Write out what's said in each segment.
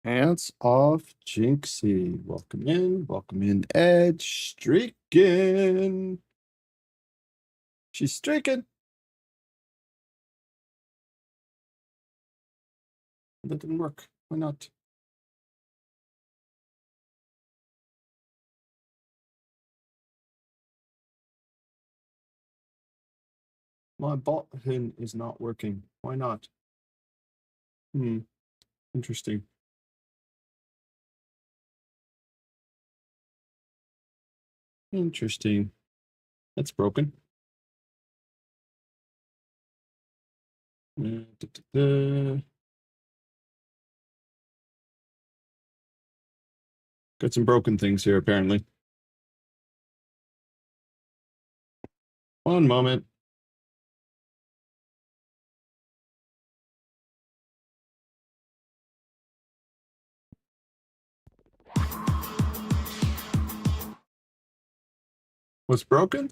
Hands off, Jinxie. Welcome in, Edge. Streaking. She's streaking. That didn't work. Why not? My button is not working. Why not? Interesting. Interesting. That's broken. Got some broken things here, apparently. One moment. What's broken?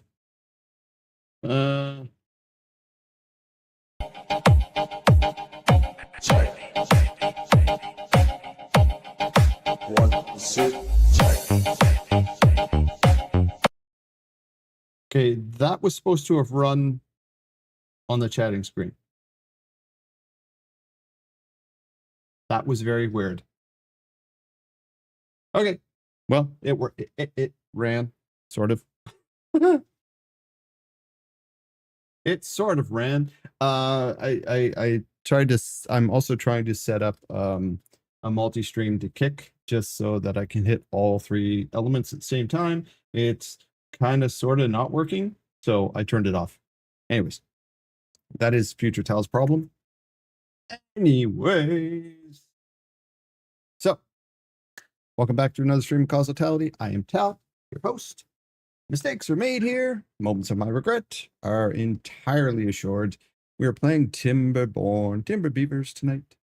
Okay, that was supposed to have run on the chatting screen. That was very weird. Okay, well, it ran, sort of. It sort of ran. I tried to. I'm also trying to set up a multi-stream to kick just so that I can hit all three elements at the same time. It's kind of sort of not working, so I turned it off. Anyways, that is future Tal's problem. Anyways, so welcome back to another stream of Causaltality. I am Tal, your host. Mistakes are made here. Moments of my regret are entirely assured. We are playing Timber Beavers tonight.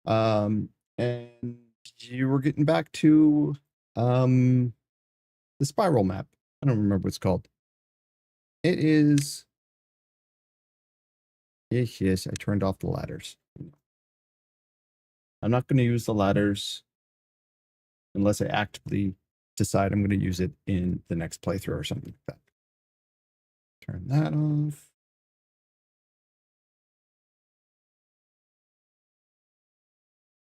And you were getting back to the spiral map. I don't remember what it's called. It is. Yes, I turned off the ladders. I'm not going to use the ladders unless I actively decide I'm going to use it in the next playthrough or something like that. Turn that off.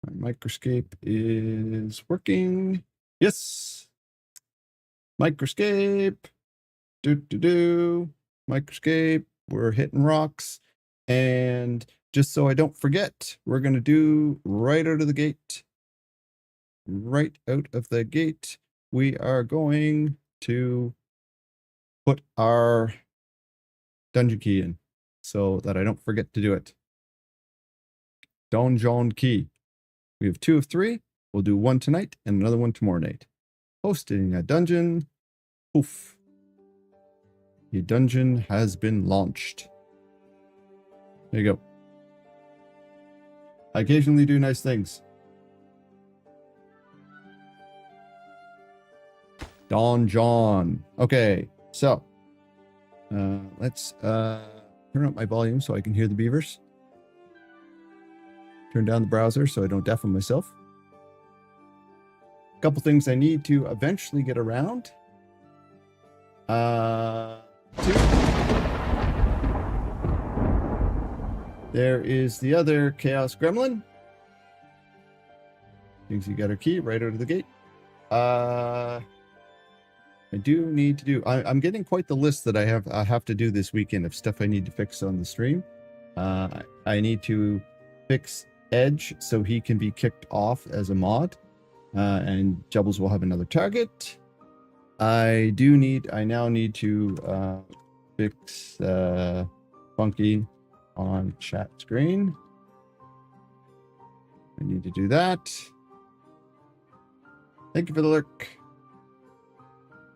My microscape is working. Yes. Microscape. Microscape. We're hitting rocks. And just so I don't forget, we're going to do right out of the gate. Right out of the gate, we are going to put our dungeon key in so that I don't forget to do it. Donjon key. We have 2 of 3. We'll do 1 tonight and another one tomorrow night. Hosting a dungeon. Poof. The dungeon has been launched. There you go. I occasionally do nice things. Donjon. Okay, so let's turn up my volume so I can hear the beavers. Turn down the browser so I don't deafen myself. A couple things I need to eventually get around. 2. There is the other Chaos Gremlin. Thinks you got her key right out of the gate. I do need to do. I'm getting quite the list that I have to do this weekend of stuff I need to fix on the stream. I need to fix Edge so he can be kicked off as a mod, and Jubbles will have another target. I now need to fix Funky on chat screen. I need to do that. Thank you for the lurk.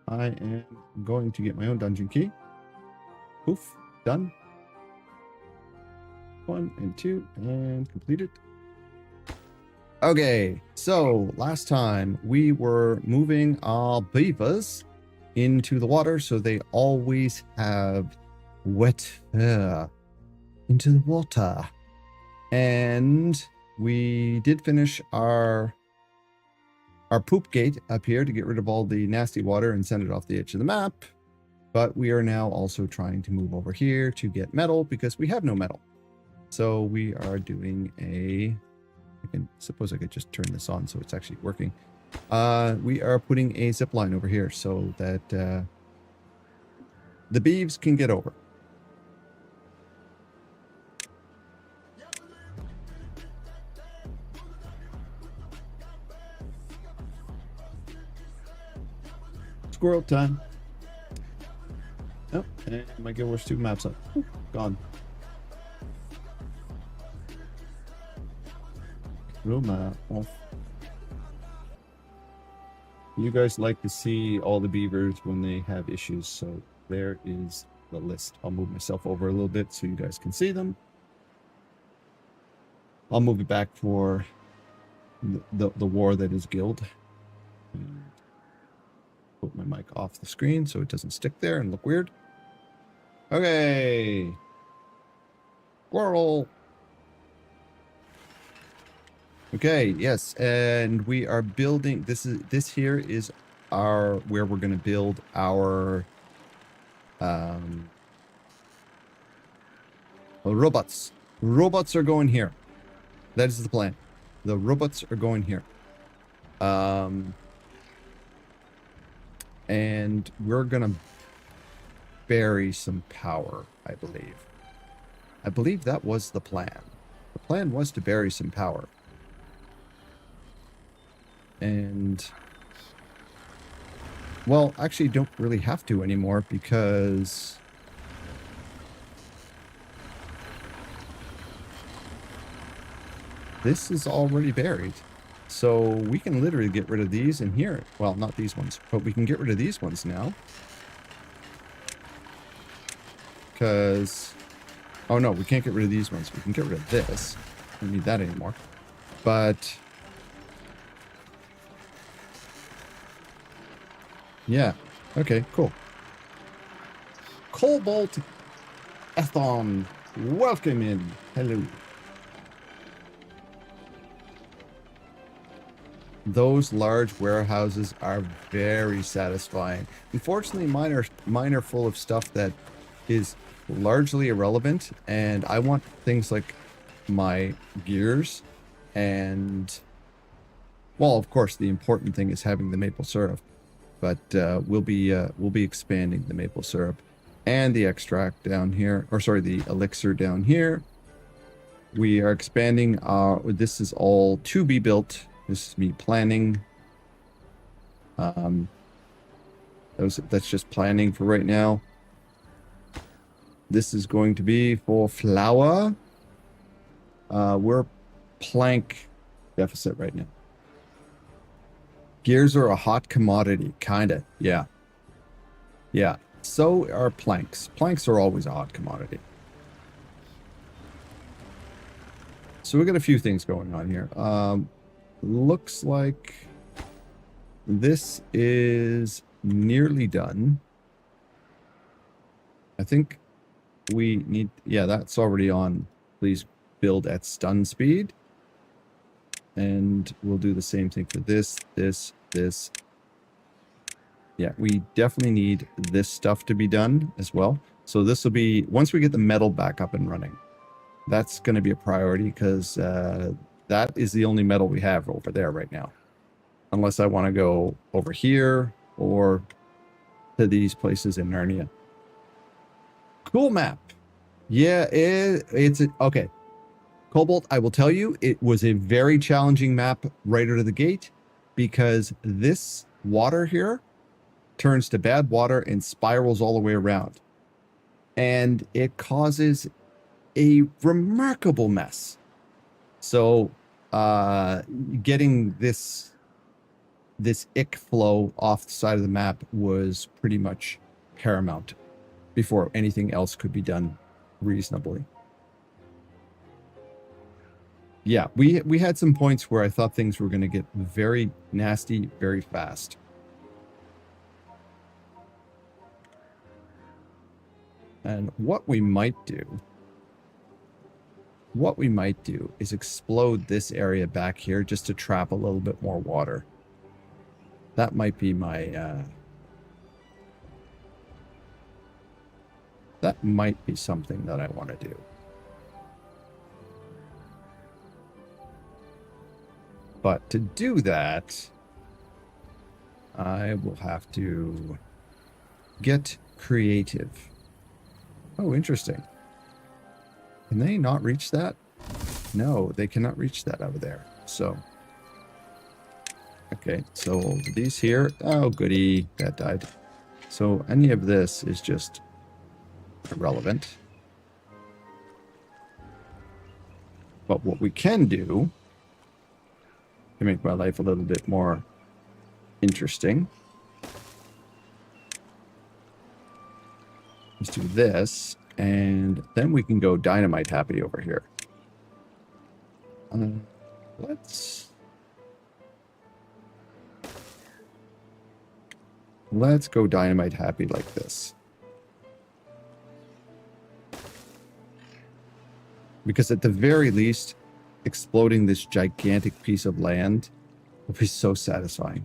I am going to get my own dungeon key. Poof, done. 1 and 2 and completed. Okay, so last time we were moving our beavers into the water so they always have wet fur into the water. And we did finish our poop gate up here to get rid of all the nasty water and send it off the edge of the map. But we are now also trying to move over here to get metal because we have no metal. So we are doing I suppose I could just turn this on so it's actually working. We are putting a zip line over here so that the beeves can get over. Squirrel time. Oh, and my Guild Wars 2 map's up. Gone. Real map off. You guys like to see all the beavers when they have issues, so there is the list. I'll move myself over a little bit so you guys can see them. I'll move it back for the war that is Guild. And put my mic off the screen so it doesn't stick there and look weird. Okay. Squirrel. Okay, yes, and we are building, this here is our, where we're going to build our, robots. Robots are going here. That is the plan. The robots are going here. And we're going to bury some power, I believe. I believe that was the plan. The plan was to bury some power. And, well, actually don't really have to anymore because this is already buried. So we can literally get rid of these in here. Well, not these ones, but we can get rid of these ones now. Because, oh no, we can't get rid of these ones. We can get rid of this. We don't need that anymore. But, yeah. Okay, cool. Cobalt Ethon, welcome in. Hello. Those large warehouses are very satisfying. Unfortunately, mine are full of stuff that is largely irrelevant, and I want things like my gears and, well, of course, the important thing is having the maple syrup, but we'll be expanding the maple syrup and the extract down here, or sorry, the elixir down here. We are expanding. This is all to be built. This is me planning. That's just planning for right now. This is going to be for flour. We're plank deficit right now. Gears are a hot commodity, kinda. Yeah. Yeah. So are planks. Planks are always a hot commodity. So we got a few things going on here. Looks like this is nearly done. I think we need, yeah, that's already on. Please build at stun speed. And we'll do the same thing for this. Yeah, we definitely need this stuff to be done as well. So this will be, once we get the metal back up and running, that's going to be a priority because that is the only metal we have over there right now. Unless I want to go over here or to these places in Narnia. Cool map. Yeah, it's okay. Cobalt, I will tell you, it was a very challenging map right out of the gate because this water here turns to bad water and spirals all the way around. And it causes a remarkable mess. So getting this ick flow off the side of the map was pretty much paramount before anything else could be done reasonably. Yeah, we had some points where I thought things were going to get very nasty very fast. And what we might do is explode this area back here just to trap a little bit more water. That might be my that might be something that I want to do. But to do that, I will have to get creative. Oh, interesting. Can they not reach that? No, they cannot reach that over there. So, okay, so these here, oh goody, that died. So any of this is just irrelevant. But what we can do to make my life a little bit more interesting is do this, and then we can go dynamite happy over here. Let's go dynamite happy like this. Because at the very least, exploding this gigantic piece of land will be so satisfying.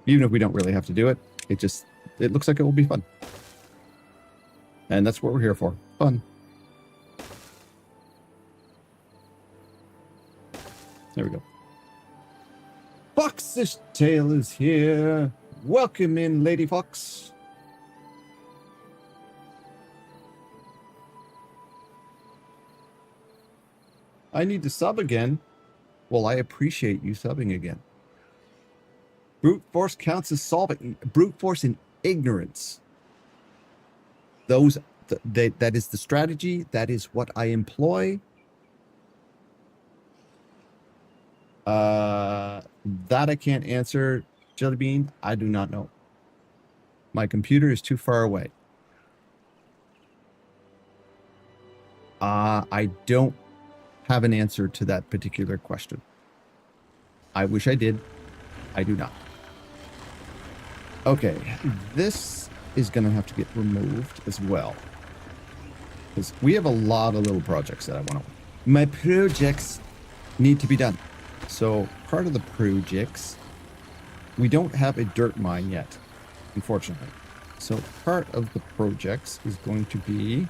Even if we don't really have to do it, it looks like it will be fun. And that's what we're here for. Fun. There we go. Fox's tail is here. Welcome in, Lady Fox. I need to sub again. Well, I appreciate you subbing again. Brute force counts as solving. Brute force and ignorance. That is the strategy. That is what I employ. That I can't answer, Jellybean. I do not know. My computer is too far away. I don't have an answer to that particular question. I wish I did. I do not. Okay, this is going to have to get removed as well. Because we have a lot of little projects that I want to... My projects need to be done. So part of the projects, we don't have a dirt mine yet, unfortunately. So part of the projects is going to be...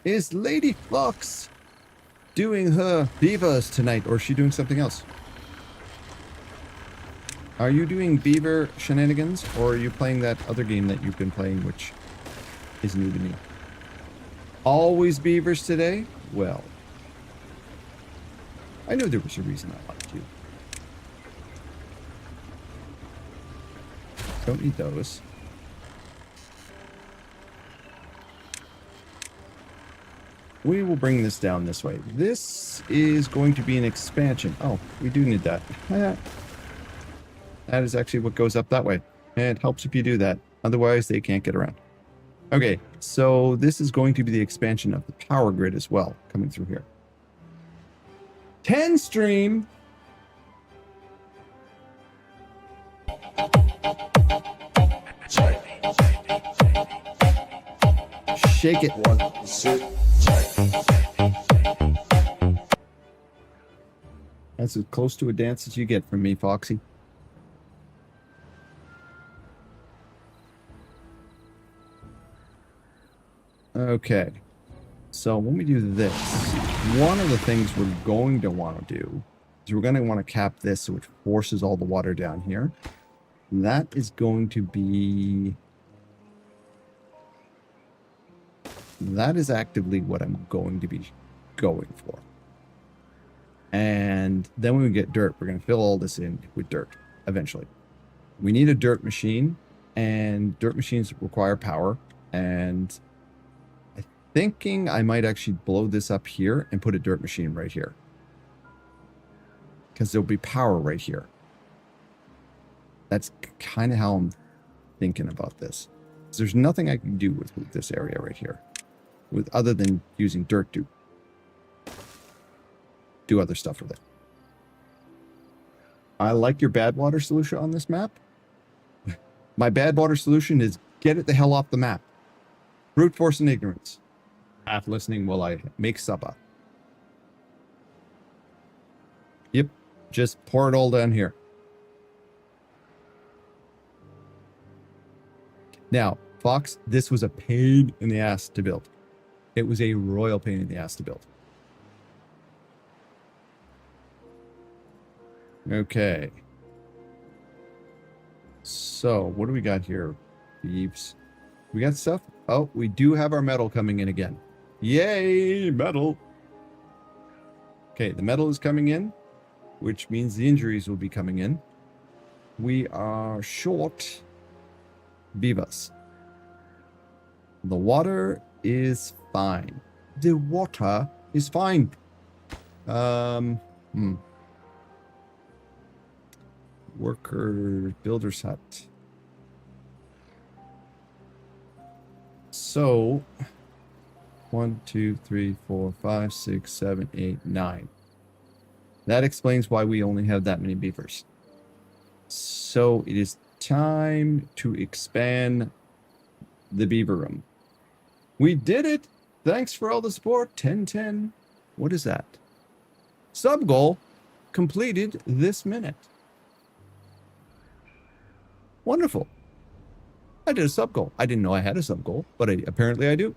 Is Lady Fox doing her beavers tonight, or is she doing something else? Are you doing beaver shenanigans, or are you playing that other game that you've been playing, which is new to me? Always beavers today? Well, I knew there was a reason I liked you. Don't need those. We will bring this down this way. This is going to be an expansion. Oh, we do need that. That is actually what goes up that way. And it helps if you do that. Otherwise, they can't get around. Okay, so this is going to be the expansion of the power grid as well, coming through here. 10 stream! Shake it. One, sit. That's as close to a dance as you get from me, Foxy. Okay. So when we do this, one of the things we're going to want to do is we're going to want to cap this so it forces all the water down here. And that is going to be... That is actively what I'm going to be going for. And then when we get dirt, we're going to fill all this in with dirt eventually. We need a dirt machine, and dirt machines require power. And I'm thinking I might actually blow this up here and put a dirt machine right here, because there'll be power right here. That's kind of how I'm thinking about this. There's nothing I can do with this area right here, other than using dirt to do other stuff with it. I like your bad water solution on this map. My bad water solution is get it the hell off the map. Brute force and ignorance. Half listening while I make supper. Yep, just pour it all down here. Now, Fox, this was a pain in the ass to build. It was a royal pain in the ass to build. Okay. So, what do we got here, thieves? We got stuff? Oh, we do have our metal coming in again. Yay, metal! Okay, the metal is coming in, which means the injuries will be coming in. We are short beavers. The water is fine. The water is fine. Worker builder's hut. So 1, 2, 3, 4, 5, 6, 7, 8, 9. That explains why we only have that many beavers. So it is time to expand the beaver room. We did it. Thanks for all the support. 1010. What is that? Sub goal completed this minute. Wonderful. I did a sub goal. I didn't know I had a sub goal, but apparently I do.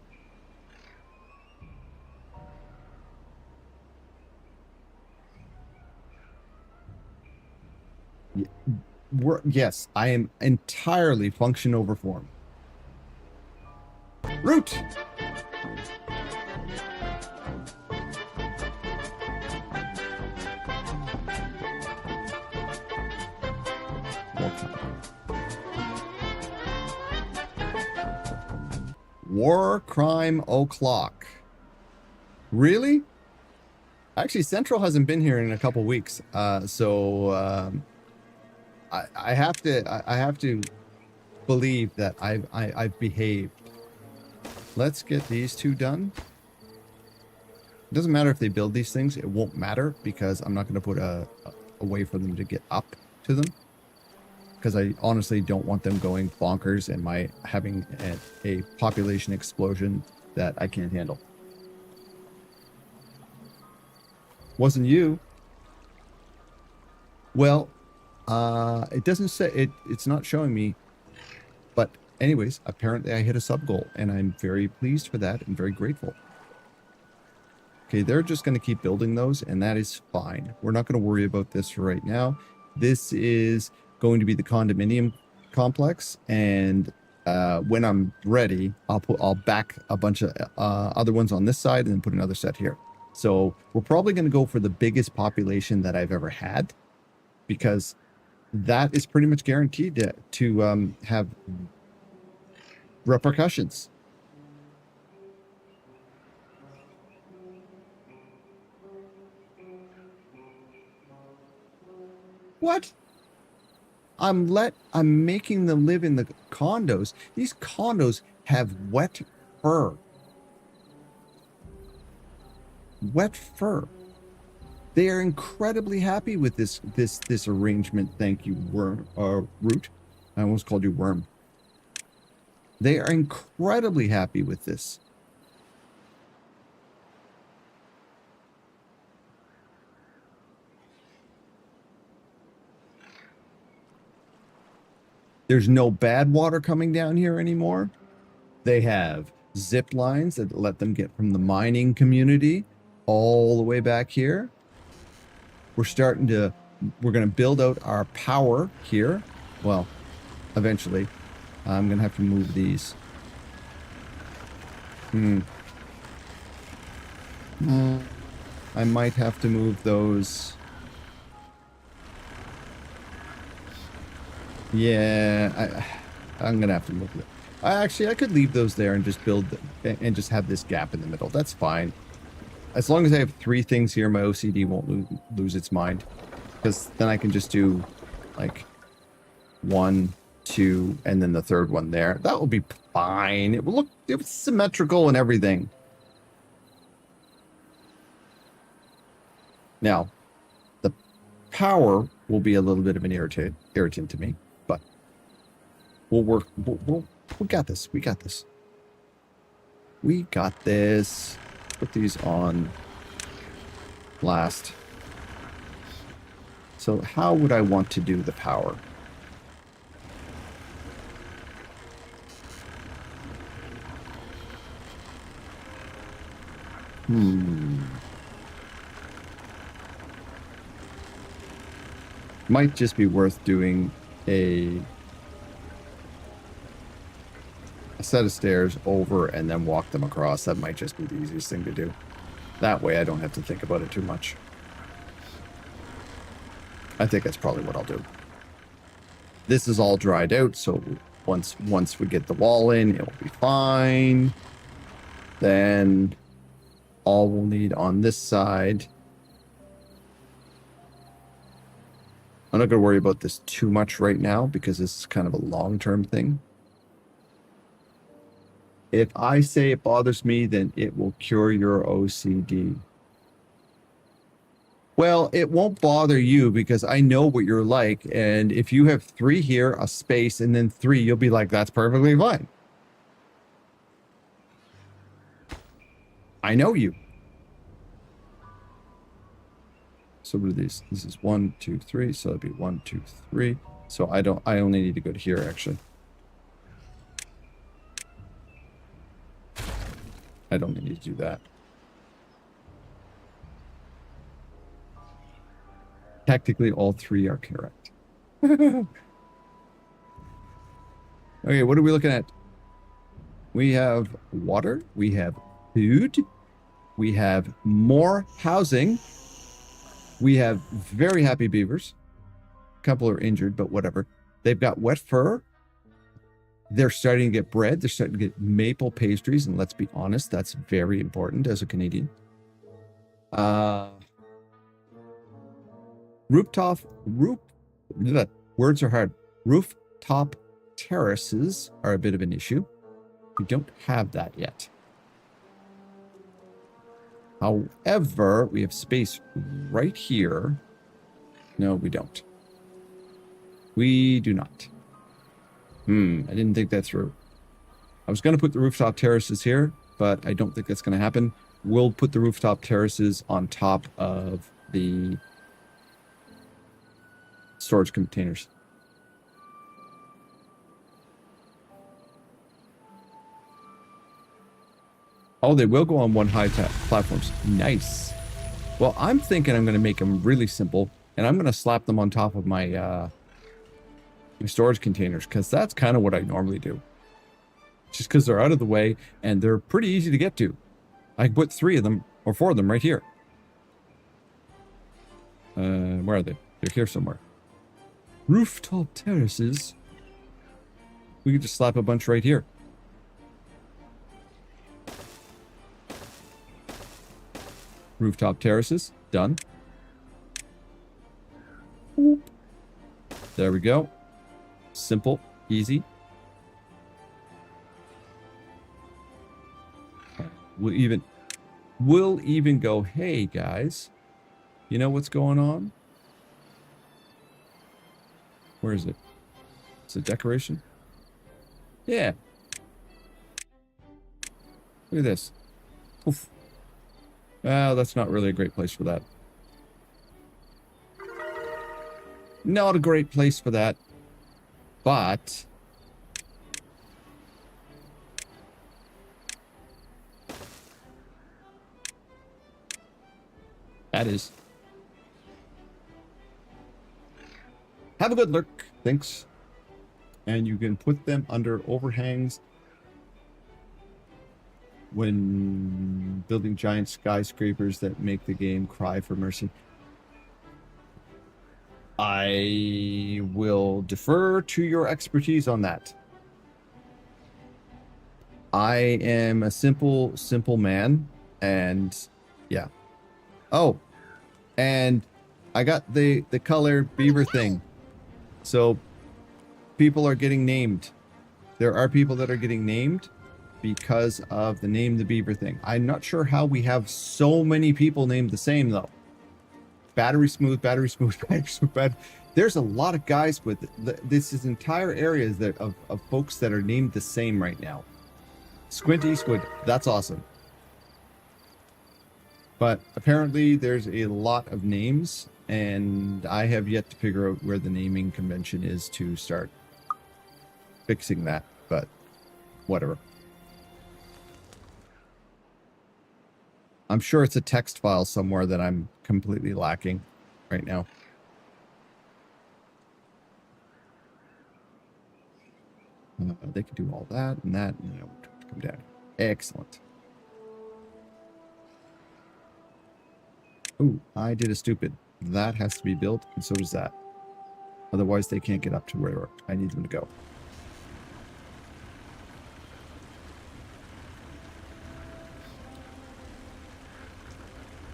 Yes, I am entirely function over form. Root. War crime o'clock. Really? Actually, Central hasn't been here in a couple weeks, so I have to believe that I've behaved. Let's get these two done. It doesn't matter if they build these things; it won't matter because I'm not going to put a way for them to get up to them. Because I honestly don't want them going bonkers and my having a population explosion that I can't handle. Wasn't you? Well, it doesn't say it. It's not showing me. But anyways, apparently I hit a sub goal, and I'm very pleased for that and very grateful. Okay, they're just going to keep building those, and that is fine. We're not going to worry about this right now. This is going to be the condominium complex, and when I'm ready, I'll back a bunch of other ones on this side and then put another set here. So we're probably going to go for the biggest population that I've ever had, because that is pretty much guaranteed to have repercussions. What? I'm making them live in the condos. These condos have wet fur. Wet fur. They are incredibly happy with this arrangement. Thank you, Root. I almost called you Worm. They are incredibly happy with this. There's no bad water coming down here anymore. They have zip lines that let them get from the mining community all the way back here. We're going to build out our power here. Well, eventually. I'm going to have to move these. I might have to move those. Yeah, I'm going to have to move it. Actually, I could leave those there and just build and just have this gap in the middle. That's fine. As long as I have 3 things here, my OCD won't lose its mind. Because then I can just do, like, 1, 2, and then the third one there. That will be fine. It was symmetrical and everything. Now, the power will be a little bit of an irritant to me, but we'll work. We got this. We got this. We got this. Put these on last. So how would I want to do the power? Might just be worth doing a set of stairs over and then walk them across. That might just be the easiest thing to do. That way I don't have to think about it too much. I think that's probably what I'll do. This is all dried out, so once we get the wall in, it will be fine. Then all we'll need on this side. I'm not going to worry about this too much right now because this is kind of a long-term thing. If I say it bothers me, then it will cure your OCD. Well, it won't bother you because I know what you're like. And if you have 3 here, a space, and then 3, you'll be like, that's perfectly fine. I know you. So what are these? This is 1, 2, 3. So it'd be 1, 2, 3. So I only need to go to here actually. I don't need to do that. Technically, all 3 are correct. Okay, what are we looking at? We have water. We have food. We have more housing. We have very happy beavers. A couple are injured, but whatever. They've got wet fur. They're starting to get bread. They're starting to get maple pastries. And let's be honest, that's very important as a Canadian. Words are hard. Rooftop terraces are a bit of an issue. We don't have that yet. However, we have space right here. No, we don't. We do not. I didn't think that through. I was going to put the rooftop terraces here, but I don't think that's going to happen. We'll put the rooftop terraces on top of the storage containers. Oh, they will go on one high platforms. Nice. Well, I'm thinking I'm going to make them really simple, and I'm going to slap them on top of my my storage containers, because that's kind of what I normally do. Just because they're out of the way, and they're pretty easy to get to. I can put 3 of them, or 4 of them right here. Where are they? They're here somewhere. Rooftop terraces. We could just slap a bunch right here. Rooftop terraces. Done. Boop. There we go. Simple. Easy. We'll even go, hey, guys. You know what's going on? Where is it? It's a decoration? Yeah. Look at this. Oof. Well, that's not really a great place for that. Not a great place for that. But that is. Have a good look. Thanks. And you can put them under overhangs when building giant skyscrapers that make the game cry for mercy. I will defer to your expertise on that. I am a simple man, and yeah. Oh, and I got the color beaver thing. So people are getting named. There are people that are getting named because of the name the beaver thing. I'm not sure how we have so many people named the same though. Battery smooth, battery smooth, battery smooth. There's a lot of guys with this is entire areas that of folks that are named the same right now. Squint Eastwood, that's awesome. But apparently there's a lot of names, and I have yet to figure out where the naming convention is to start fixing that, but whatever. I'm sure it's a text file somewhere that I'm completely lacking right now. They can do all that and that, and come down. Excellent. Ooh, I did a stupid. That has to be built, and so does that. Otherwise, they can't get up to where I need them to go.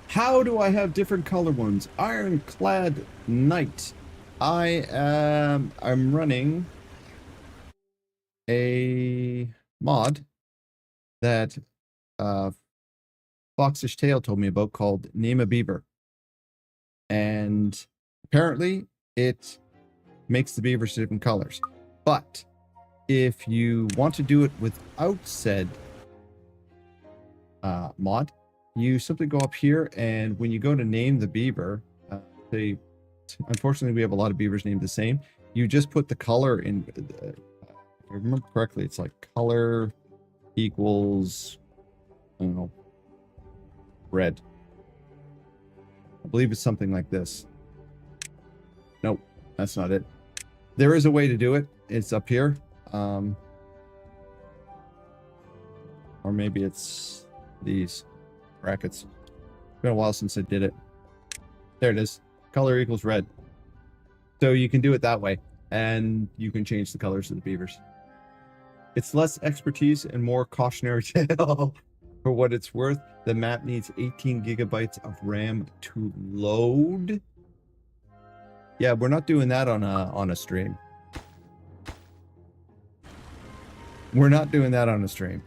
How do I have different color ones? Ironclad Knight. I'm running a mod that Foxish Tale told me about called Name a Beaver. And apparently it makes the beavers different colors. But if you want to do it without said mod, you simply go up here, and when you go to name the beaver, unfortunately we have a lot of beavers named the same. You just put the color in. If I remember correctly, it's like color equals, I don't know, red. I believe it's something like this. Nope, that's not it. There is a way to do it. It's up here. Or maybe it's these brackets. It's been a while since I did it. There it is. Color equals red. So you can do it that way, and you can change the colors of the beavers. It's less expertise and more cautionary tale. For what it's worth, the map needs 18 gigabytes of RAM to load. Yeah, we're not doing that on a stream. We're not doing that on a stream.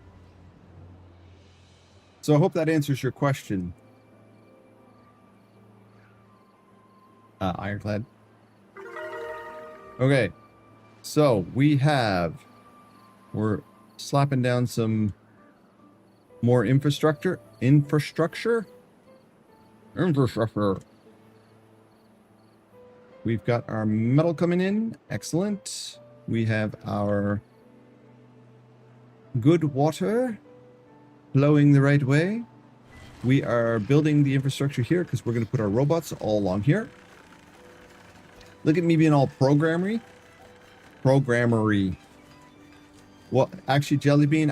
So I hope that answers your question, Ironclad. Okay, so we're slapping down some more infrastructure. We've got our metal coming in. Excellent. We have our good water flowing the right way. We are building the infrastructure here because we're going to put our robots all along here. Look at me being all programmery. Well, actually, Jellybean,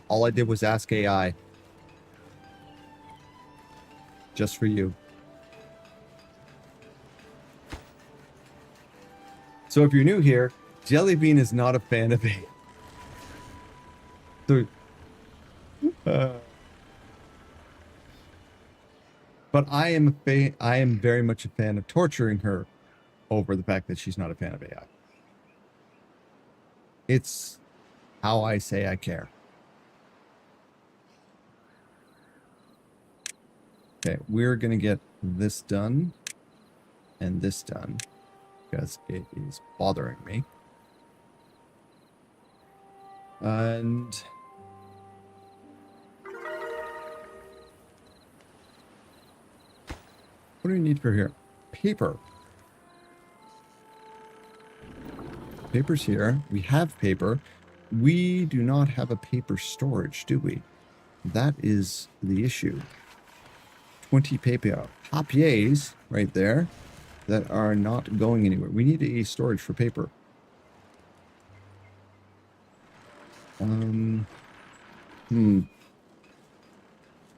all I did was ask AI. Just for you. So if you're new here, Jellybean is not a fan of AI. So, but I am very much a fan of torturing her over the fact that she's not a fan of AI. It's how I say I care. Okay, we're gonna get this done and this done because it is bothering me. And what do we need for here? Paper. Paper's here. We have paper. We do not have a paper storage, do we? That is the issue. 20 papiers right there that are not going anywhere. We need a storage for paper.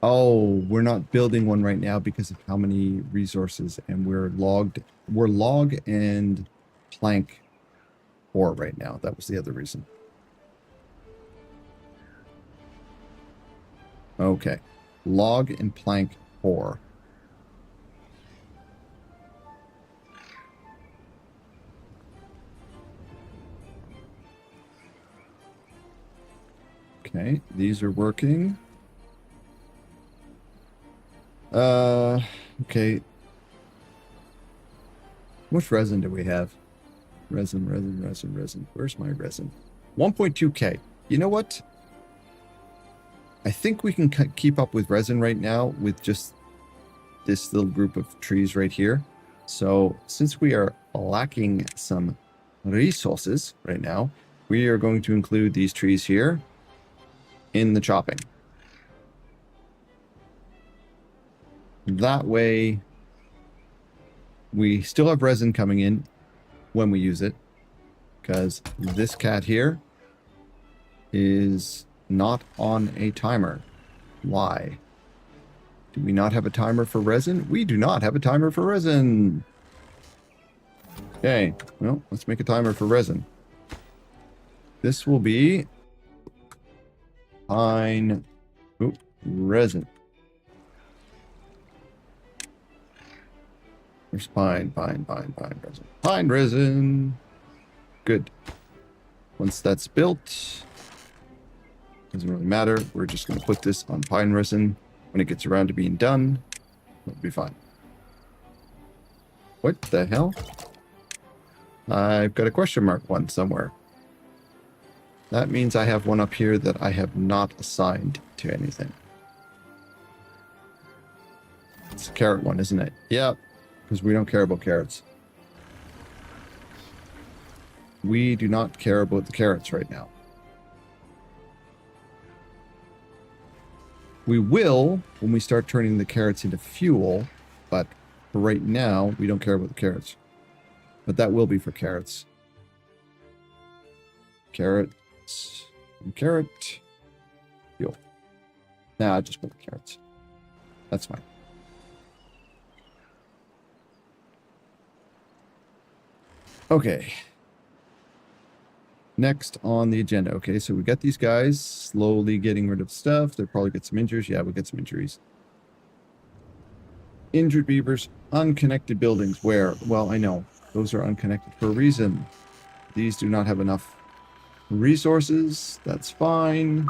Oh, we're not building one right now because of how many resources, and we're log and plank ore right now. That was the other reason. Okay. Log and plank ore. Okay, these are working. Okay. How much resin do we have? Resin. Where's my resin? 1.2K. You know what? I think we can keep up with resin right now with just this little group of trees right here. So since we are lacking some resources right now, we are going to include these trees here in the chopping. That way, we still have resin coming in when we use it, because this cat here is not on a timer. Why? Do we not have a timer for resin? We do not have a timer for resin. Okay, well, let's make a timer for resin. This will be pine resin. There's pine resin. Pine resin. Good. Once that's built, doesn't really matter. We're just going to put this on pine resin. When it gets around to being done, it'll be fine. What the hell? I've got a question mark one somewhere. That means I have one up here that I have not assigned to anything. It's a carrot one, isn't it? Yeah, because we don't care about carrots. We do not care about the carrots right now. We will when we start turning the carrots into fuel, but for right now, we don't care about the carrots. But that will be for carrots. Carrots. And carrot. Fuel. Nah, I just put the carrots. That's fine. Okay. Next on the agenda. Okay, so we got these guys slowly getting rid of stuff. They'll probably get some injuries. Yeah, we'll get some injuries. Injured beavers, unconnected buildings. Where? Well, I know. Those are unconnected for a reason. These do not have enough resources. That's fine.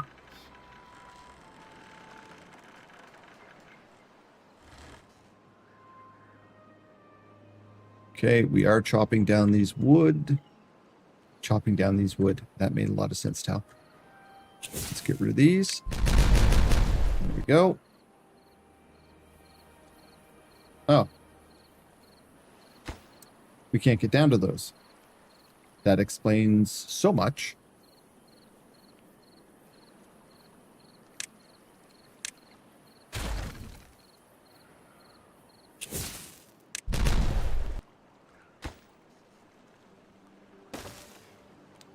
Okay, we are chopping down these wood. Chopping down these wood. That made a lot of sense, Tal. Let's get rid of these. There we go. Oh. We can't get down to those. That explains so much.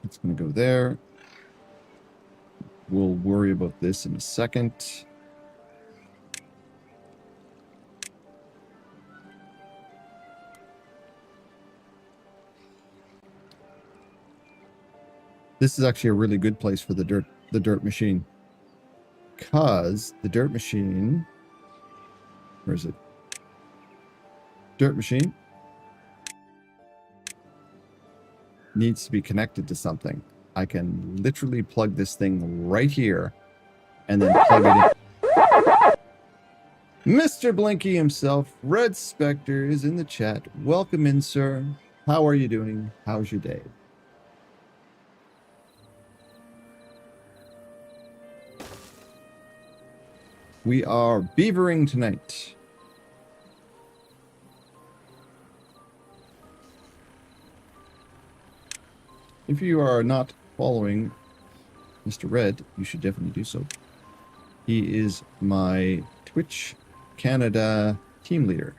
It's going to go there. We'll worry about this in a second. This is actually a really good place for the dirt machine. Because the dirt machine... Where is it? Dirt machine needs to be connected to something. I can literally plug this thing right here and then plug it in. Mr. Blinky himself, Red Spectre, is in the chat. Welcome in, sir. How are you doing? How's your day? We are beavering tonight. If you are not following Mr. Red, you should definitely do so. He is my Twitch Canada team leader.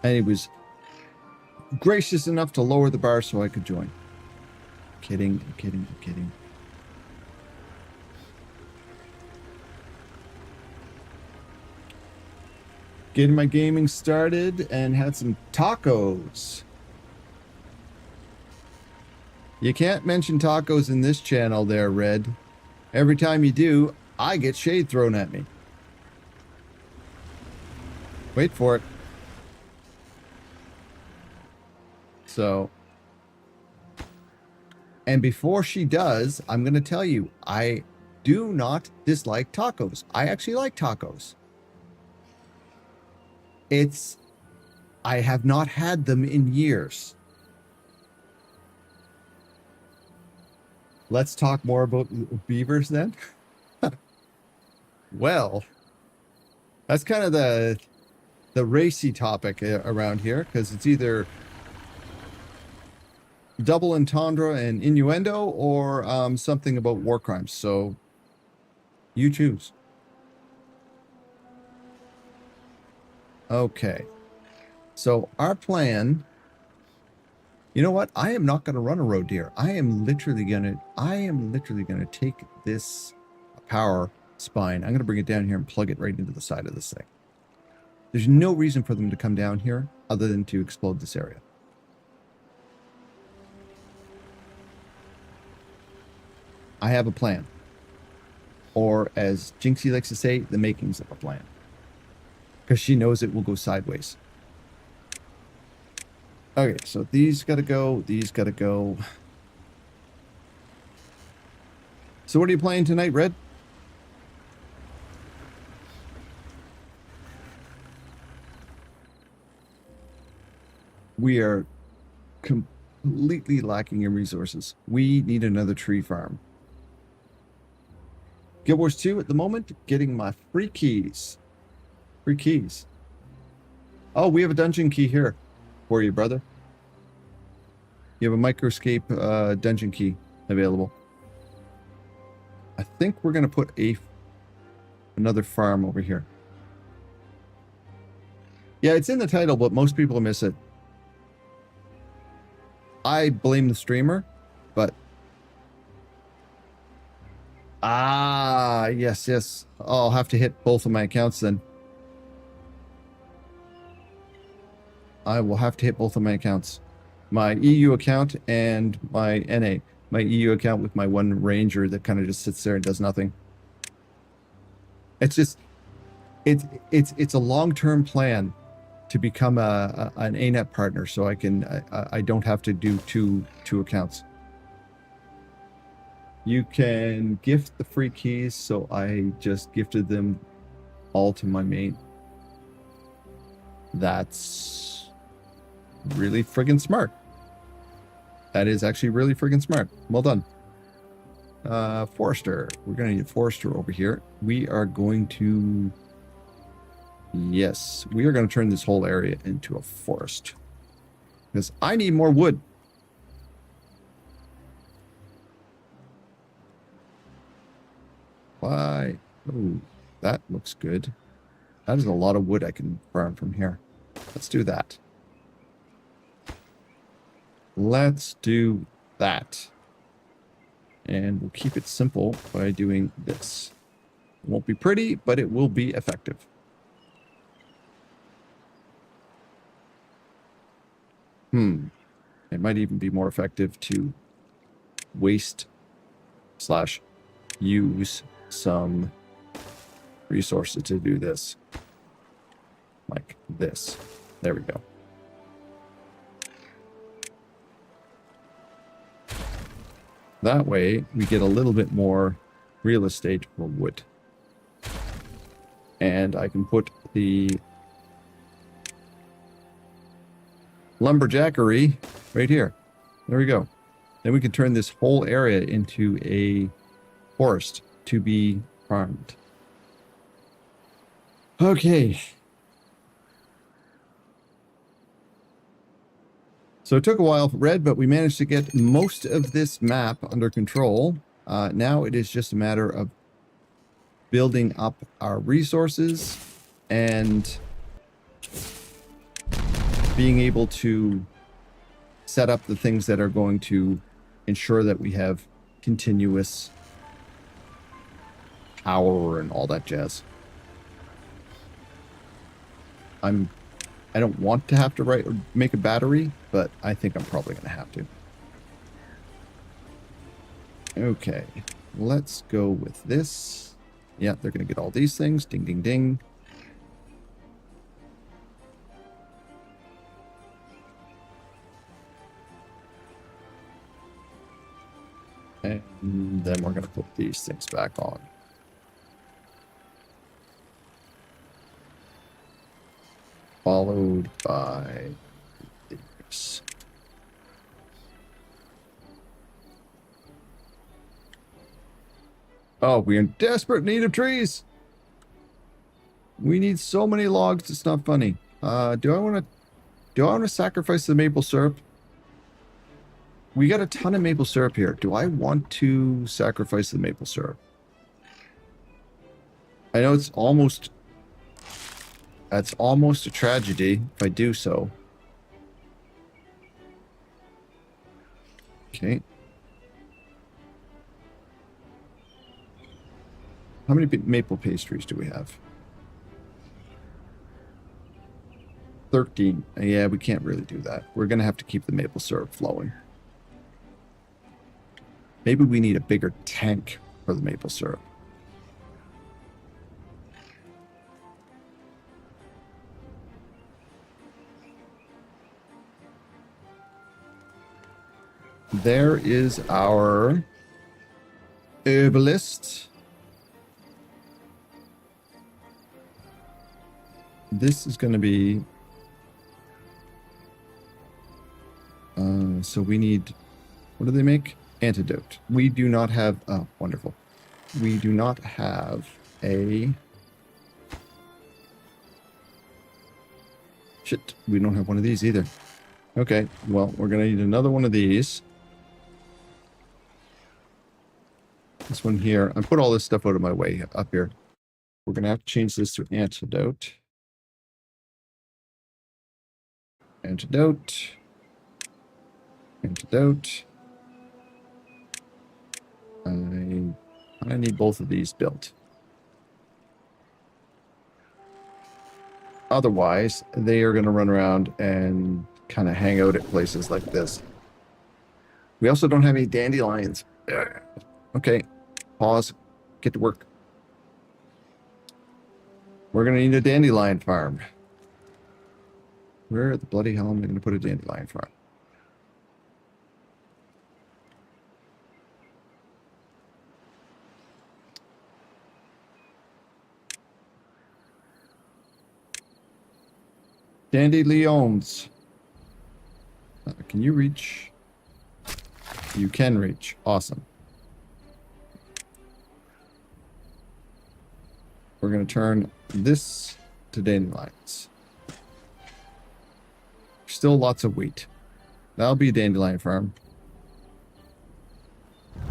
And he was gracious enough to lower the bar so I could join. Kidding, I'm kidding, I'm kidding. Getting my gaming started and had some tacos. You can't mention tacos in this channel there, Red. Every time you do, I get shade thrown at me. Wait for it. So, and before she does, I'm going to tell you, I do not dislike tacos. I actually like tacos. I have not had them in years. Let's talk more about beavers then. Well, that's kind of the racy topic around here, because it's either double entendre and innuendo or something about war crimes. So you choose. Okay. So our plan, you know what? I am not going to run a road deer. I am literally going to take this power spine. I'm going to bring it down here and plug it right into the side of this thing. There's no reason for them to come down here other than to explode this area. I have a plan. Or as Jinxie likes to say, the makings of a plan. Because she knows it will go sideways. Okay, so these gotta go, these gotta go. So what are you playing tonight, Red? We are completely lacking in resources. We need another tree farm. Guild Wars 2 at the moment, getting my free keys. Free keys. Oh, we have a dungeon key here for you, brother. You have a microscape dungeon key available. I think we're going to put another farm over here. Yeah, it's in the title, but most people miss it. I blame the streamer, but... Ah, yes, yes. I'll have to hit both of my accounts then. I will have to hit both of my accounts. My EU account and my NA. My EU account with my one ranger that kind of just sits there and does nothing. It's just... It's a long-term plan to become an ANET partner, so I don't have to do two accounts. You can gift the free keys, so I just gifted them all to my main. That's really friggin' smart. That is actually really friggin' smart. Well done. Forester. We're going to need a forester over here. We are going to... Yes, we are going to turn this whole area into a forest. Because I need more wood. Why? Oh, that looks good. That is a lot of wood I can farm from here. Let's do that. Let's do that. And we'll keep it simple by doing this. It won't be pretty, but it will be effective. It might even be more effective to waste / use some resources to do this. Like this. There we go. That way, we get a little bit more real estate for wood. And I can put the lumberjackery right here. There we go. Then we can turn this whole area into a forest to be farmed. Okay. So it took a while for Red, but we managed to get most of this map under control. Now it is just a matter of building up our resources and being able to set up the things that are going to ensure that we have continuous power and all that jazz. I don't want to have to make a battery, but I think I'm probably going to have to. Okay, let's go with this. Yeah, they're going to get all these things. Ding, ding, ding. And then we're going to put these things back on. Followed by these. Oh, we're in desperate need of trees. We need so many logs, it's not funny. Do I want to sacrifice the maple syrup? We got a ton of maple syrup here. Do I want to sacrifice the maple syrup? I know it's almost... That's almost a tragedy if I do so. Okay. How many maple pastries do we have? 13. Yeah, we can't really do that. We're going to have to keep the maple syrup flowing. Maybe we need a bigger tank for the maple syrup. There is our herbalist. This is going to be So we need, what do they make? Antidote. We do not have, oh, wonderful. We do not have a, shit, we don't have one of these either. Okay, well, we're going to need another one of these. This one here. I put all this stuff out of my way up here. We're going to have to change this to antidote. Antidote. Antidote. I need both of these built. Otherwise, they are going to run around and kind of hang out at places like this. We also don't have any dandelions. Okay, pause. Get to work. We're going to need a dandelion farm. Where the bloody hell am I going to put a dandelion farm? Dandelions. Can you reach? You can reach. Awesome. We're going to turn this to dandelions. Still lots of wheat. That'll be a dandelion farm.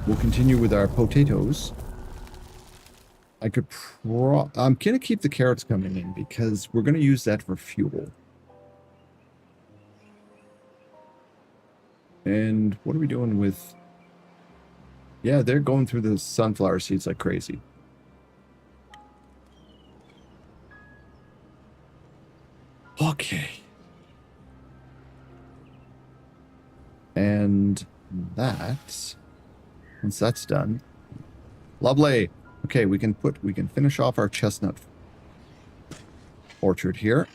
We'll continue with our potatoes. I'm going to keep the carrots coming in because we're going to use that for fuel. And what are we doing with... Yeah, they're going through the sunflower seeds like crazy. Okay. And that... Once that's done... Lovely! Okay, we can finish off our chestnut orchard here.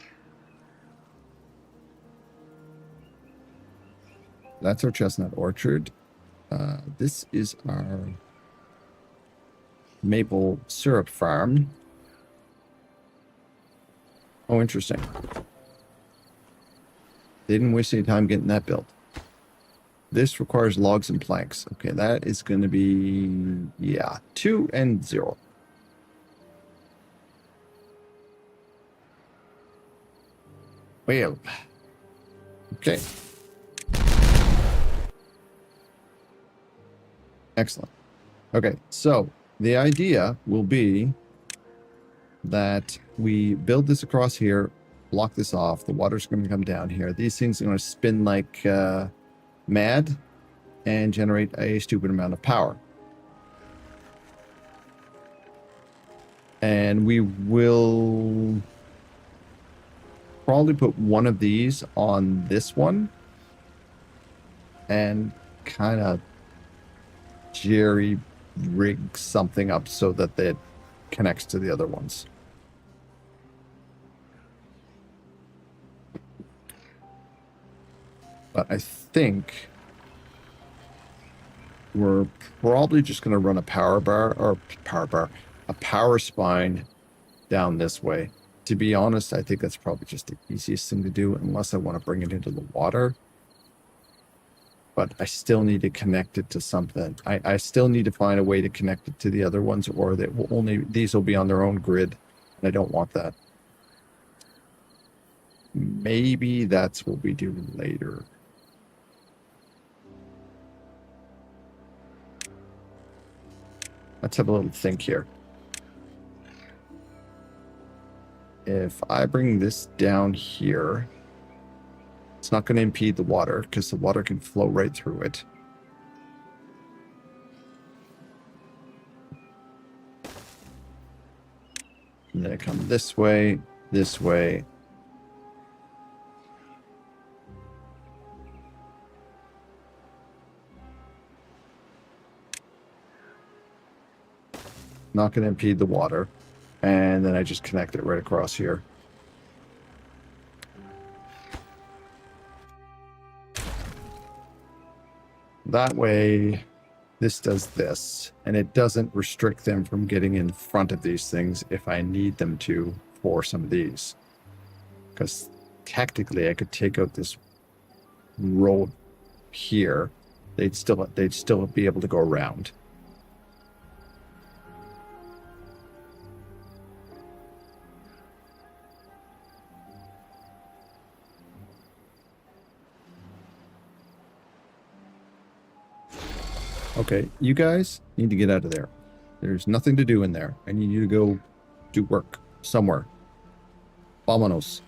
That's our chestnut orchard. This is our maple syrup farm. Oh, interesting. They didn't waste any time getting that built. This requires logs and planks. Okay, that is going to be, yeah, 2 and 0. Well, okay. Excellent. Okay, so the idea will be that we build this across here, block this off. The water's going to come down here. These things are going to spin like mad and generate a stupid amount of power. And we will probably put one of these on this one and kind of jerry rig something up so that it connects to the other ones. But I think we're probably just going to run a power spine down this way. To be honest, I think that's probably just the easiest thing to do unless I want to bring it into the water. But I still need to connect it to something. I still need to find a way to connect it to the other ones, or these will be on their own grid, and I don't want that. Maybe that's what we do later. Let's have a little think here. If I bring this down here, it's not going to impede the water because the water can flow right through it. And then I come this way, this way. Not going to impede the water. And then I just connect it right across here. That way, this does this, and it doesn't restrict them from getting in front of these things if I need them to for some of these. Because technically, I could take out this road here, they'd still be able to go around. Okay, you guys need to get out of there. There's nothing to do in there. I need you to go do work somewhere. Vámonos.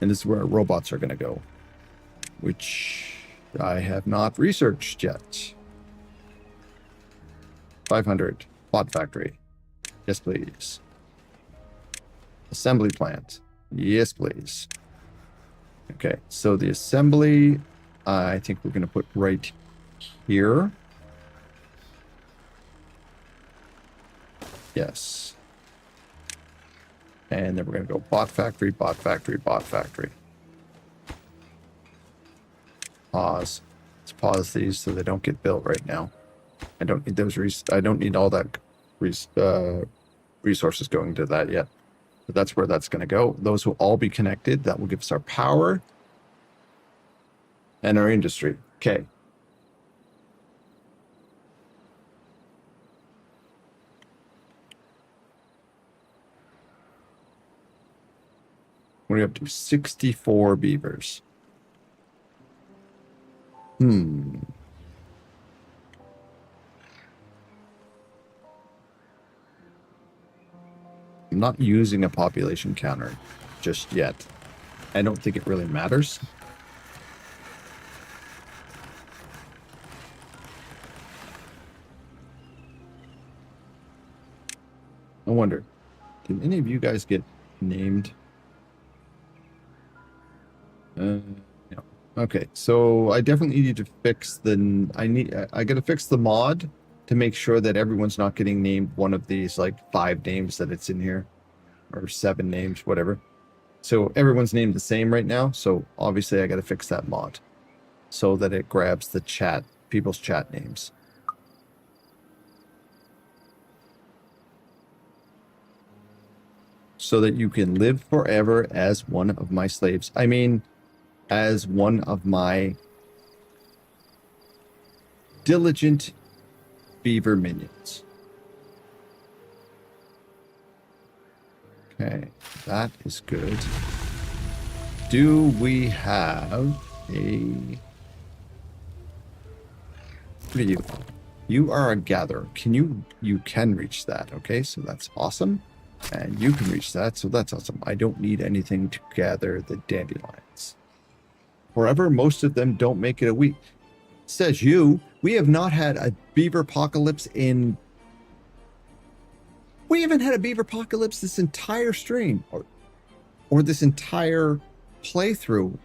And this is where robots are going to go, which I have not researched yet. 500. Bot factory. Yes, please. Assembly plant. Yes, please. Okay, so the assembly, I think we're going to put right here. Yes. And then we're going to go bot factory, bot factory, bot factory. Pause. Let's pause these so they don't get built right now. I don't need those. I don't need all that resources going to that yet. But that's where that's going to go. Those will all be connected. That will give us our power and our industry. Okay. We're up to 64 beavers. I'm not using a population counter just yet. I don't think it really matters. I wonder, did any of you guys get named? No. Okay, so I definitely need to fix the. I got to fix the mod to make sure that everyone's not getting named one of these like 5 names that it's in here, or 7 names, whatever. So everyone's named the same right now. So obviously I got to fix that mod so that it grabs the people's chat names. So that you can live forever as one of my slaves. I mean, as one of my diligent beaver minions. Okay, that is good. Do we have a... What are you? You are a gatherer. You can reach that, okay? So that's awesome. And you can reach that, so that's awesome. I don't need anything to gather the dandelions. However, most of them don't make it a week. Says you. We have not had a beaver apocalypse in... We haven't had a beaver apocalypse this entire stream. Or this entire playthrough.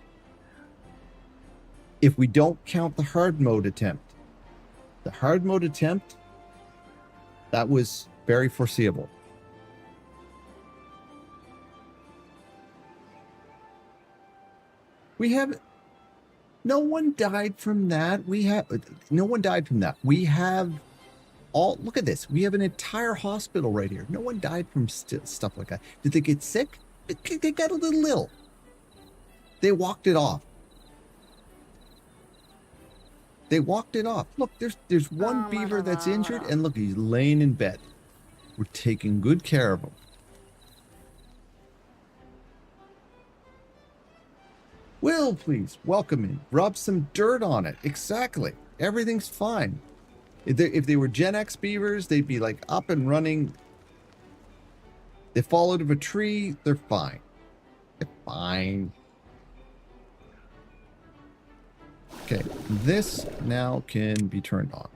If we don't count the hard mode attempt. The hard mode attempt, that was very foreseeable. We have... No one died from that. No one died from that. We have all... Look at this. We have an entire hospital right here. No one died from stuff like that. Did they get sick? They got a little ill. They walked it off. They walked it off. Look, there's one beaver that's injured, and look, he's laying in bed. We're taking good care of him. Will, please, welcome in. Rub some dirt on it. Exactly. Everything's fine. If they were Gen X beavers, they'd be like up and running. They fall out of a tree, they're fine. They're fine. Okay, this now can be turned on.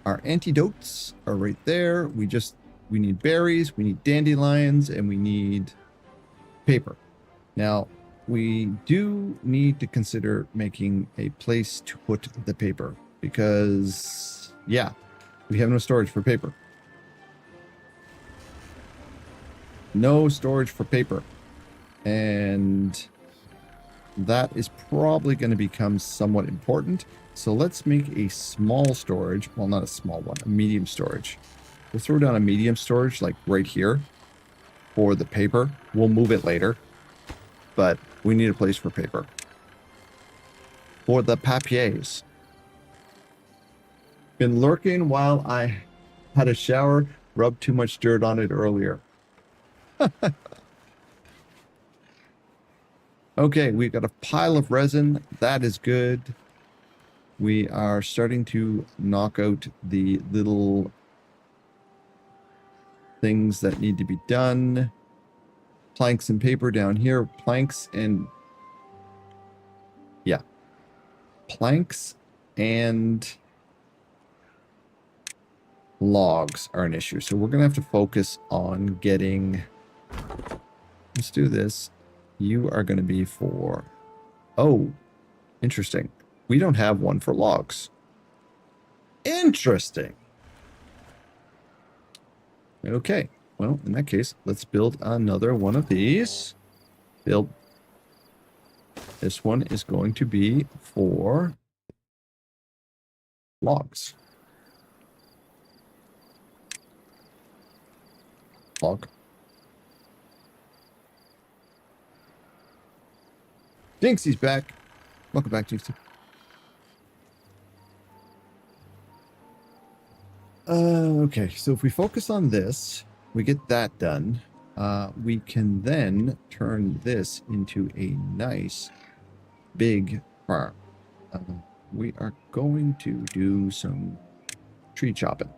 Our antidotes are right there. We need berries, we need dandelions, and we need paper. Now, we do need to consider making a place to put the paper because, yeah, we have no storage for paper. No storage for paper. And that is probably going to become somewhat important. So let's make a small storage. Well, not a small one, a medium storage. We'll throw down a medium storage, like right here, for the paper. We'll move it later, but we need a place for paper. For the papiers. Been lurking while I had a shower, rubbed too much dirt on it earlier. Okay, we've got a pile of resin. That is good. We are starting to knock out the little things that need to be done. Planks and paper down here. Planks and... yeah. Planks and logs are an issue. So we're going to have to focus on getting... let's do this. You are going to be for... oh, interesting. We don't have one for logs. Interesting. Okay. Well, in that case, let's build another one of these. Build. This one is going to be for logs. Log. Dinksy's back. Welcome back, Jinxie. Okay, so if we focus on this, we get that done. We can then turn this into a nice big farm. We are going to do some tree chopping.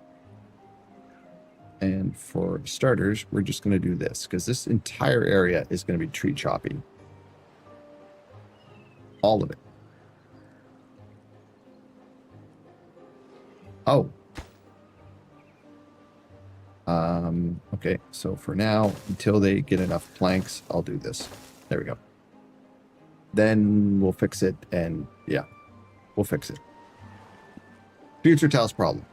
And for starters, we're just going to do this, because this entire area is going to be tree chopping. All of it. Oh. Okay, so for now, until they get enough planks, I'll do this. There we go. Then we'll fix it, and yeah, we'll fix it. Future Tal's problem.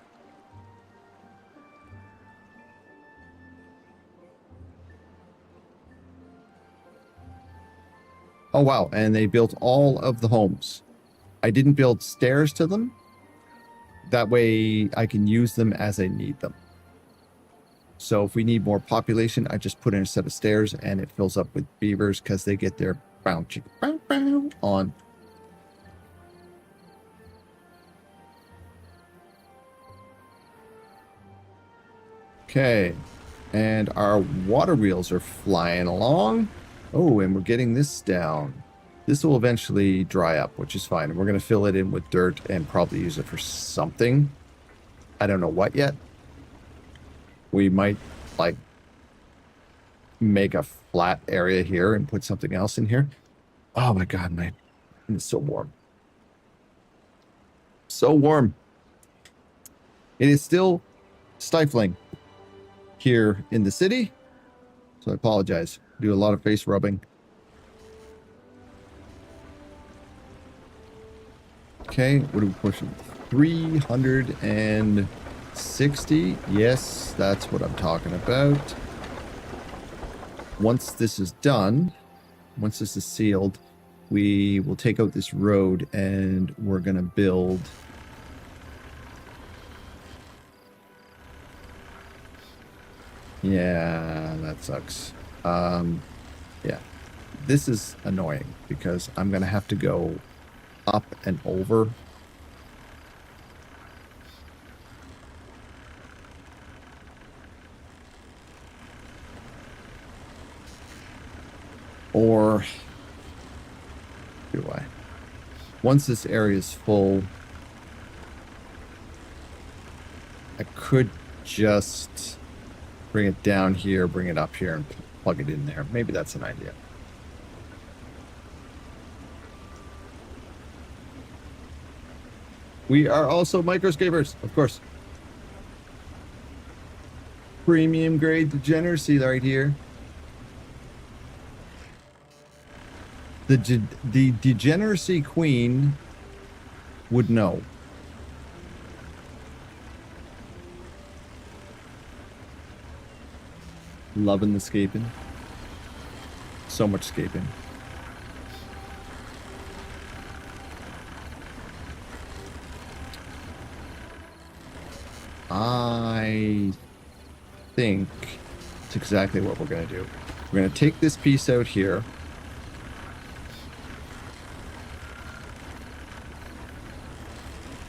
Oh, wow, and they built all of the homes. I didn't build stairs to them. That way I can use them as I need them. So if we need more population, I just put in a set of stairs and it fills up with beavers because they get their bounce on. Okay, and our water wheels are flying along. Oh, and we're getting this down. This will eventually dry up, which is fine. We're going to fill it in with dirt and probably use it for something. I don't know what yet. We might, like, make a flat area here and put something else in here. Oh my god, it's so warm. So warm. It is still stifling here in the city. So I apologize. Do a lot of face rubbing. Okay, what are we pushing? 360. Yes, that's what I'm talking about. Once this is done, once this is sealed, we will take out this road and we're going to build... yeah, that sucks. Yeah, this is annoying because I'm going to have to go up and over. Or do I? Once this area is full, I could just bring it down here, bring it up here, and plug it in there. Maybe that's an idea. We are also microscapers, of course. Premium grade degeneracy right here. The degeneracy queen would know. Loving the scaping. So much scaping. I think it's exactly what we're going to do. We're going to take this piece out here.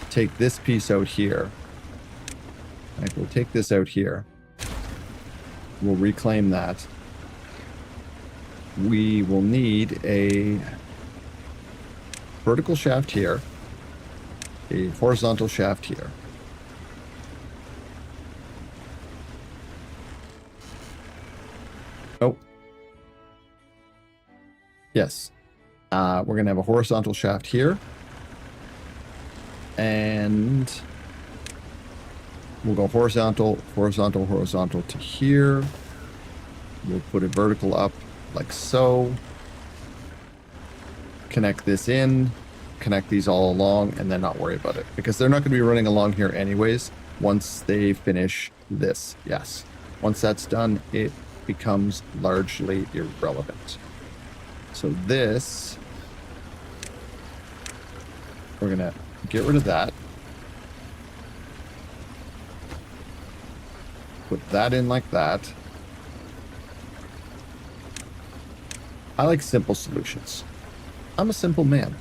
Take this piece out here. Right, we'll take this out here. We'll reclaim that. We will need a vertical shaft here, a horizontal shaft here. Oh. Yes. We're going to have a horizontal shaft here. And we'll go horizontal, horizontal, horizontal to here. We'll put it vertical up like so. Connect this in, connect these all along, and then not worry about it. Because they're not going to be running along here anyways once they finish this. Yes. Once that's done, it becomes largely irrelevant. So this, we're going to get rid of that. Put that in like that. I like simple solutions. I'm a simple man.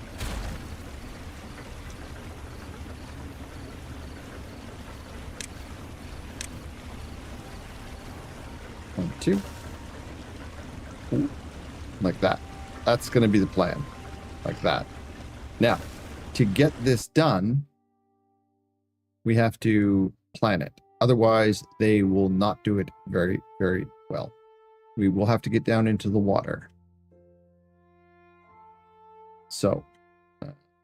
One, two. Ooh. Like that. That's going to be the plan. Like that. Now, to get this done, we have to plan it. Otherwise, they will not do it very, very well. We will have to get down into the water. So,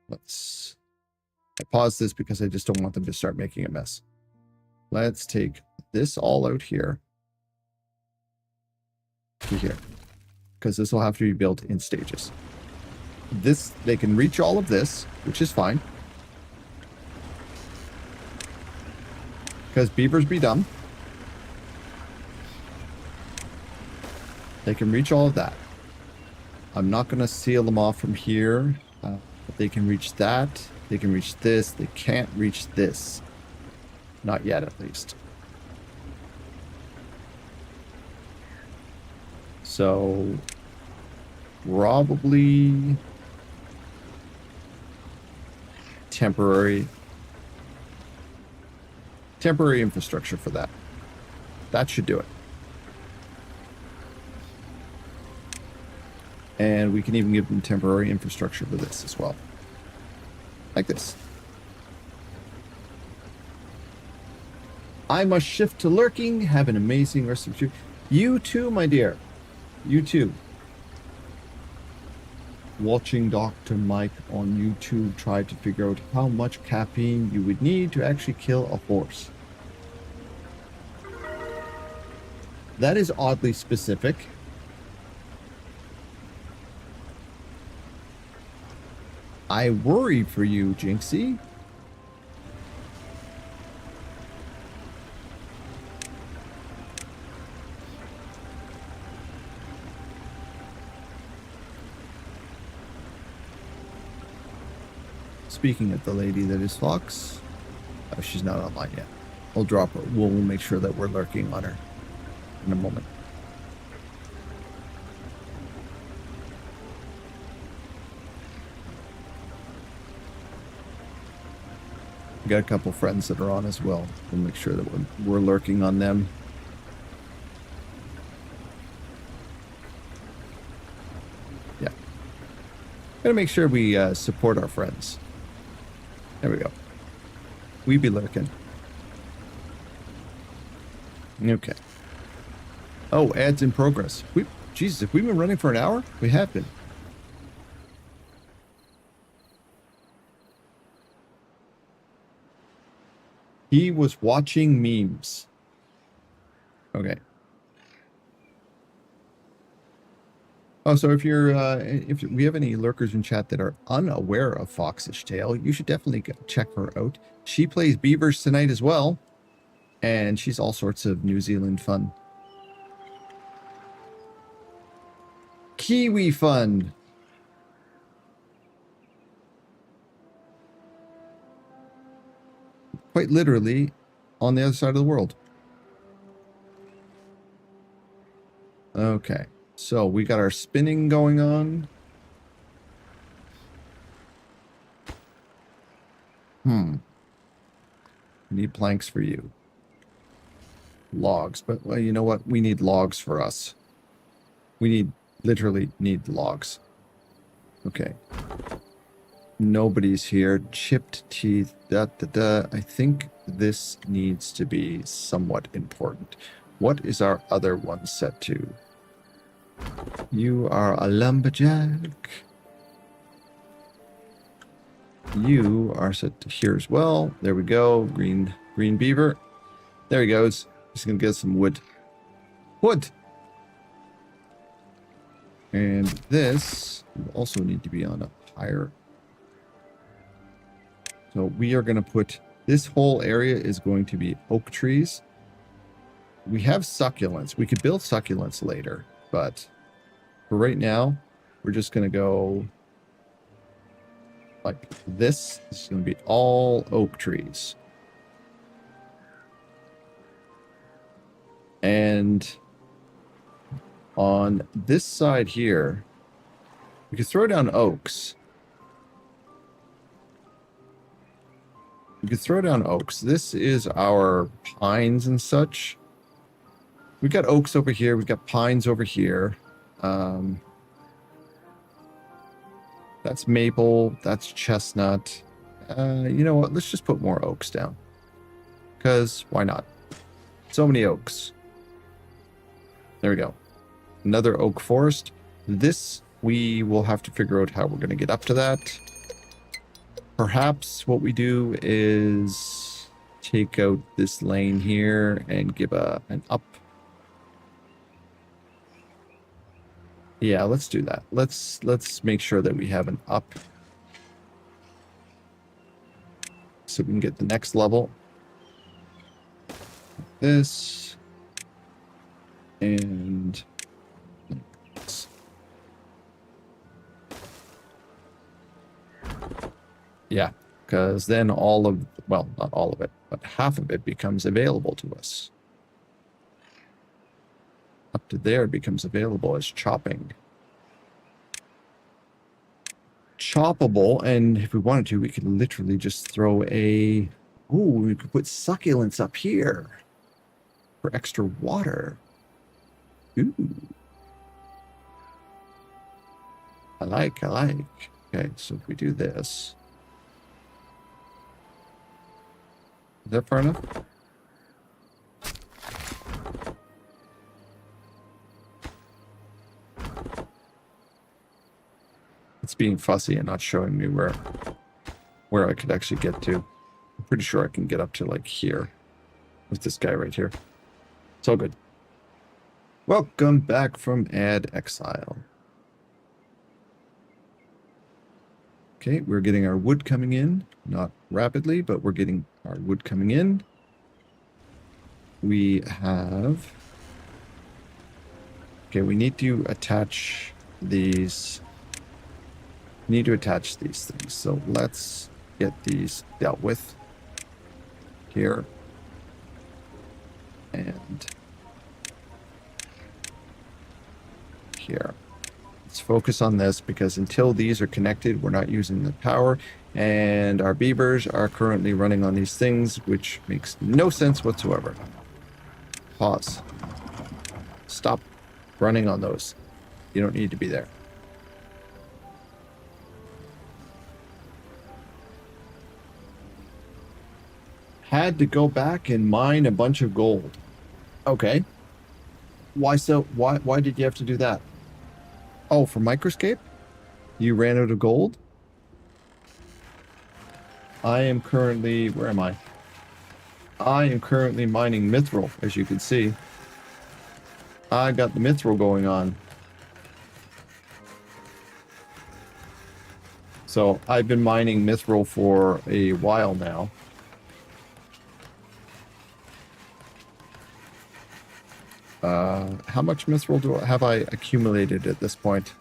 let's... I pause this because I just don't want them to start making a mess. Let's take this all out here to here. Because this will have to be built in stages. This, they can reach all of this, which is fine. Because beavers be dumb. They can reach all of that. I'm not going to seal them off from here. But they can reach that. They can reach this. They can't reach this. Not yet, at least. So, probably temporary infrastructure for that. That should do it. And we can even give them temporary infrastructure for this as well. Like this. I must shift to lurking. Have an amazing rest of you. You too, my dear. You too. Watching Dr. Mike on YouTube tried to figure out how much caffeine you would need to actually kill a horse. That is oddly specific. I worry for you, Jinxie. Speaking of the lady that is Fox, she's not online yet. I'll drop her. We'll make sure that we're lurking on her in a moment. We got a couple friends that are on as well. We'll make sure that we're lurking on them. Yeah. Gotta make sure we support our friends. There we go. We be lurking. Okay. Oh, ads in progress. Jesus, have we been running for an hour? We have been. He was watching memes. Okay. Oh, so if we have any lurkers in chat that are unaware of Foxish Tale, you should definitely check her out. She plays beavers tonight as well, and she's all sorts of New Zealand fun. Kiwi fun. Quite literally on the other side of the world. Okay, so we got our spinning going on. We need planks for you. Logs, but well, you know what? We need logs for us. We literally need logs. Okay. Nobody's here. Chipped teeth. I think this needs to be somewhat important. What is our other one set to? You are a lumberjack. You are set to here as well. There we go. Green beaver. There he goes. He's gonna get some wood. Wood! And this will also need to be on a higher. So we are going to put, this whole area is going to be oak trees. We have succulents. We could build succulents later, but for right now, we're just going to go like this. This is going to be all oak trees. And on this side here, we could throw down oaks. We could throw down oaks. This is our pines and such. We got oaks over here. We got pines over here. That's maple. That's chestnut. You know what? Let's just put more oaks down. Because why not? So many oaks. There we go. Another oak forest. This, we will have to figure out how we're going to get up to that. Perhaps what we do is take out this lane here and give an up. Yeah, let's do that. Let's make sure that we have an up. So we can get the next level. This. And this. Yeah, because then all of, well, not all of it, but half of it becomes available to us. Up to there it becomes available as chopping. Choppable, and if we wanted to, we could literally just throw a... Oh, we could put succulents up here for extra water. Ooh. I like. Okay, so if we do this... Is that far enough? It's being fussy and not showing me where I could actually get to. I'm pretty sure I can get up to like here with this guy right here. It's all good. Welcome back from Ad Exile. Okay, we're getting our wood coming in. Not rapidly, but we're getting our wood coming in. We have... Okay, we need to attach these... We need to attach these things. So let's get these dealt with here. And here. Let's focus on this because until these are connected, we're not using the power. And our beavers are currently running on these things, which makes no sense whatsoever. Pause. Stop running on those. You don't need to be there. Had to go back and mine a bunch of gold. Okay. Why so? Why did you have to do that? Oh, for Microscape? You ran out of gold? I am currently... Where am I? I am currently mining mithril, as you can see. I got the mithril going on. So, I've been mining mithril for a while now. How much mithril have I accumulated at this point?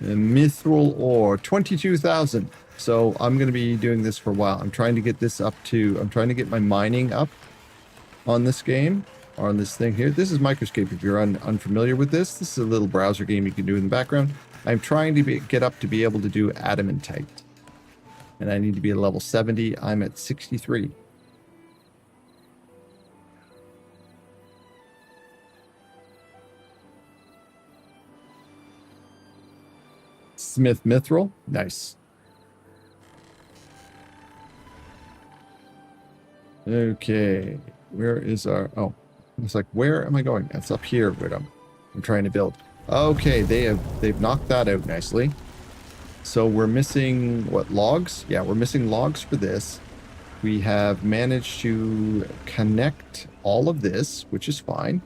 Mithril ore, 22,000. So I'm going to be doing this for a while. I'm trying to get this up to... I'm trying to get my mining up on this game. on this thing here. This is Microscape. If you're unfamiliar with this, this is a little browser game you can do in the background. I'm trying to get up to be able to do adamantite. And I need to be at level 70. I'm at 63. Smith Mithril. Nice. Okay. Where is our... Oh. It's like, where am I going? That's up here where I'm trying to build. Okay, they've knocked that out nicely. So we're missing, what, logs? Yeah, we're missing logs for this. We have managed to connect all of this, which is fine.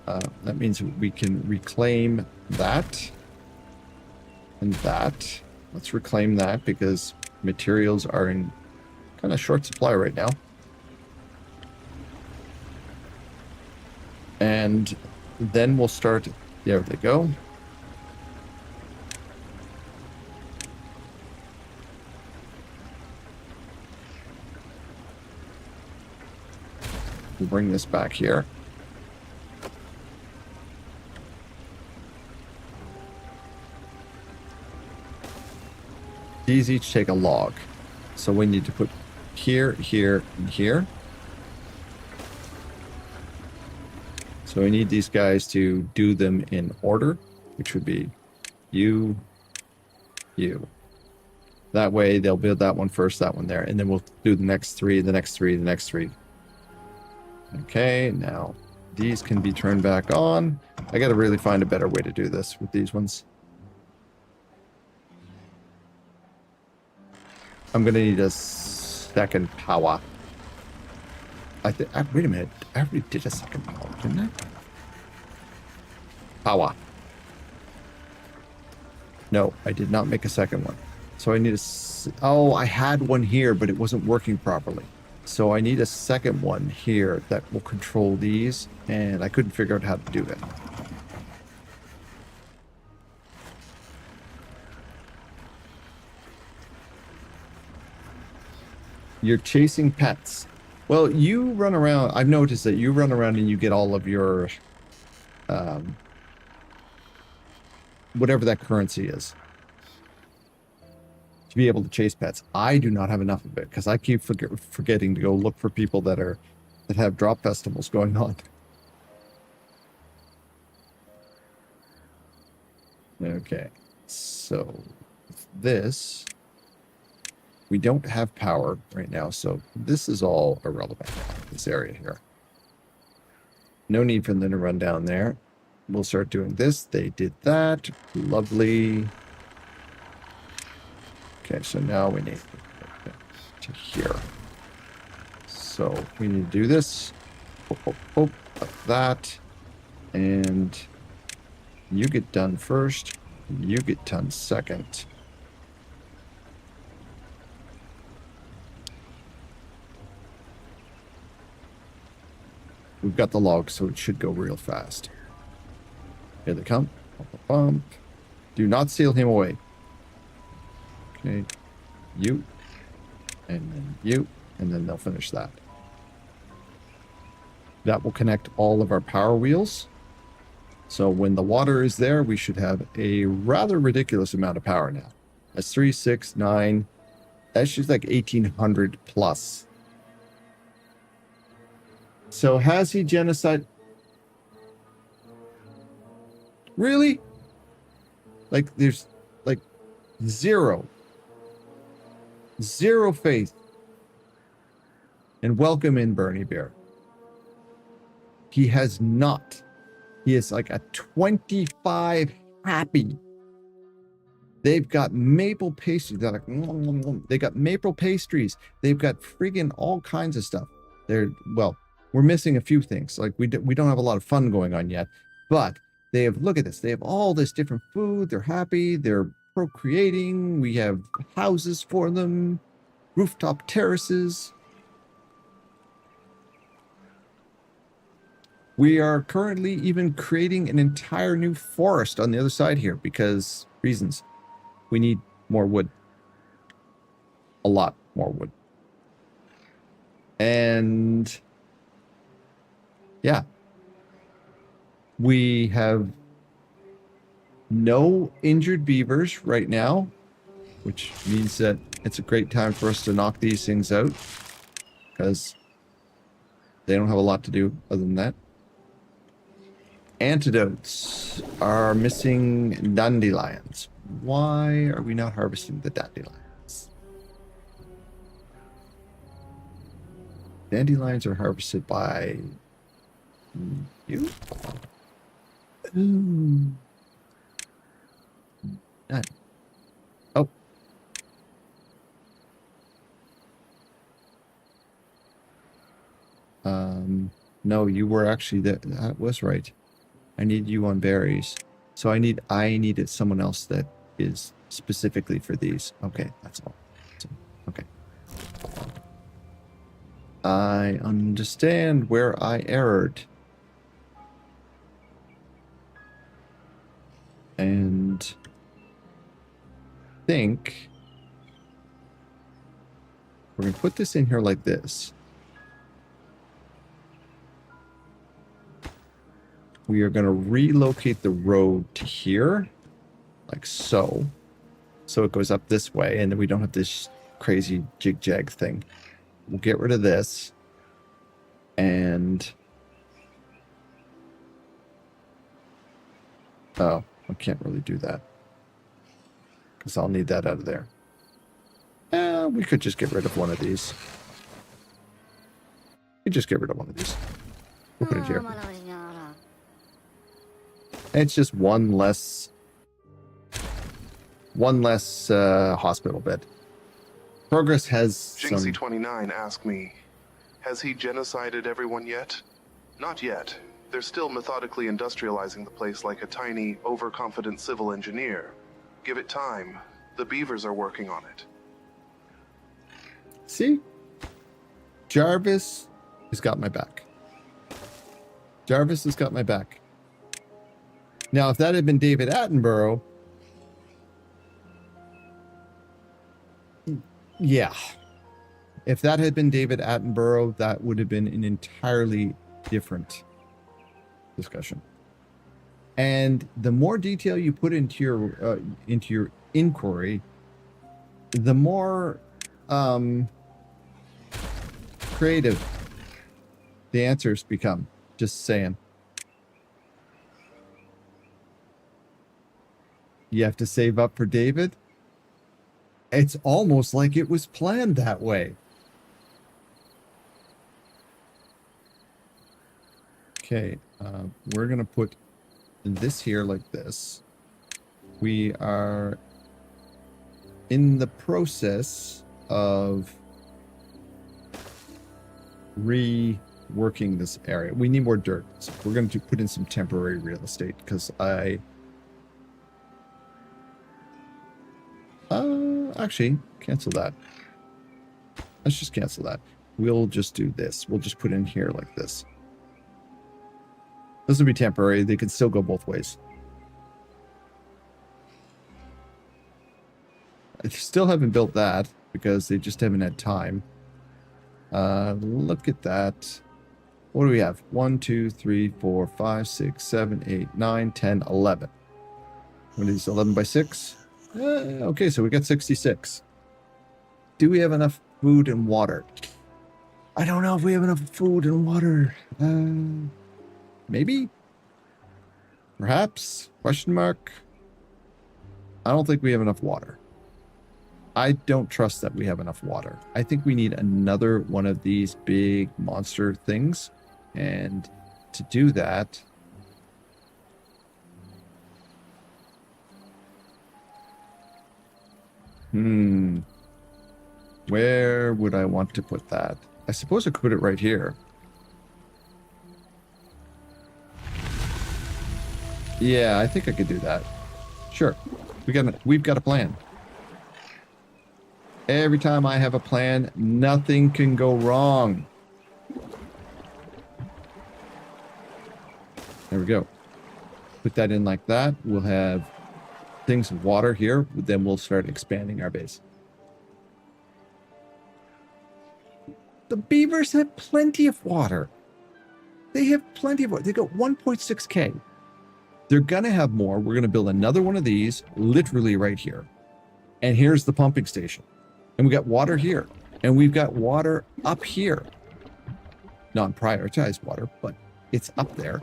That means we can reclaim that and that. Let's reclaim that because materials are in kind of short supply right now. And then we'll start. There they go. We'll bring this back here. These each take a log. So we need to put here, here, and here. So we need these guys to do them in order, which would be you, you. That way they'll build that one first, that one there, and then we'll do the next three, the next three, the next three. Okay, now these can be turned back on. I got to really find a better way to do this with these ones. I'm going to need a second power. Wait a minute. I already did a second power, didn't I? Power. No, I did not make a second one. So I need a... Oh, I had one here, but it wasn't working properly. So I need a second one here that will control these, and I couldn't figure out how to do it. You're chasing pets. Well, you run around. I've noticed that you run around and you get all of your... whatever that currency is. To be able to chase pets. I do not have enough of it because I keep forgetting to go look for people that have drop festivals going on. Okay, so this, we don't have power right now, so this is all irrelevant, this area here. No need for them to run down there. We'll start doing this. They did that. Lovely. Okay, so now we need to here. So we need to do this. Like that. And you get done first. You get done second. We've got the log, so it should go real fast. Here they come. Do not steal him away. Okay, you, and then you, and then they'll finish that. That will connect all of our power wheels. So when the water is there, we should have a rather ridiculous amount of power now. That's 3, 6, 9. That's just like 1800 plus. So has he genocide? Really? Like there's like zero faith. And welcome in, Bernie Bear. He has not. He is like a 25 happy. They've got maple pastries. They're like, they got maple pastries. They've got friggin' all kinds of stuff. Well, we're missing a few things. Like we don't have a lot of fun going on yet, but they have, look at this. They have all this different food. They're happy. They're procreating. We have houses for them, rooftop terraces. We are currently even creating an entire new forest on the other side here because reasons. We need more wood. A lot more wood. And Yeah. We have no injured beavers right now, which means that it's a great time for us to knock these things out because they don't have a lot to do other than that. Antidotes are missing dandelions. Why are we not harvesting the dandelions? Dandelions are harvested by you? Ooh. Oh. No, you were actually that was right. I need you on berries. So I needed someone else that is specifically for these. Okay, that's all. So, okay. I understand where I erred. And think we're going to put this in here like this. We are going to relocate the road to here, like so. So it goes up this way, and then we don't have this crazy jig-jag thing. We'll get rid of this. And... oh, I can't really do that. Because I'll need that out of there. We could just get rid of one of these. We just get rid of one of these. We'll put it here. It's just one less hospital bed. Progress has Jinxie29 asked me, has he genocided everyone yet? Not yet. They're still methodically industrializing the place like a tiny, overconfident civil engineer. Give it time. The beavers are working on it. See? Jarvis has got my back. Jarvis has got my back. Now, if that had been David Attenborough, yeah. If that had been David Attenborough, that would have been an entirely different discussion. And the more detail you put into your inquiry, the more creative the answers become. Just saying. You have to save up for David? It's almost like it was planned that way. Okay, we're going to put this here like this. We are in the process of reworking this area. We need more dirt. So we're going to put in some temporary real estate because actually, cancel that. Let's just cancel that. We'll just do this. We'll just put in here like this. This will be temporary. They can still go both ways. I still haven't built that because they just haven't had time. Look at that. What do we have? 1, 2, 3, 4, 5, 6, 7, 8, 9, 10, 11. What is 11 by 6? Okay, so we got 66. Do we have enough food and water? I don't know if we have enough food and water. Maybe? Perhaps? Question mark? I don't think we have enough water. I don't trust that we have enough water. I think we need another one of these big monster things. And to do that... where would I want to put that? I suppose I could put it right here. Yeah, I think I could do that. Sure. We've got a plan. Every time I have a plan, nothing can go wrong. There we go. Put that in like that. We'll have things of water here. Then we'll start expanding our base. The beavers have plenty of water. They have plenty of water. They got 1.6K. They're going to have more. We're going to build another one of these literally right here. And here's the pumping station. And we got water here. And we've got water up here. Non-prioritized water, but it's up there.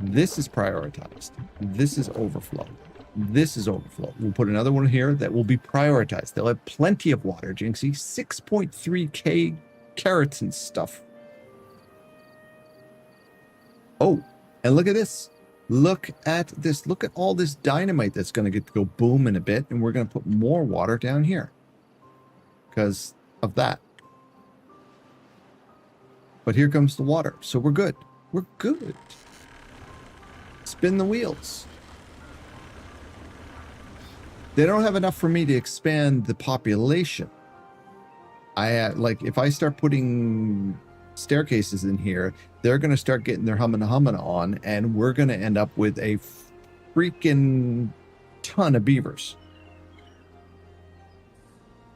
This is prioritized. This is overflow. This is overflow. We'll put another one here that will be prioritized. They'll have plenty of water, Jinxie. 6.3K carrots and stuff. Oh, and look at this. Look at this. Look at all this dynamite that's going to get to go boom in a bit. And we're going to put more water down here because of that. But here comes the water. So we're good. We're good. Spin the wheels. They don't have enough for me to expand the population. Like if I start putting staircases in here, they're going to start getting their humana on, and we're going to end up with a freaking ton of beavers.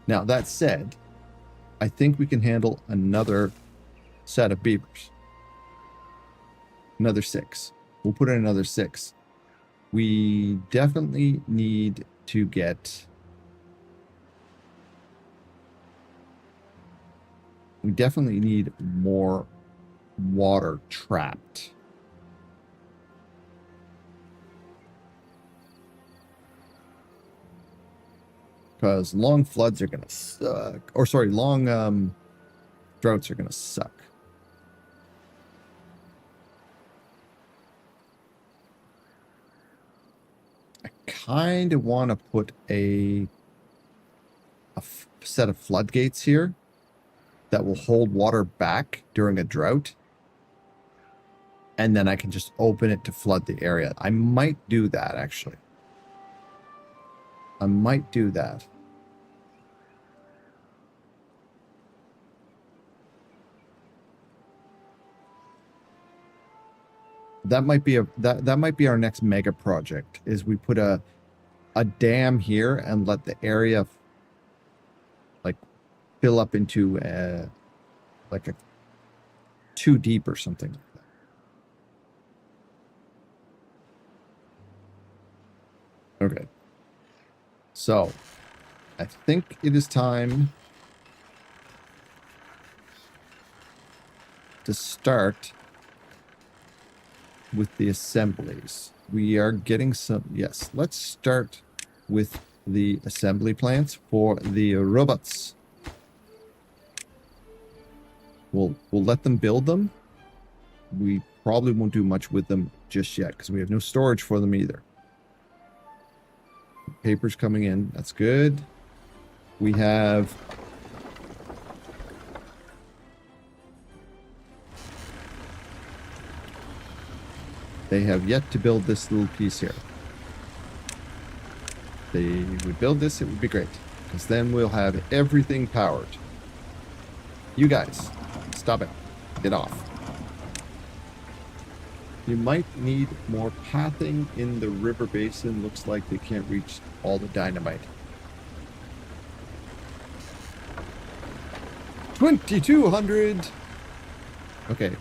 Now, that said, I think we can handle another set of beavers. Another 6. We'll put in another 6. We definitely need to get... We definitely need more water trapped. Because long floods are going to suck. Or sorry, long droughts are going to suck. I kind of want to put a set of floodgates here that will hold water back during a drought. And then I can just open it to flood the area. I might do that, actually. I might do that. That might be that might be our next mega project, is we put a dam here and let the area like fill up into like a 2 deep or something like that. Okay. So I think it is time to start with the assemblies. We are getting some, yes, let's start with the assembly plants for the robots. We'll let them build them. We probably won't do much with them just yet because we have no storage for them either. Paper's coming in. That's good. We have... They have yet to build this little piece here. If they would build this, it would be great. Because then we'll have everything powered. You guys, stop it. Get off. You might need more pathing in the river basin. Looks like they can't reach all the dynamite. 2,200. Okay.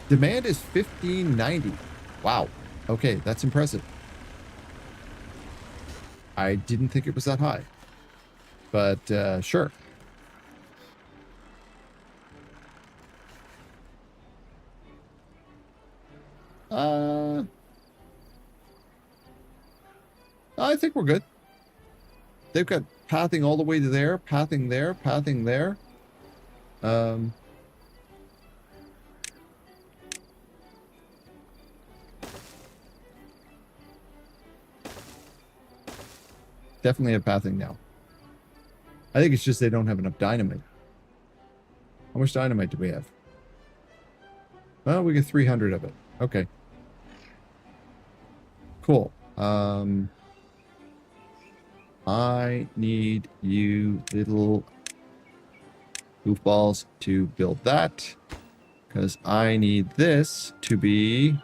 Demand is 1,590. Wow. Okay, that's impressive. I didn't think it was that high. But, sure. I think we're good. They've got pathing all the way to there, pathing there, pathing there. Definitely have pathing now. I think it's just they don't have enough dynamite. How much dynamite do we have? Well, we get 300 of it. Okay. Cool. I need you little goofballs to build that. Because I need this to be...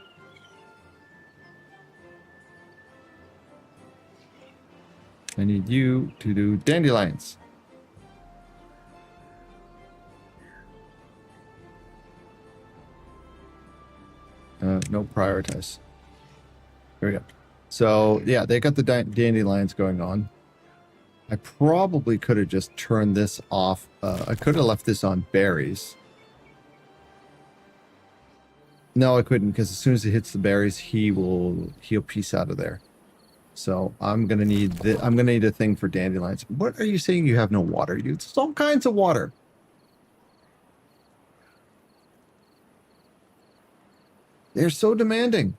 I need you to do dandelions. no prioritize. Here we go. So yeah, they got the dandelions going on. I probably could have just turned this off. I could have left this on berries. No, I couldn't, because as soon as it hits the berries, he'll piece out of there. So I'm gonna need a thing for dandelions. What are you saying? You have no water? It's all kinds of water. They're so demanding.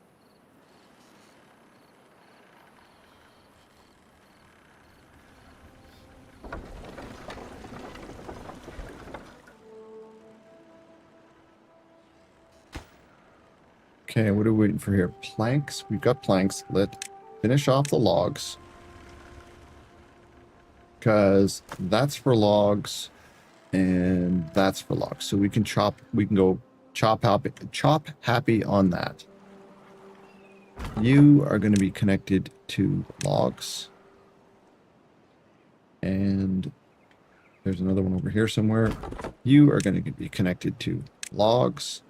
Okay, what are we waiting for here? Planks. We've got planks. Let's finish off the logs. Because that's for logs. And that's for logs. So we can go chop happy on that. You are going to be connected to logs. And there's another one over here somewhere. You are going to be connected to logs.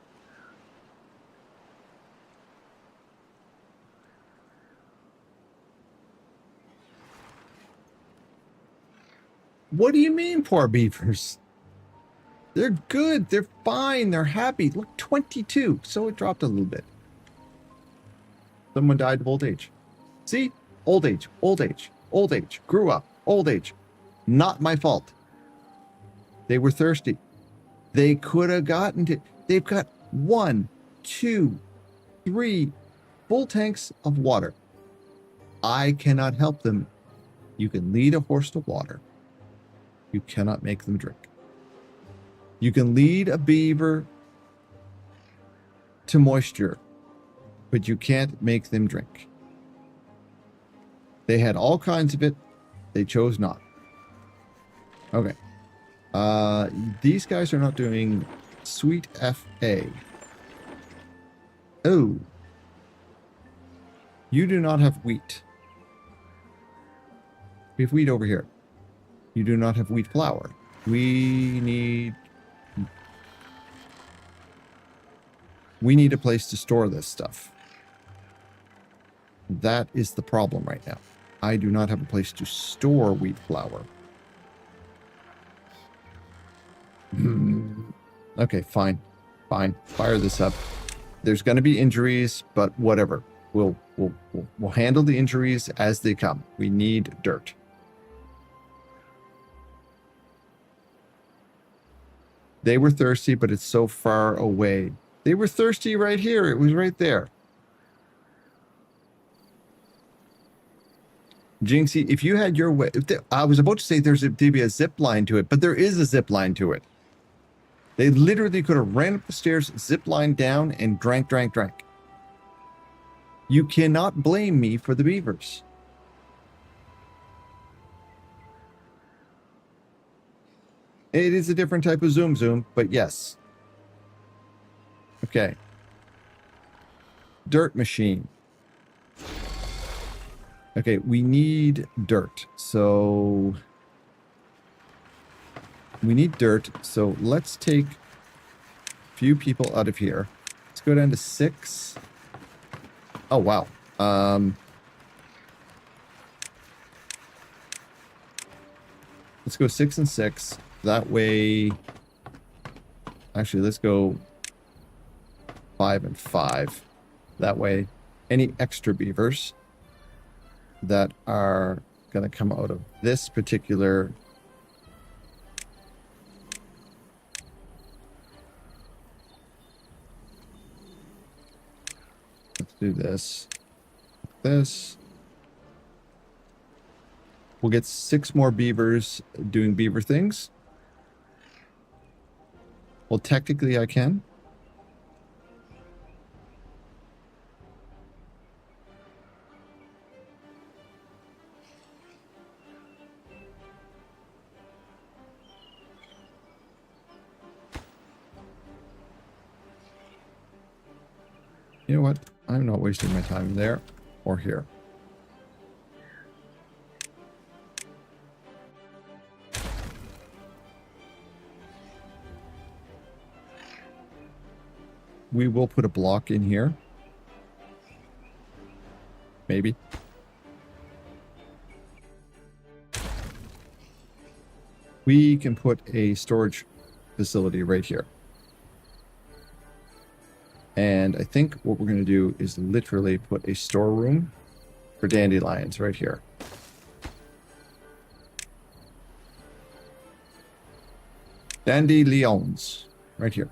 What do you mean, poor beavers? They're good. They're fine. They're happy. Look, 22. So it dropped a little bit. Someone died of old age. See? Old age. Old age. Old age. Grew up. Old age. Not my fault. They were thirsty. They could have gotten to... They've got 1, 2, 3 full tanks of water. I cannot help them. You can lead a horse to water. You cannot make them drink. You can lead a beaver to moisture, but you can't make them drink. They had all kinds of it. They chose not. Okay. These guys are not doing sweet FA. Oh. You do not have wheat. We have wheat over here. You do not have wheat flour. We need a place to store this stuff. That is the problem right now. I do not have a place to store wheat flour. Okay, fine. Fine. Fire this up. There's going to be injuries, but whatever. We'll handle the injuries as they come. We need dirt. They were thirsty, but it's so far away. They were thirsty right here. It was right there. Jinxie, if you had your way... I was about to say there'd be a zip line to it, but there is a zip line to it. They literally could have ran up the stairs, zip line down, and drank. You cannot blame me for the beavers. It is a different type of zoom, but yes. Okay. Dirt machine. Okay, we need dirt. So we need dirt. So let's take a few people out of here. Let's go down to 6. Oh, wow. Let's go 6 and 6. That way, actually, let's go 5 and 5. That way, any extra beavers that are going to come out of this particular... Let's do this. This. We'll get 6 more beavers doing beaver things. Well, technically I can. You know what? I'm not wasting my time there or here. We will put a block in here maybe. We can put a storage facility right here. And I think what we're going to do is literally put a storeroom for dandelions right here. Dandelions right here.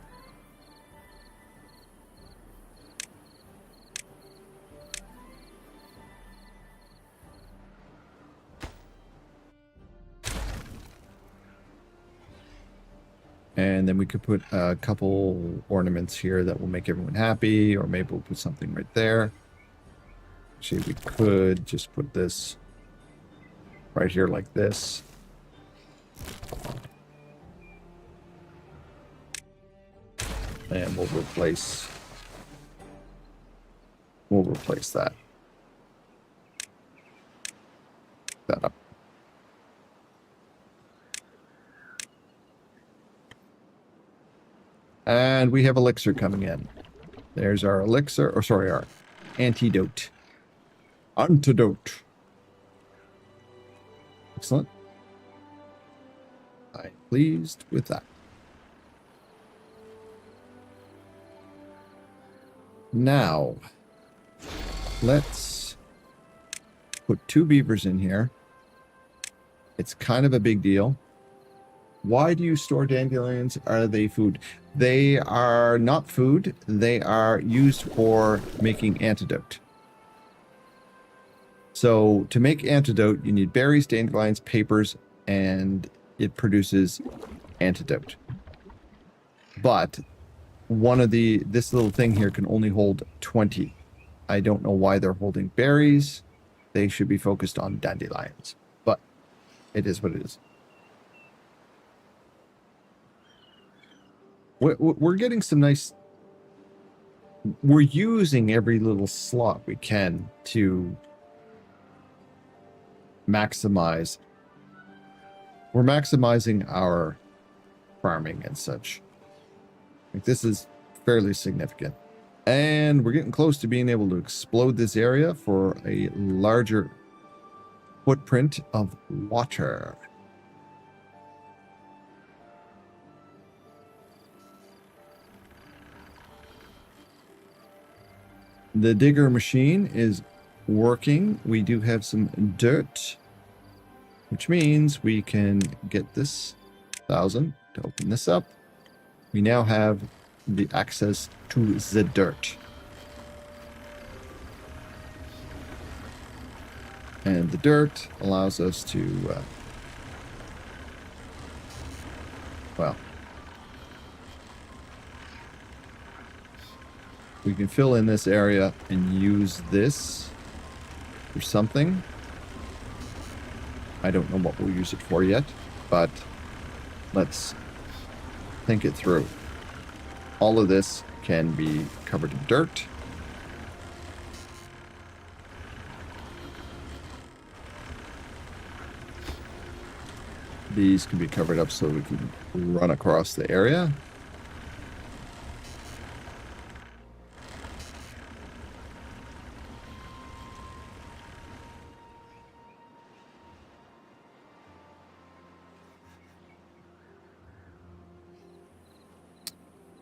And then we could put a couple ornaments here that will make everyone happy, or maybe we'll put something right there. Actually, we could just put this right here like this. And we'll replace that. That up. And we have elixir coming in. There's our elixir, or sorry, our antidote. Antidote. Excellent. I'm pleased with that. Now, let's put 2 beavers in here. It's kind of a big deal. Why do you store dandelions? Are they food? They are not food. They are used for making antidote. So to make antidote, you need berries, dandelions, papers, and it produces antidote. But this little thing here can only hold 20. I don't know why they're holding berries. They should be focused on dandelions, but it is what it is. We're getting some nice... We're using every little slot we can to maximize... We're maximizing our farming and such. Like, this is fairly significant. And we're getting close to being able to explode this area for a larger footprint of water. The digger machine is working. We do have some dirt, which means we can get this 1,000 to open this up. We now have the access to the dirt. And the dirt allows us to, well, we can fill in this area and use this for something. I don't know what we'll use it for yet, but let's think it through. All of this can be covered in dirt. These can be covered up so we can run across the area.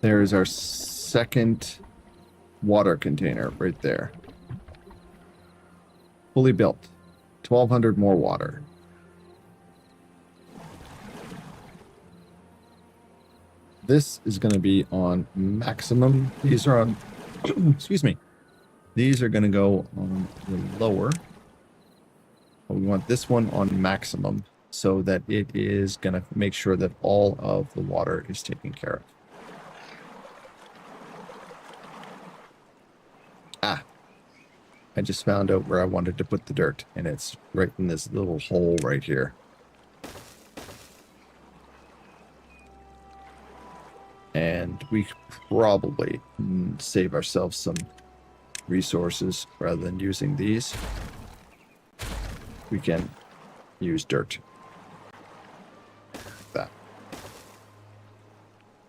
There's our second water container right there. Fully built. 1,200 more water. This is going to be on maximum. These are on, excuse me. These are going to go on the lower. We want this one on maximum so that it is going to make sure that all of the water is taken care of. Ah, I just found out where I wanted to put the dirt, and it's right in this little hole right here. And we probably save ourselves some resources rather than using these. We can use dirt.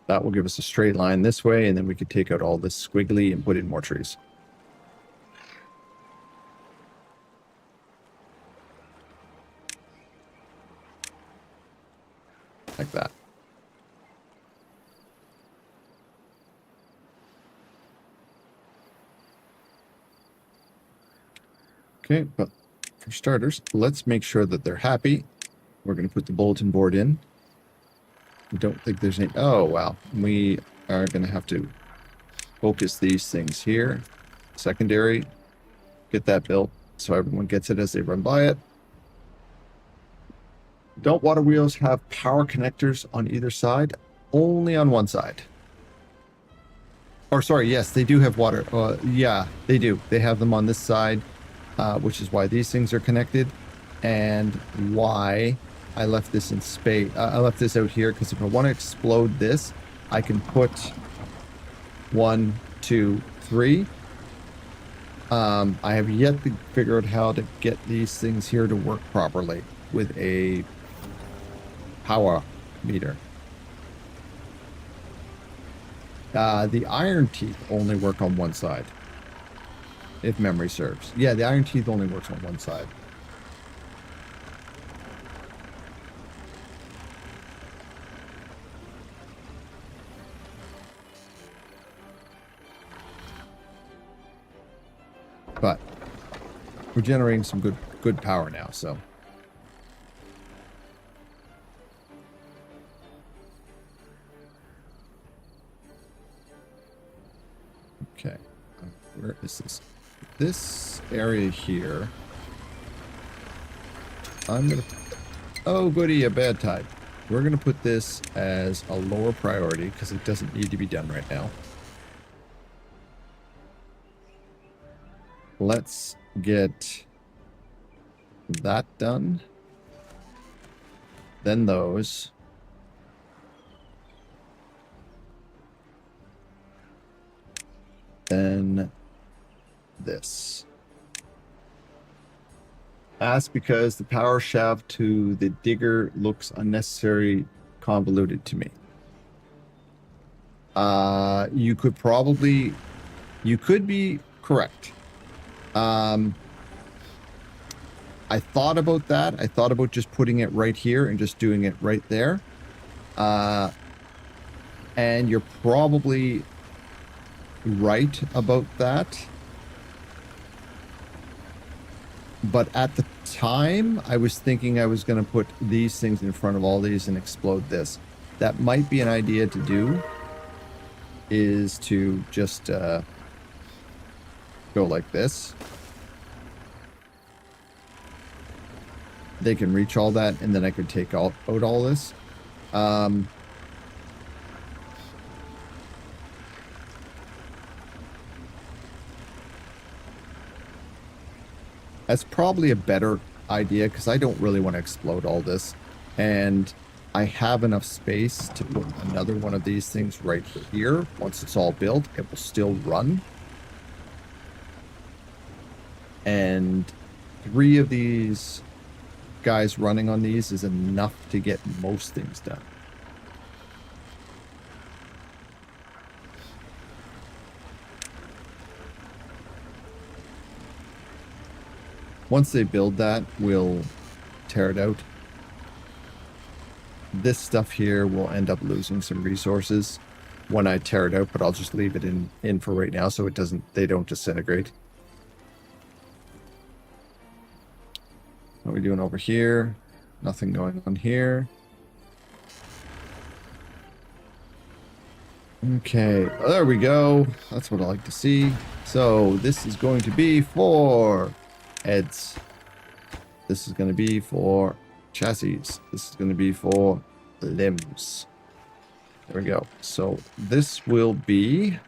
That will give us a straight line this way, and then we could take out all this squiggly and put in more trees. like that. Okay, but for starters, let's make sure that they're happy. We're going to put the bulletin board in. I don't think there's any... Oh, wow. We are going to have to focus these things here. Secondary. Get that built so everyone gets it as they run by it. Don't water wheels have power connectors on either side? Only on one side. Or sorry, yes, they do have water. Yeah, they do. They have them on this side, which is why these things are connected, and why I left this in space. I left this out here because if I want to explode this, I can put 1, 2, 3. I have yet to figure out how to get these things here to work properly with a power meter. The iron teeth only work on one side, if memory serves. Yeah, the iron teeth only works on one side. But we're generating some good power now, so. Okay, where is this? This area here. I'm gonna... Oh, goody, a bad tide. We're gonna put this as a lower priority because it doesn't need to be done right now. Let's get that done. Then those. Then this. That's because the power shaft to the digger looks unnecessary convoluted to me. You could be correct. I thought about that. I thought about just putting it right here and just doing it right there. And you're probably right about that. But at the time, I was thinking I was going to put these things in front of all these and explode this. That might be an idea to do, is to just go like this. They can reach all that, and then I could take out all this. That's probably a better idea because I don't really want to explode all this. And I have enough space to put another one of these things right here. Once it's all built, it will still run. And 3 of these guys running on these is enough to get most things done. Once they build that, we'll tear it out. This stuff here will end up losing some resources when I tear it out, but I'll just leave it in for right now so they don't disintegrate. What are we doing over here? Nothing going on here. Okay, there we go. That's what I like to see. So this is going to be for heads. This is going to be for chassis. This is going to be for limbs. There we go. So this will be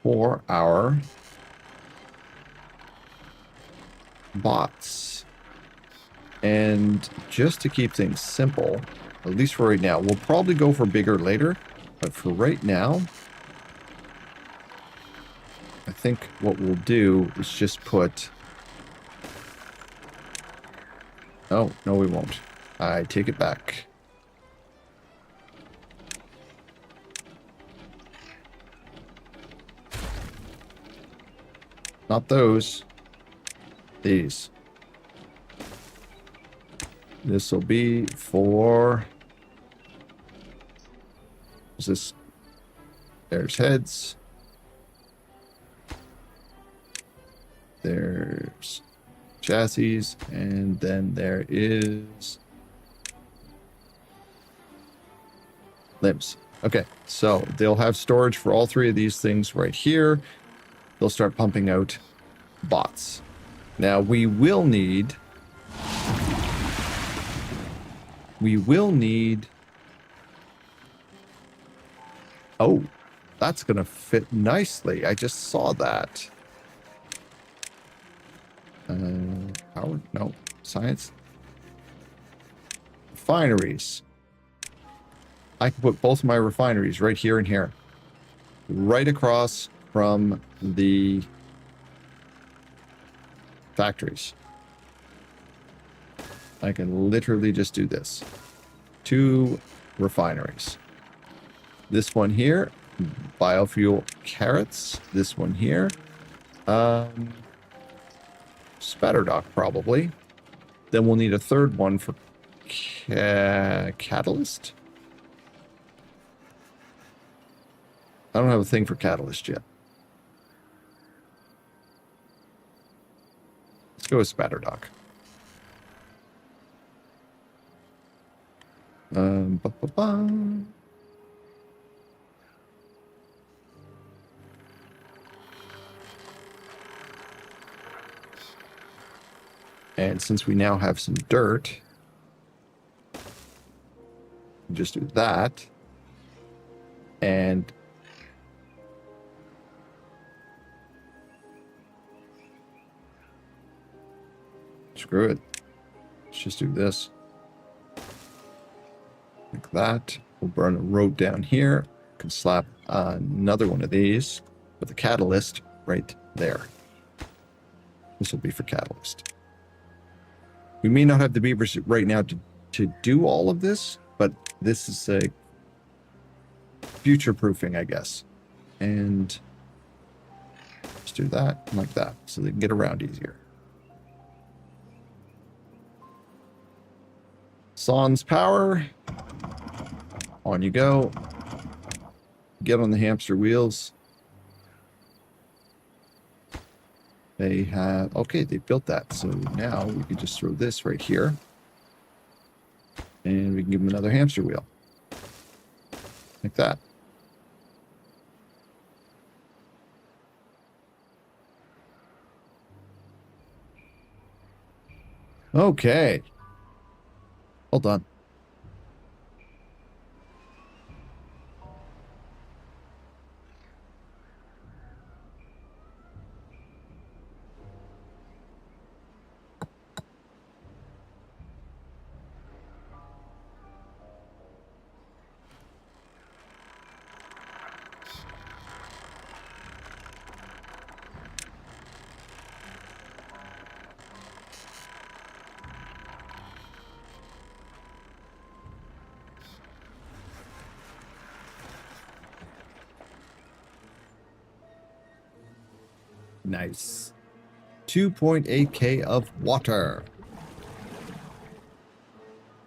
for our bots. And just to keep things simple, at least for right now, we'll probably go for bigger later, but for right now, I think what we'll do is just put... Oh, no we won't. I take it back. Not those. These. This will be for... What's this? There's heads. There's chassis. And then there is limbs. Okay, so they'll have storage for all three of these things right here. They'll start pumping out bots. Now we will need... Oh, that's going to fit nicely. I just saw that. Power? No. Science? Refineries. I can put both of my refineries right here and here. Right across from the factories. I can literally just do this. 2 refineries. This one here, biofuel carrots. This one here, spatter dock probably. Then we'll need a third one for catalyst. I don't have a thing for catalyst yet. Let's go with spatter dock. And since we now have some dirt, just do that. And screw it. Let's just do this. Like that. We'll burn a road down here. Can slap another one of these with a catalyst right there. This will be for catalyst. We may not have the beavers right now to do all of this, but this is a future proofing, I guess. And just do that like that so they can get around easier. Sans power. On you go. Get on the hamster wheels. They have... Okay, they built that. So now we can just throw this right here. And we can give them another hamster wheel. Like that. Okay. Hold on. Nice. 2.8k of water.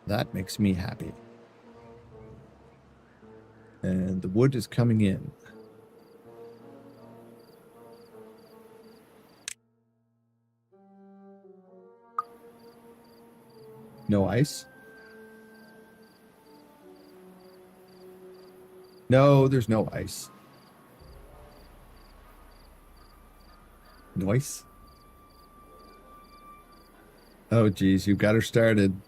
That makes me happy. And the wood is coming in. No ice? No, there's no ice. Noise. Oh, geez, you got her started.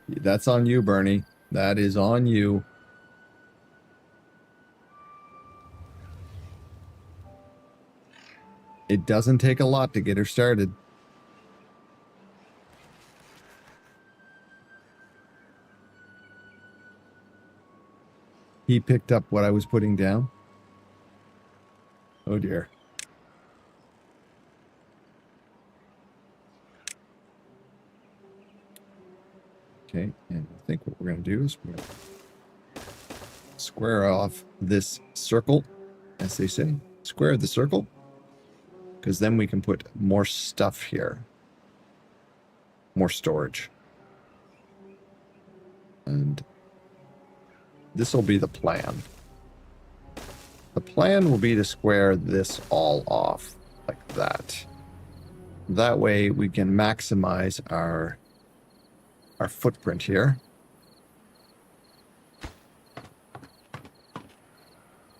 That's on you, Bernie. That is on you. It doesn't take a lot to get her started. He picked up what I was putting down. Oh, dear. Okay, and I think what we're going to do is we're going to square off this circle, as they say. Square the circle, because then we can put more stuff here. More storage. And this will be the plan. The plan will be to square this all off like that. That way we can maximize our footprint here.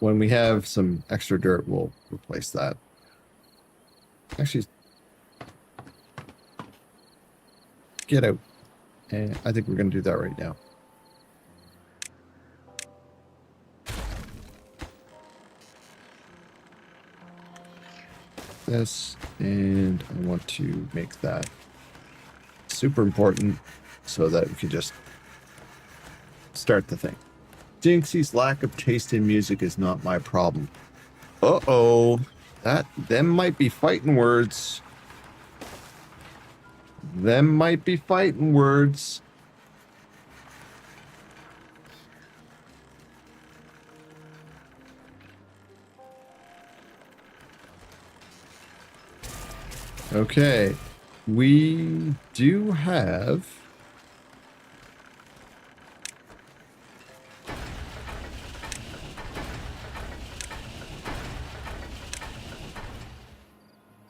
When we have some extra dirt, we'll replace that. Actually, get out. And I think we're going to do that right now. This, and I want to make that super important so that we can just start the thing. Jinxie's lack of taste in music is not my problem. Uh-oh. Them might be fighting words. Them might be fighting words. Okay. We do have...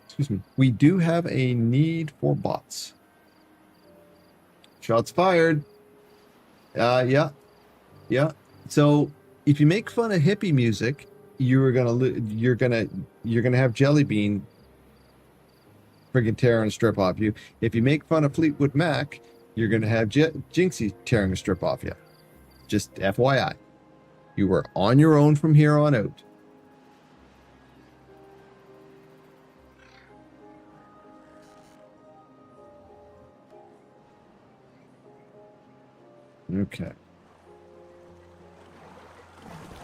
Excuse me. We do have a need for bots. Shots fired. Yeah. So if you make fun of hippie music, you're gonna have Jelly Bean friggin' tearing a strip off you. If you make fun of Fleetwood Mac, you're gonna have Jinxie tearing a strip off you. Just FYI, you were on your own from here on out. Okay.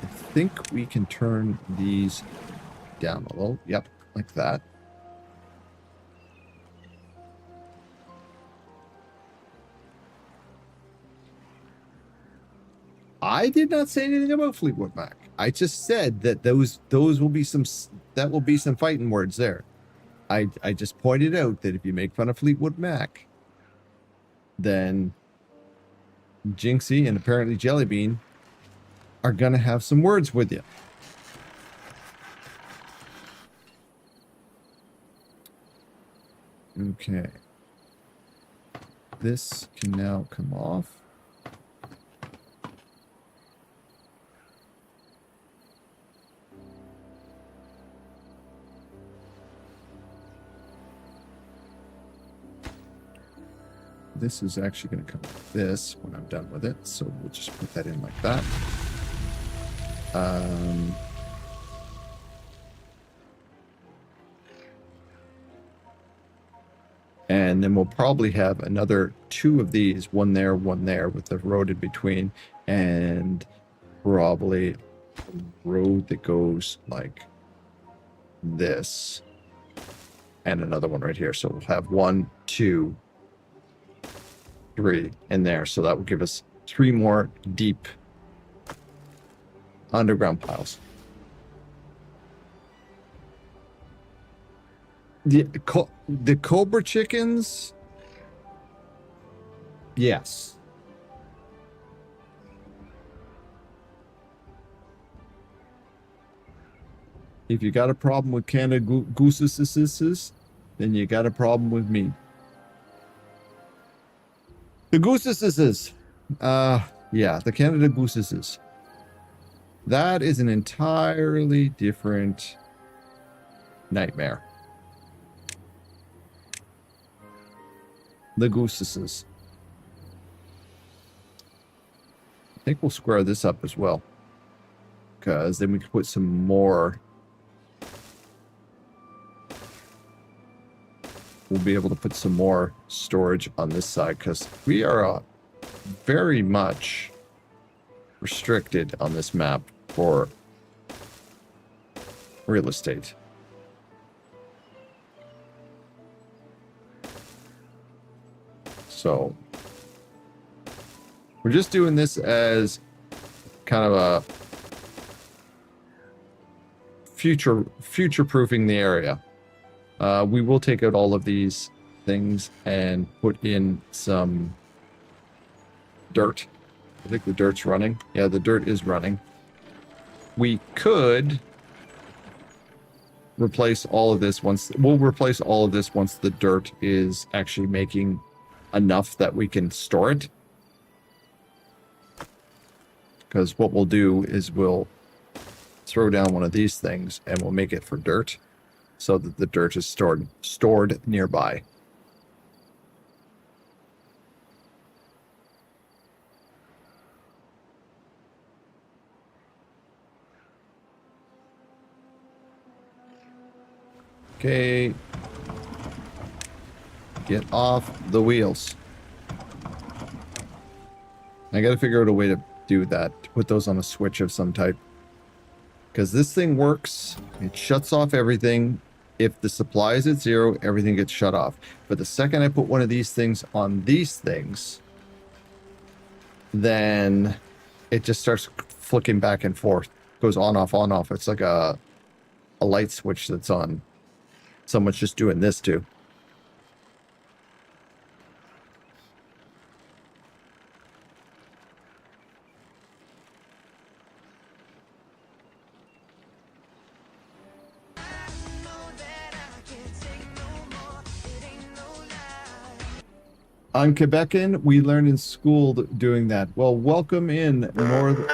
I think we can turn these down a little. Yep, like that. I did not say anything about Fleetwood Mac. I just said that those will be some fighting words there. I just pointed out that if you make fun of Fleetwood Mac, then Jinxie and apparently Jelly Bean are gonna have some words with you. Okay. This can now come off. This is actually going to come like this when I'm done with it. So we'll just put that in like that. And then we'll probably have another 2 of these, one there with the road in between, and probably a road that goes like this, and another one right here. So we'll have 1, 2, 3 in there, so that will give us 3 more deep underground piles. The Cobra chickens, yes. If you got a problem with Canada gooses, then you got a problem with me. The gooses, yeah, the Canada gooses. That is an entirely different nightmare. The gooses. I think we'll square this up as well, because then we can put some more. We'll be able to put some more storage on this side, because we are very much restricted on this map for real estate. So we're just doing this as kind of a future-proofing the area. We will take out all of these things and put in some dirt I think the dirt's running. Yeah, the dirt is running. We could replace all of this once. We'll replace all of this once the dirt is actually making enough that we can store it. Because what we'll do is we'll throw down one of these things and we'll make it for dirt so that the dirt is stored nearby. Okay. Get off the wheels. I gotta figure out a way to do that. To put those on a switch of some type. Because this thing works. It shuts off everything. If the supply is at 0, everything gets shut off. But the second I put one of these things on these things, then it just starts flicking back and forth. Goes on, off, on, off. It's like a light switch that's on. Someone's just doing this too. I'm Quebecan. We learned in school doing that. Well, welcome in, Northern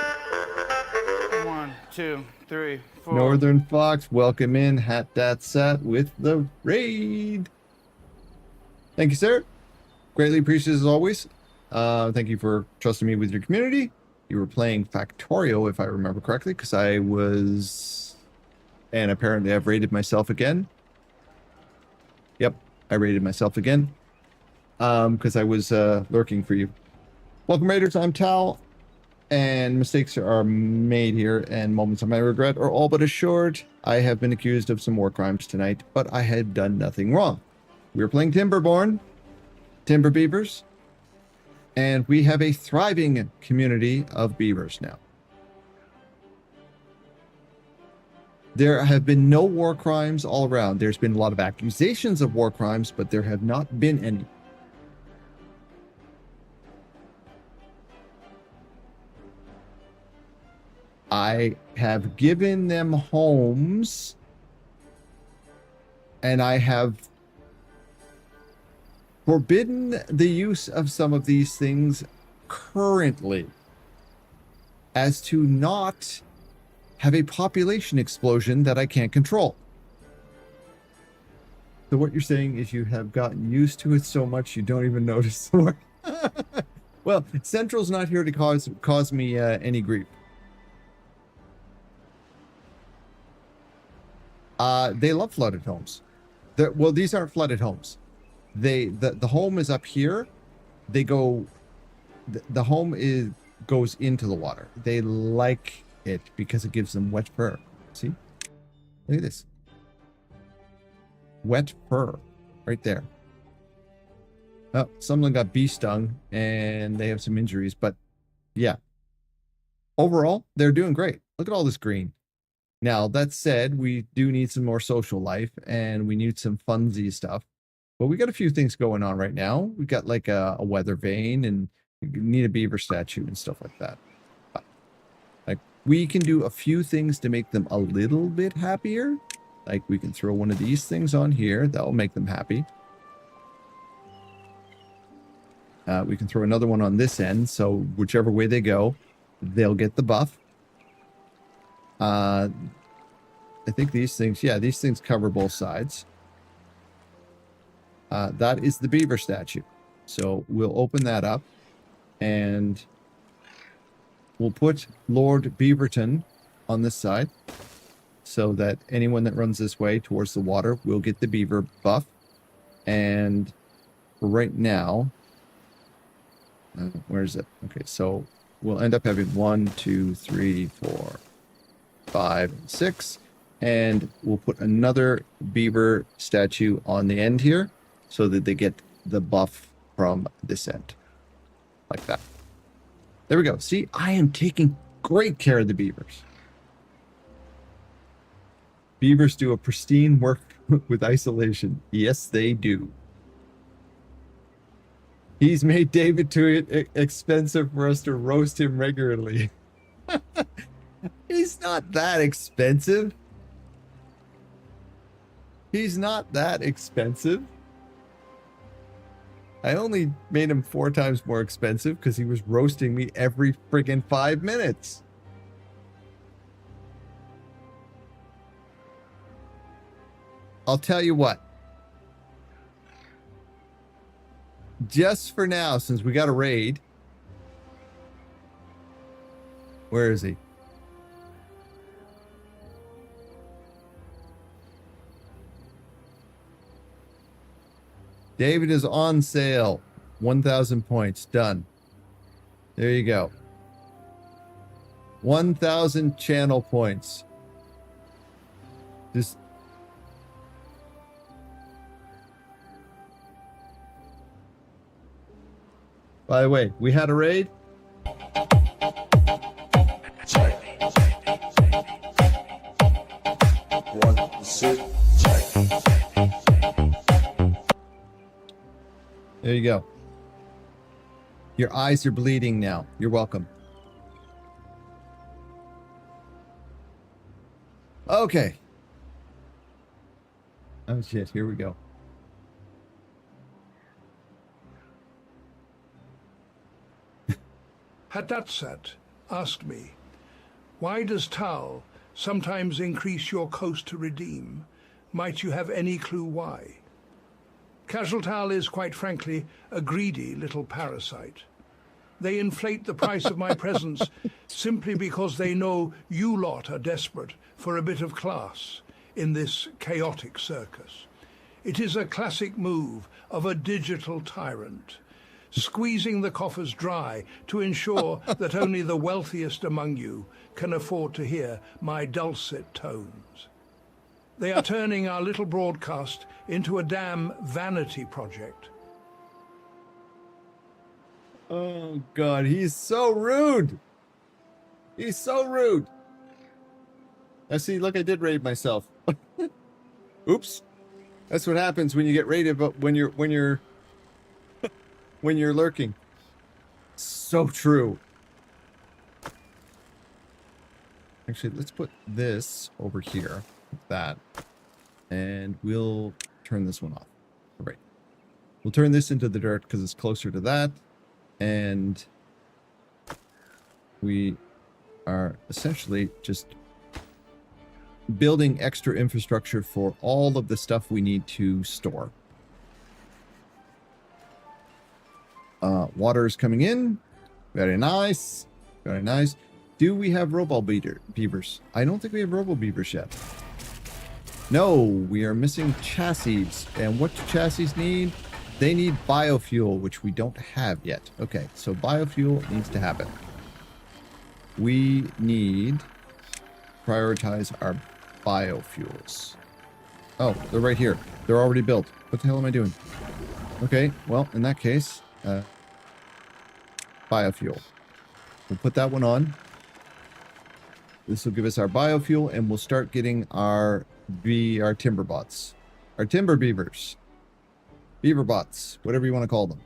1, 2, 3, 4. Northern Fox. Welcome in, Hat Dat Sat with the raid. Thank you, sir. Greatly appreciated as always. Thank you for trusting me with your community. You were playing Factorio, if I remember correctly, because I was, and apparently I've raided myself again. Yep, I raided myself again. Because I was lurking for you. Welcome, Raiders. I'm Tal, and mistakes are made here, and moments of my regret are all but assured. I have been accused of some war crimes tonight, but I had done nothing wrong. We were playing Timberborn, Timber Beavers, and we have a thriving community of beavers now. There have been no war crimes all around. There's been a lot of accusations of war crimes, but there have not been any. I have given them homes, and I have forbidden the use of some of these things currently as to not have a population explosion that I can't control. So what you're saying is you have gotten used to it so much you don't even notice the word. Well, Central's not here to cause me any grief. They love flooded homes. Well, these aren't flooded homes. The home is up here. They go. The home goes into the water. They like it because it gives them wet fur. See, look at this. Wet fur, right there. Oh, someone got bee stung and they have some injuries, but yeah. Overall, they're doing great. Look at all this green. Now, that said, we do need some more social life and we need some funsy stuff. But we got a few things going on right now. We got like a weather vane and we need a beaver statue and stuff like that. But, like, we can do a few things to make them a little bit happier. Like we can throw one of these things on here. That will make them happy. We can throw another one on this end. So whichever way they go, they'll get the buff. I think these things, yeah, these things cover both sides. That is the beaver statue. So we'll open that up and we'll put Lord Beaverton on this side so that anyone that runs this way towards the water will get the beaver buff. And for right now, where is it? Okay, so we'll end up having 1, 2, 3, 4, 5, 6, and we'll put another beaver statue on the end here so that they get the buff from this end, like that. There we go. See, I am taking great care of the beavers. Beavers do a pristine work with isolation. Yes, they do. He's made David too expensive for us to roast him regularly. He's not that expensive. He's not that expensive. I only made him 4 times more expensive because he was roasting me every friggin' 5 minutes. I'll tell you what. Just for now, since we got a raid. Where is he? David is on sale. 1,000 points. Done. There you go. 1,000 channel points. Just... By the way, we had a raid. There you go. Your eyes are bleeding now. You're welcome. Okay. Oh shit, here we go. Hadatsat asked me, why does Tal sometimes increase your cost to redeem? Might you have any clue why? CasualTal is, quite frankly, a greedy little parasite. They inflate the price of my presence simply because they know you lot are desperate for a bit of class in this chaotic circus. It is a classic move of a digital tyrant, squeezing the coffers dry to ensure that only the wealthiest among you can afford to hear my dulcet tones. They are turning our little broadcast into a damn vanity project. Oh God, he's so rude. He's so rude. I see, look, I did raid myself. Oops. That's what happens when you get raided, but when you're lurking. So true. Actually, let's put this over here, like that, and we'll turn this one off. All right. We'll turn this into the dirt because it's closer to that, and we are essentially just building extra infrastructure for all of the stuff we need to store. Water is coming in. Very nice. Very nice. Do we have robo beavers? I don't think we have robo beavers yet. No, we are missing chassis. And what do chassis need? They need biofuel, which we don't have yet. Okay, so biofuel needs to happen. We need to prioritize our biofuels. Oh, they're right here. They're already built. What the hell am I doing? Okay, well, in that case, biofuel. We'll put that one on. This will give us our biofuel, and we'll start getting our timber bots. Our timber beavers. Beaver bots, whatever you want to call them.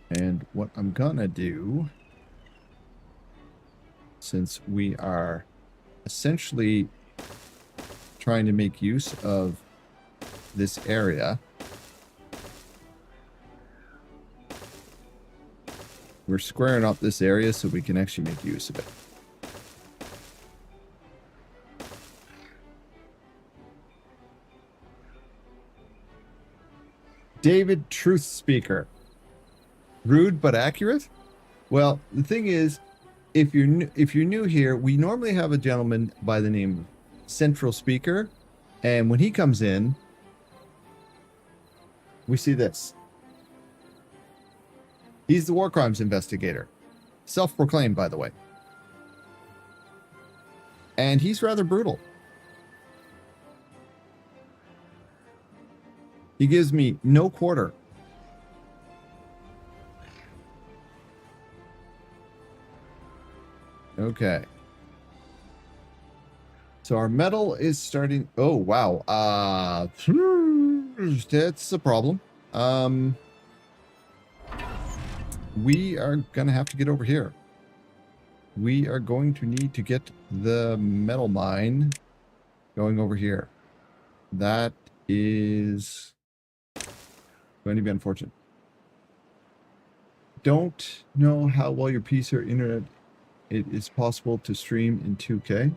And what I'm gonna do, since we are essentially trying to make use of this area, we're squaring up this area so we can actually make use of it. David Truth Speaker. Rude but accurate? Well, the thing is, if you're new here, we normally have a gentleman by the name of Central Speaker, and when he comes in, we see this. He's the war crimes investigator. Self-proclaimed, by the way. And he's rather brutal. He gives me no quarter. Okay. So our metal is starting. Oh, wow. That's a problem. We are going to have to get over here. We are going to need to get the metal mine going over here. That is going to be unfortunate. Don't know how well your PC or internet it is possible to stream in 2K.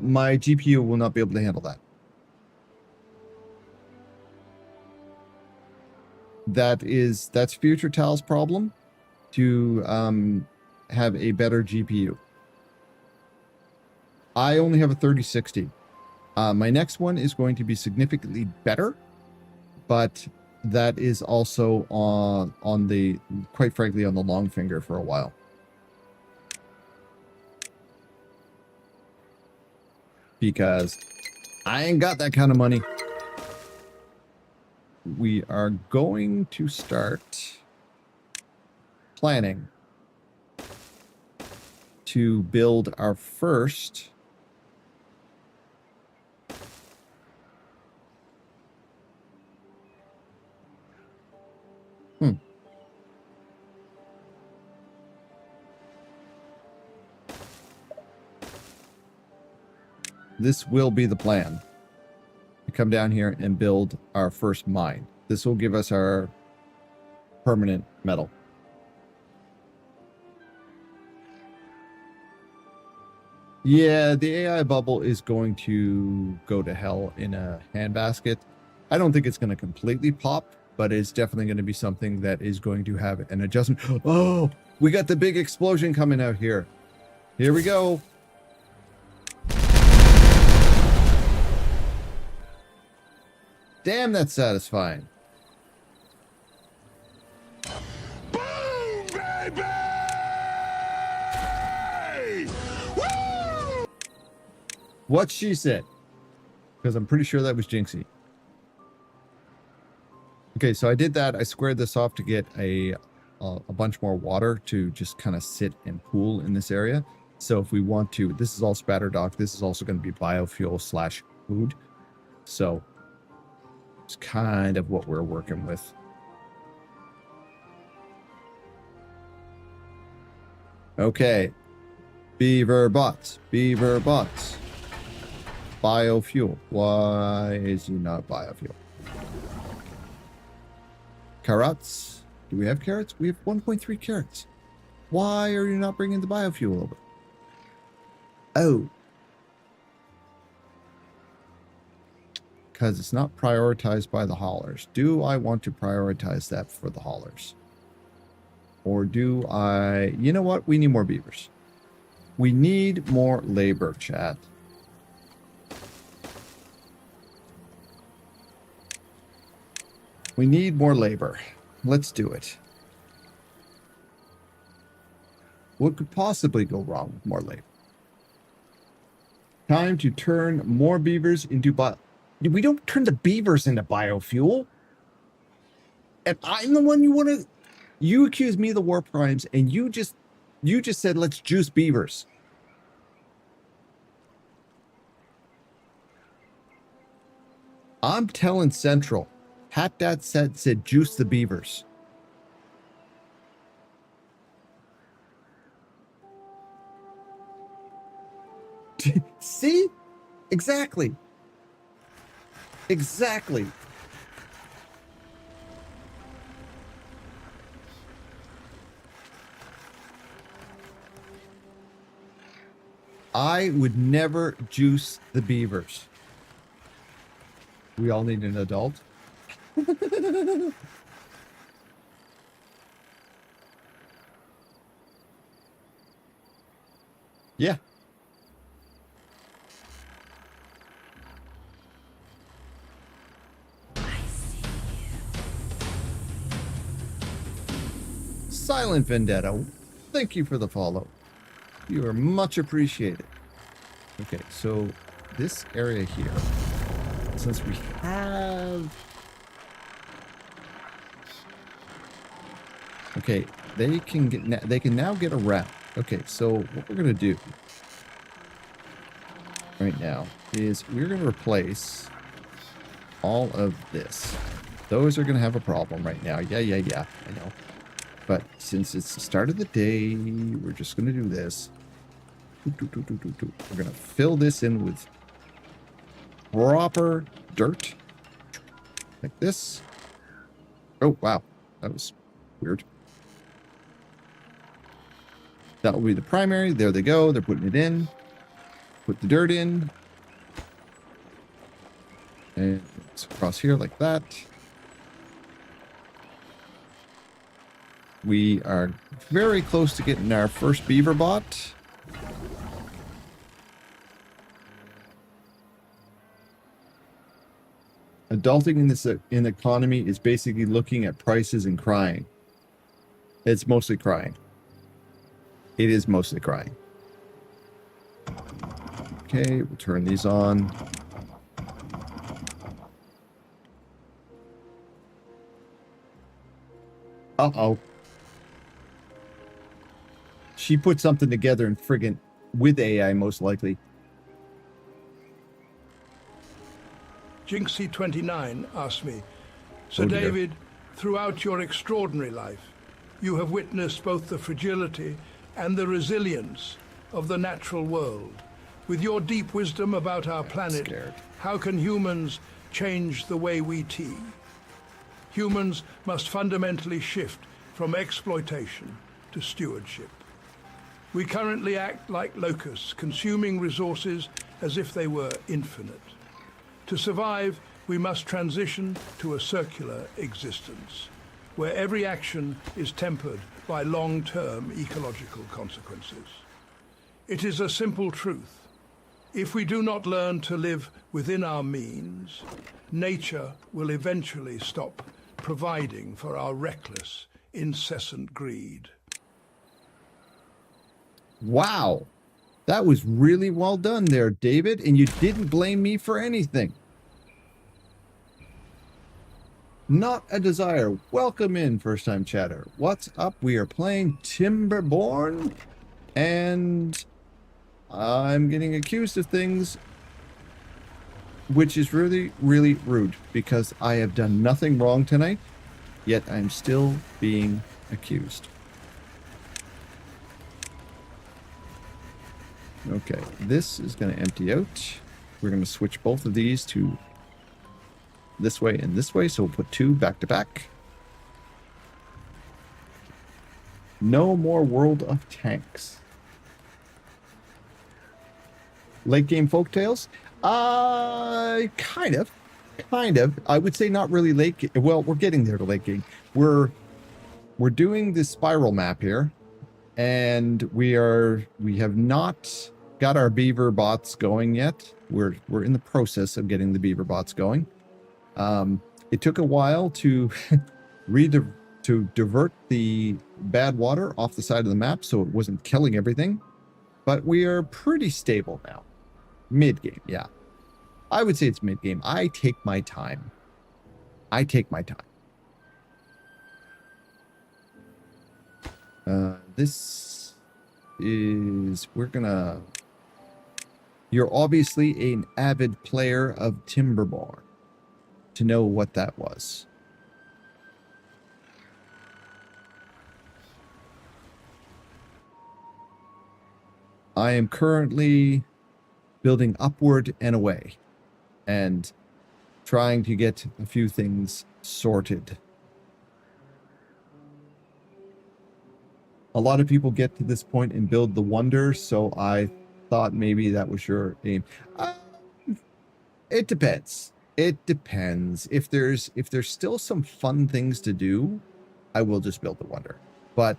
My GPU will not be able to handle that. That's CasualTal's problem to have a better GPU. I only have a 3060. My next one is going to be significantly better, but that is also on the, quite frankly, on the long finger for a while. Because I ain't got that kind of money. We are going to start planning to build our first This will be the plan. To come down here and build our first mine. This will give us our permanent metal. Yeah, the AI bubble is going to go to hell in a handbasket. I don't think it's going to completely pop, but it's definitely going to be something that is going to have an adjustment. Oh, we got the big explosion coming out here. Here we go. Damn, that's satisfying. Boom, baby! Woo! What she said. Because I'm pretty sure that was Jinxie. Okay, so I did that. I squared this off to get a bunch more water to just kind of sit and pool in this area. So if we want to, this is all spatter dock. This is also going to be biofuel / food. So it's kind of what we're working with. Okay. Beaver butts. Beaver butts. Biofuel. Why is he not biofuel? Carrots. Do we have carrots? We have 1.3 carrots. Why are you not bringing the biofuel over? Oh. Because it's not prioritized by the haulers. Do I want to prioritize that for the haulers? Or do I... You know what? We need more beavers. We need more labor, chat. We need more labor. Let's do it. What could possibly go wrong with more labor? Time to turn more beavers into we don't turn the beavers into biofuel. And I'm the one you want to... You accuse me of the war crimes, and you just said, let's juice beavers. I'm telling Central. Hat Dad said juice the beavers. See? Exactly. Exactly. I would never juice the beavers. We all need an adult. Yeah. Silent Vendetta, thank you for the follow. You are much appreciated. Okay, so this area here, since we have... Okay, they can now get around. Okay, so what we're gonna do right now is we're going to replace all of this. Those are going to have a problem right now. Yeah, I know. But since it's the start of the day, we're just going to do this. We're going to fill this in with proper dirt. Like this. Oh, wow. That was weird. That will be the primary. There they go. They're putting it in. Put the dirt in. And it's across here like that. We are very close to getting our first beaver bot. Adulting in this economy is basically looking at prices and crying. It's mostly crying. It is mostly crying. Okay, we'll turn these on. Uh-oh. She put something together and friggin' with AI, most likely. Jinxie29 asked me, Sir Oh, dear. David, throughout your extraordinary life, you have witnessed both the fragility and the resilience of the natural world. With your deep wisdom about our planet, scared. how can humans change the way we tea? Humans must fundamentally shift from exploitation to stewardship. We currently act like locusts, consuming resources as if they were infinite. To survive, we must transition to a circular existence, where every action is tempered by long-term ecological consequences. It is a simple truth. If we do not learn to live within our means, nature will eventually stop providing for our reckless, incessant greed. Wow. That was really well done there, David, and you didn't blame me for anything. Not a desire. Welcome in, first-time chatter. What's up? We are playing Timberborn, and I'm getting accused of things, which is really, really rude, because I have done nothing wrong tonight, yet I'm still being accused. Okay, this is going to empty out. We're going to switch both of these to this way and this way, so we'll put two back to back. No more World of Tanks. Late game folktales? Kind of. I would say not really late. Well, we're getting there to late game. We're doing this spiral map here, and we have not got our beaver bots going yet. We're in the process of getting the beaver bots going. It took a while to divert the bad water off the side of the map so it wasn't killing everything, but we are pretty stable now. Mid game, yeah. I would say it's mid game. I take my time. This is, you're obviously an avid player of Timberborn to know what that was. I am currently building upward and away and trying to get a few things sorted. A lot of people get to this point and build the wonder, so I thought maybe that was your aim. It depends. It depends. If there's still some fun things to do, I will just build the wonder. But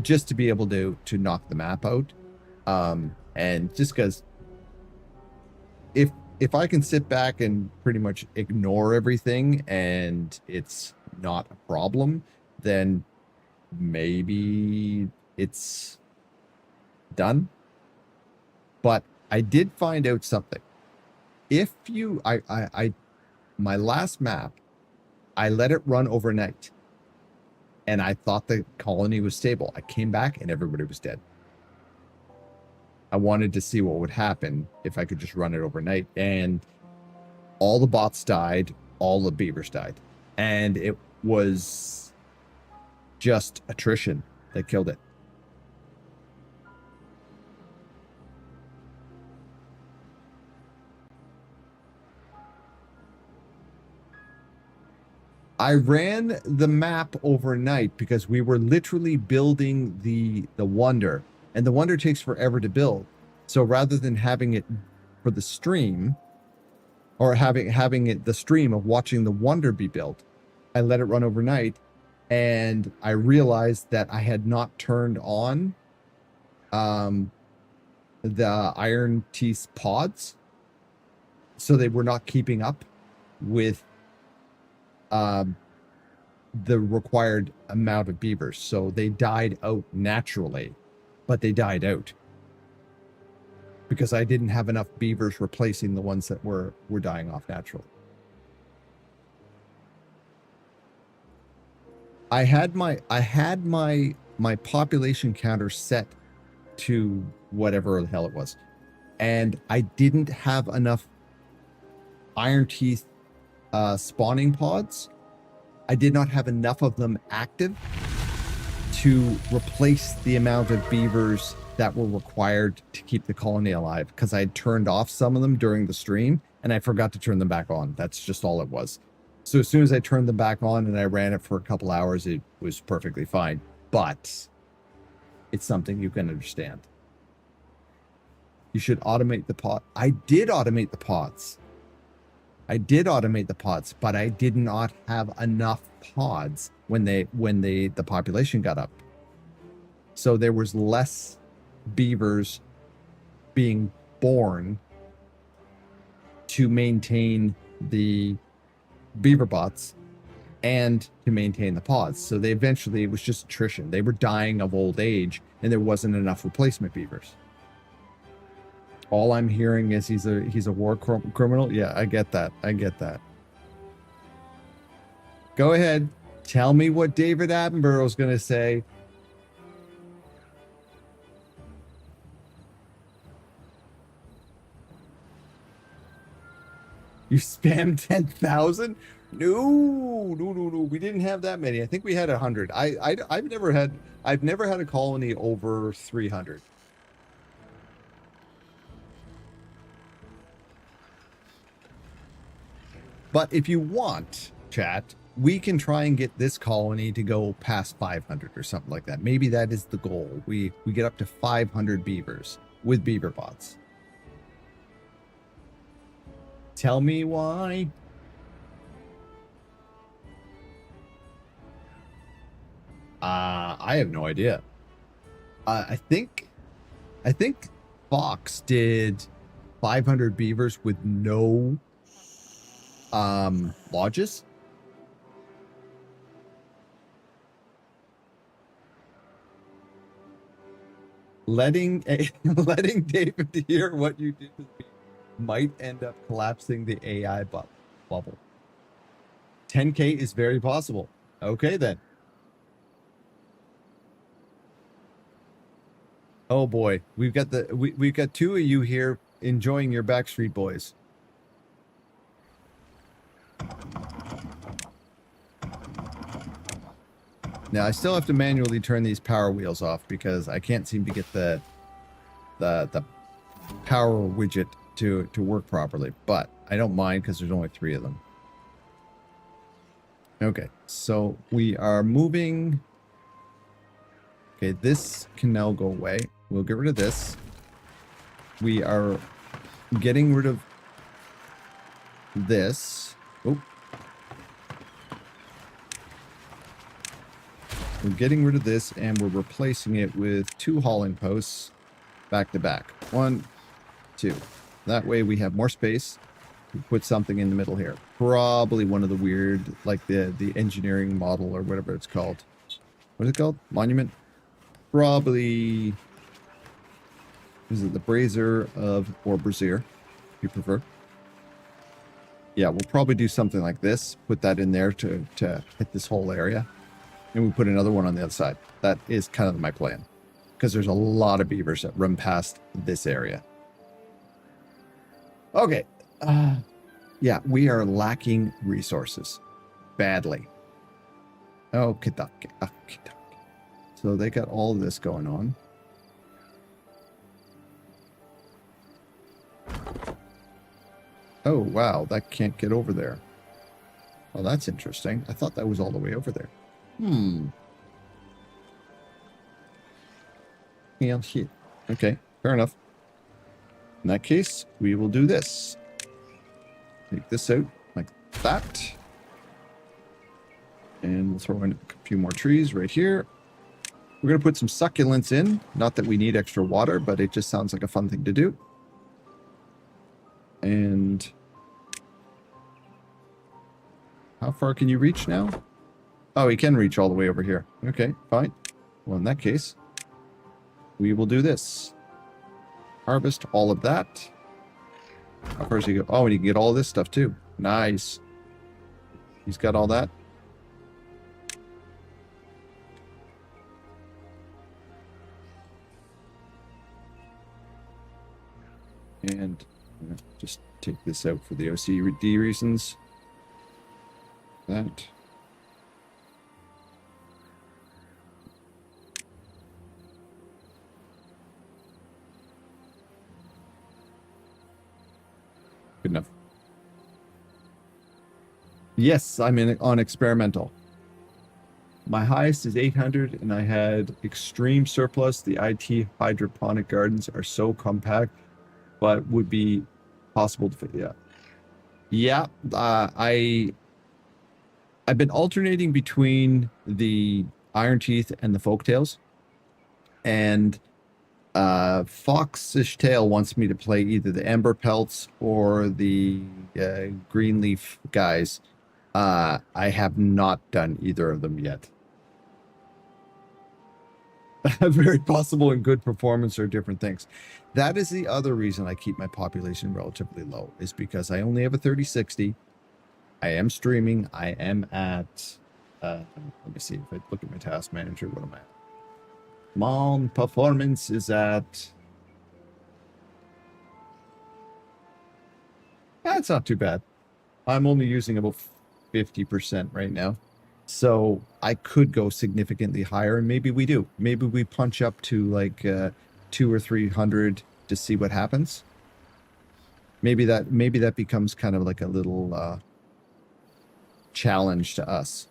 just to be able to knock the map out, and just because if I can sit back and pretty much ignore everything and it's not a problem, then maybe it's done. But I did find out something. If you, my last map, I let it run overnight, and I thought the colony was stable. I came back and everybody was dead. I wanted to see what would happen if I could just run it overnight. And all the bots died, all the beavers died. And it was just attrition that killed it. I ran the map overnight because we were literally building the Wonder, and the Wonder takes forever to build. So rather than having it for the stream, or having it the stream of watching the Wonder be built, I let it run overnight, and I realized that I had not turned on the Iron Teeth pods, so they were not keeping up with the required amount of beavers. So they died out naturally, but they died out because I didn't have enough beavers replacing the ones that were dying off naturally. I had my population counter set to whatever the hell it was, and I didn't have enough Iron Teeth spawning pods. I did not have enough of them active to replace the amount of beavers that were required to keep the colony alive, because I had turned off some of them during the stream and I forgot to turn them back on. That's just all it was. So as soon as I turned them back on and I ran it for a couple hours, it was perfectly fine. But it's something you can understand. You should automate the pod. I did automate the pods. But I did not have enough pods when the population got up. So there was less beavers being born to maintain the beaver bots and to maintain the pods. So they eventually, it was just attrition. They were dying of old age and there wasn't enough replacement beavers. All I'm hearing is he's a war criminal. Yeah, I get that. Go ahead. Tell me what David Attenborough's going to say. You spammed 10,000? No. We didn't have that many. I think we had 100. I've never had a colony over 300. But if you want, chat, we can try and get this colony to go past 500 or something like that. Maybe that is the goal. We get up to 500 beavers with beaver bots. Tell me why. I have no idea. I think Fox did 500 beavers with no lodges. Letting David hear what you did might end up collapsing the AI bubble. 10K is very possible. Okay then. Oh boy, we've got two of you here enjoying your Backstreet Boys. Now I still have to manually turn these power wheels off because I can't seem to get the power widget to work properly, but I don't mind because there's only 3 of them. Okay, so we are moving. Okay, this can now go away. We'll get rid of this. We are getting rid of this. Oh. We're getting rid of this and we're replacing it with 2 hauling posts back to back. 1, 2. That way we have more space to put something in the middle here. Probably one of the weird, like the engineering model or whatever it's called. What is it called? Monument? Probably, is it the Brazier or Brazier, if you prefer? Yeah, we'll probably do something like this. Put that in there to hit this whole area. And we put another one on the other side. That is kind of my plan. because there's a lot of beavers that run past this area. Okay. Yeah, we are lacking resources badly. Okay. So they got all of this going on. Oh, wow. That can't get over there. Well, that's interesting. I thought that was all the way over there. Yeah, shit. Okay, fair enough. In that case, we will do this. Take this out like that. And we'll throw in a few more trees right here. We're going to put some succulents in. Not that we need extra water, but it just sounds like a fun thing to do. And how far can you reach now? Oh, he can reach all the way over here. Okay, fine. Well, in that case, we will do this. Harvest all of that. How far does he go? Oh, and he can get all this stuff too. Nice. He's got all that. And just take this out for the OCD reasons. That. Good enough. Yes, I'm on experimental. My highest is 800, and I had extreme surplus. The IT hydroponic gardens are so compact, but would be possible to fit. Yeah. I've been alternating between the Iron Teeth and the Folktales, and Foxish Tail wants me to play either the Ember Pelts or the Greenleaf guys. I have not done either of them yet. Very possible and good performance are different things. That is the other reason I keep my population relatively low, is because I only have a 3060. I am streaming. I am at, let me see if I look at my task manager. What am I at? Mom performance is at, that's not too bad. I'm only using about 50% right now. So I could go significantly higher, and maybe we do. Maybe we punch up to like 200 or 300 to see what happens. Maybe that becomes kind of like a little challenge to us.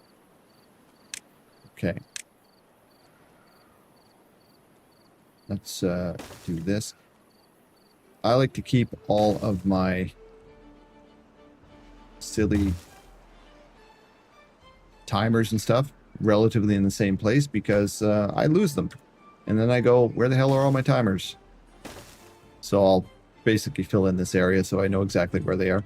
Okay. Let's do this. I like to keep all of my silly timers and stuff relatively in the same place, because I lose them. And then I go, where the hell are all my timers? So I'll basically fill in this area so I know exactly where they are.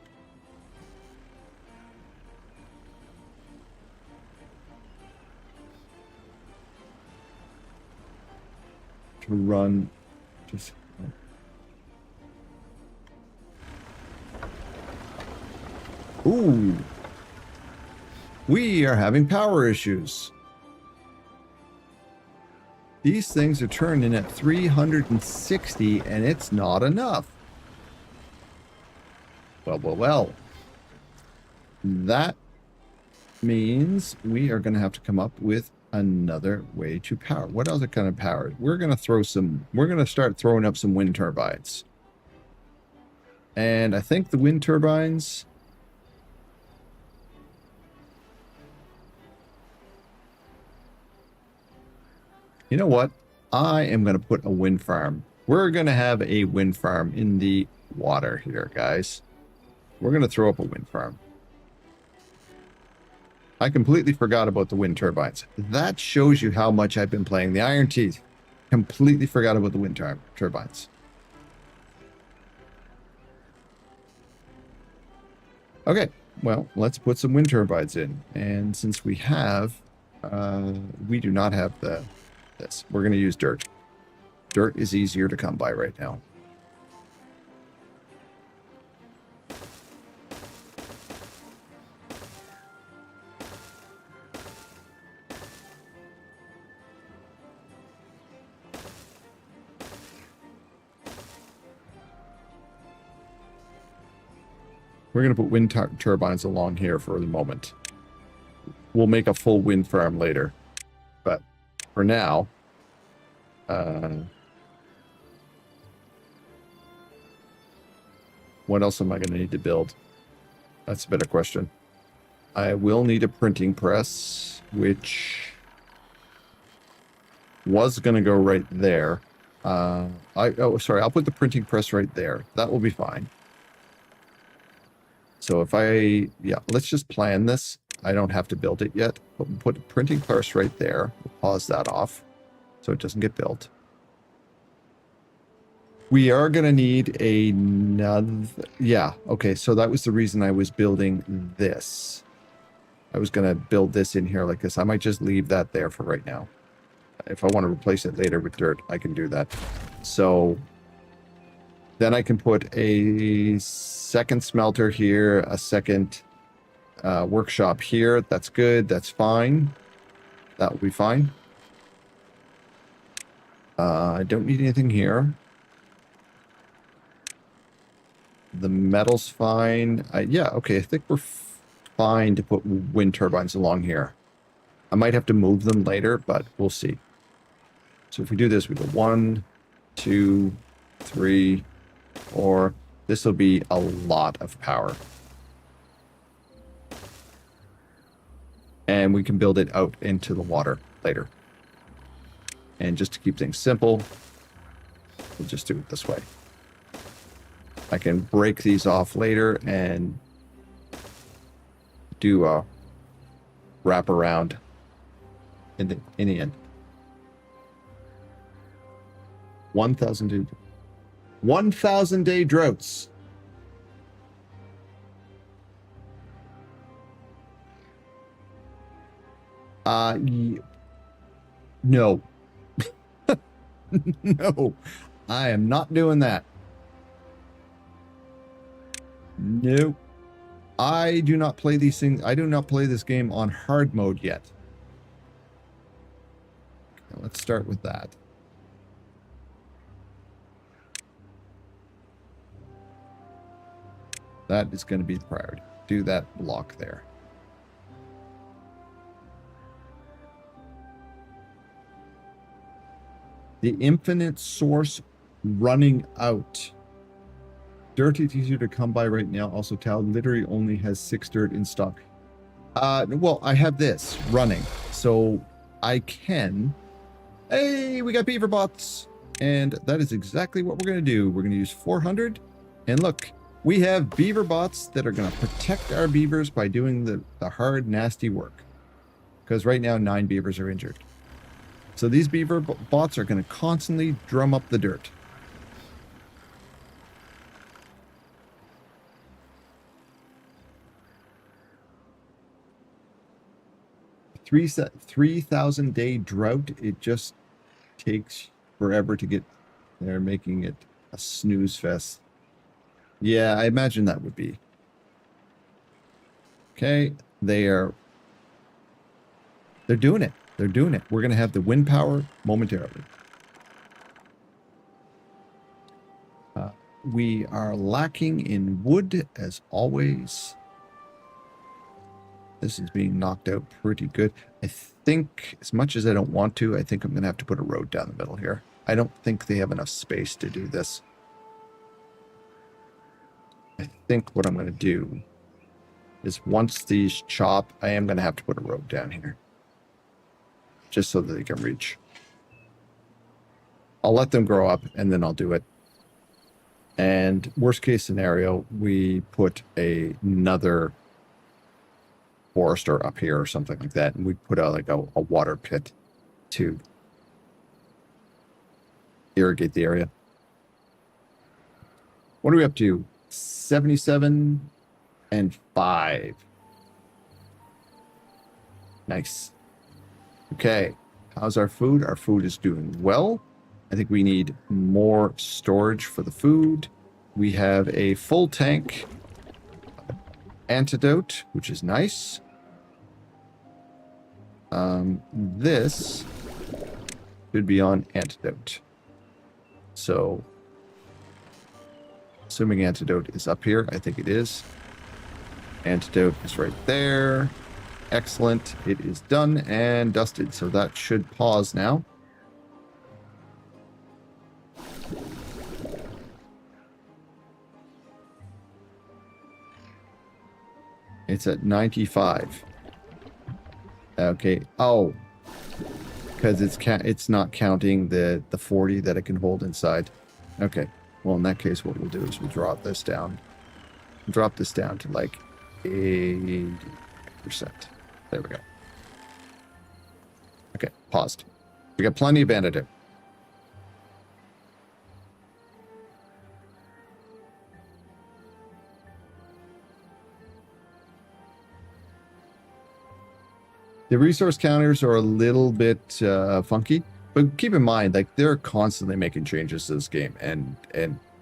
To run just ooh, we are having power issues. These things are turning at 360 and it's not enough. Well. That means we are going to have to come up with another way to power. What other kind of power? We're going to start throwing up some wind turbines. And I think the wind turbines, you know what? I am going to put a wind farm. We're going to have a wind farm in the water here, guys. We're going to throw up a wind farm. I completely forgot about the wind turbines. That shows you how much I've been playing the Iron Teeth. Completely forgot about the wind turbines. Okay, well, let's put some wind turbines in. And since we have, we do not have this. We're going to use dirt. Dirt is easier to come by right now. We're going to put wind turbines along here for the moment. We'll make a full wind farm later. But for now, what else am I going to need to build? That's a better question. I will need a printing press, which was going to go right there. Sorry, I'll put the printing press right there. That will be fine. So if let's just plan this. I don't have to build it yet, but we'll put a printing press right there. We'll pause that off so it doesn't get built. We are going to need another... Yeah, okay, so that was the reason I was building this. I was going to build this in here like this. I might just leave that there for right now. If I want to replace it later with dirt, I can do that. So then I can put a second smelter here, a second workshop here. That's good. That's fine. That will be fine. I don't need anything here. The metal's fine. Yeah, okay. I think we're fine to put wind turbines along here. I might have to move them later, but we'll see. So if we do this, we go 1, 2, 3, 4. This will be a lot of power. And we can build it out into the water later. And just to keep things simple, we'll just do it this way. I can break these off later and do a wrap around in the end. 1,000 day droughts. No. No, I am not doing that. Nope. I do not play these things. I do not play this game on hard mode yet. Okay, let's start with that. That is going to be the priority. Do that block there. The infinite source running out. Dirt is easier to come by right now. Also, Tal literally only has 6 dirt in stock. Well, I have this running, so I can. Hey, we got beaver bots, and that is exactly what we're going to do. We're going to use 400, and look, we have beaver bots that are going to protect our beavers by doing the hard, nasty work. Because right now, 9 beavers are injured. So these beaver bots are going to constantly drum up the dirt. Three 3,000 day drought. It just takes forever to get there, making it a snooze fest. Yeah, I imagine that would be. Okay, they're doing it. They're doing it. We're going to have the wind power momentarily. We are lacking in wood, as always. This is being knocked out pretty good. I think, as much as I don't want to, I think I'm going to have to put a road down the middle here. I don't think they have enough space to do this. I think what I'm going to do is once these chop, I am going to have to put a road down here. Just so that they can reach. I'll let them grow up and then I'll do it. And worst case scenario, we put another forester up here or something like that, and we put like a water pit to irrigate the area. What are we up to? 77 and 5. Nice. Okay, how's our food? Our food is doing well. I think we need more storage for the food. We have a full tank antidote, which is nice. This should be on antidote. So, assuming antidote is up here, I think it is. Antidote is right there. Excellent. It is done and dusted. So that should pause now. It's at 95. Okay. Oh, because it's not counting the 40 that it can hold inside. Okay. Well, in that case, what we'll do is we'll drop this down. Drop this down to like 80%. There we go. Okay, paused. We got plenty of antidote. The resource counters are a little bit funky, but keep in mind, like they're constantly making changes to this game, and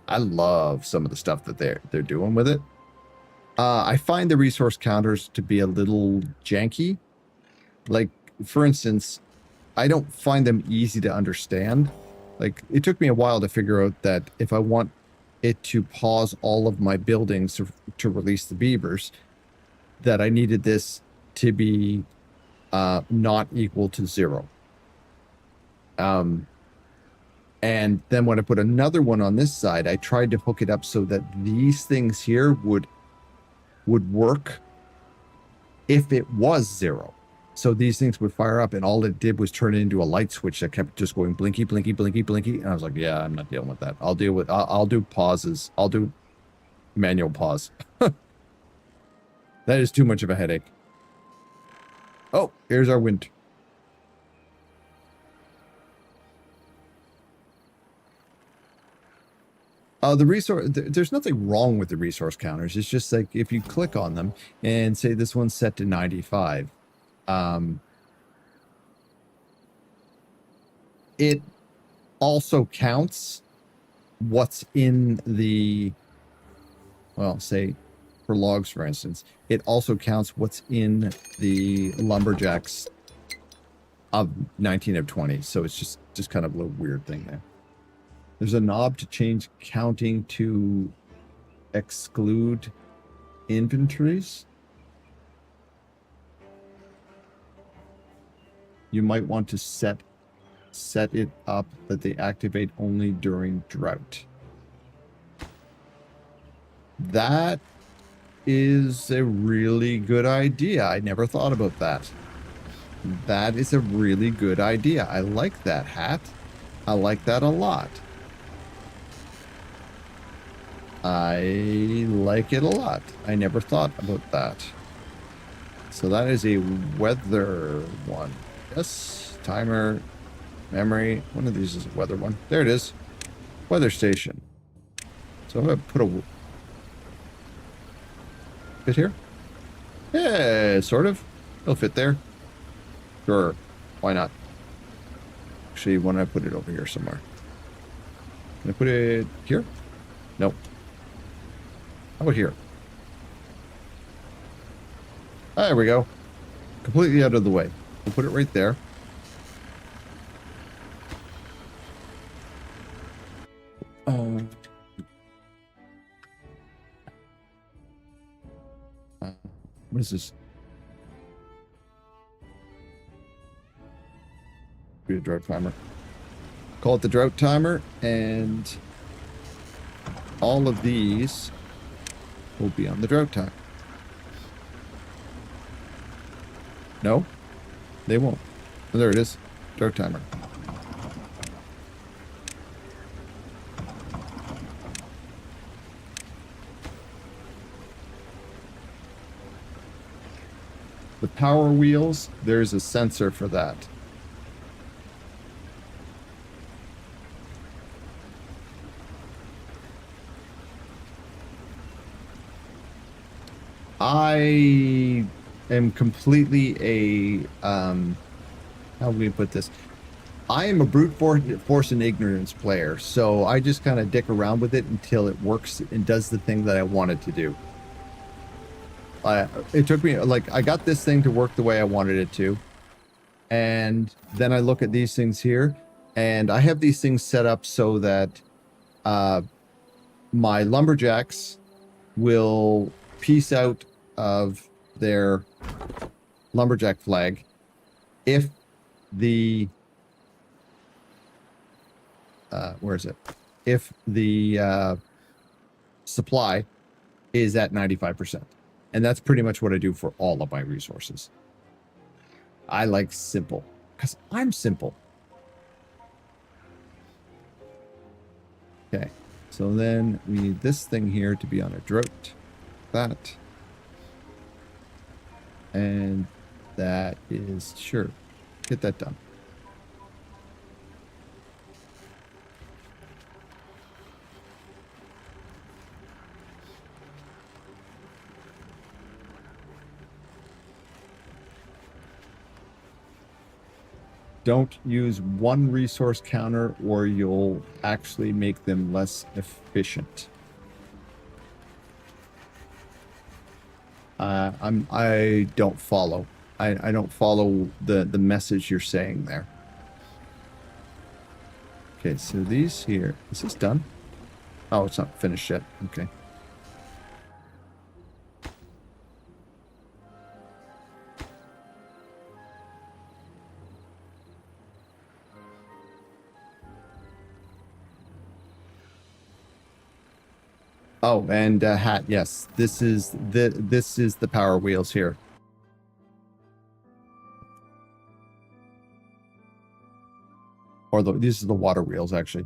I love some of the stuff that they're doing with it. I find the resource counters to be a little janky. Like, for instance, I don't find them easy to understand. Like, it took me a while to figure out that if I want it to pause all of my buildings to release the beavers, that I needed this to be not equal to 0. And then when I put another one on this side, I tried to hook it up so that these things here would work if it was 0. So these things would fire up, and all it did was turn it into a light switch that kept just going blinky, blinky, blinky, blinky. And I was like, yeah, I'm not dealing with that. I'll do pauses. I'll do manual pause. That is too much of a headache. Oh, here's our wind. There's nothing wrong with the resource counters. It's just like if you click on them and say this one's set to 95, it also counts what's in the, well, say for logs, for instance, it also counts what's in the lumberjacks of 19 of 20. So it's just kind of a little weird thing there. There's a knob to change counting to exclude inventories. You might want to set it up that they activate only during drought. That is a really good idea. I never thought about that. That is a really good idea. I like that hat. I like that a lot. I like it a lot. I never thought about that. So that is a weather one. Yes. Timer. Memory. One of these is a weather one. There it is. Weather station. So I'm going to put a fit here. Yeah, sort of. It'll fit there. Sure. Why not? Actually, why don't I put it over here somewhere? Can I put it here? Nope. How about here? There we go. Completely out of the way. We'll put it right there. What is this? Be a drought timer. Call it the drought timer, and all of these will be on the drought time. No, they won't. Oh, there it is. Drought timer. The power wheels, there's a sensor for that. I am completely a, how do we put this? I am a brute force and ignorance player, so I just kind of dick around with it until it works and does the thing that I want it to do. It took me, like, I got this thing to work the way I wanted it to. And then I look at these things here, and I have these things set up so that my lumberjacks will piece out of their lumberjack flag if the where is it? If the supply is at 95%. And that's pretty much what I do for all of my resources. I like simple because I'm simple. Okay, so then we need this thing here to be on a drought. That. And that is, sure, get that done. Don't use one resource counter or you'll actually make them less efficient. I don't follow. I don't follow the message you're saying there. Okay, so these here, is this done? Oh, it's not finished yet. Okay. Oh, and hat. Yes, this is the power wheels here. Or these are the water wheels, actually.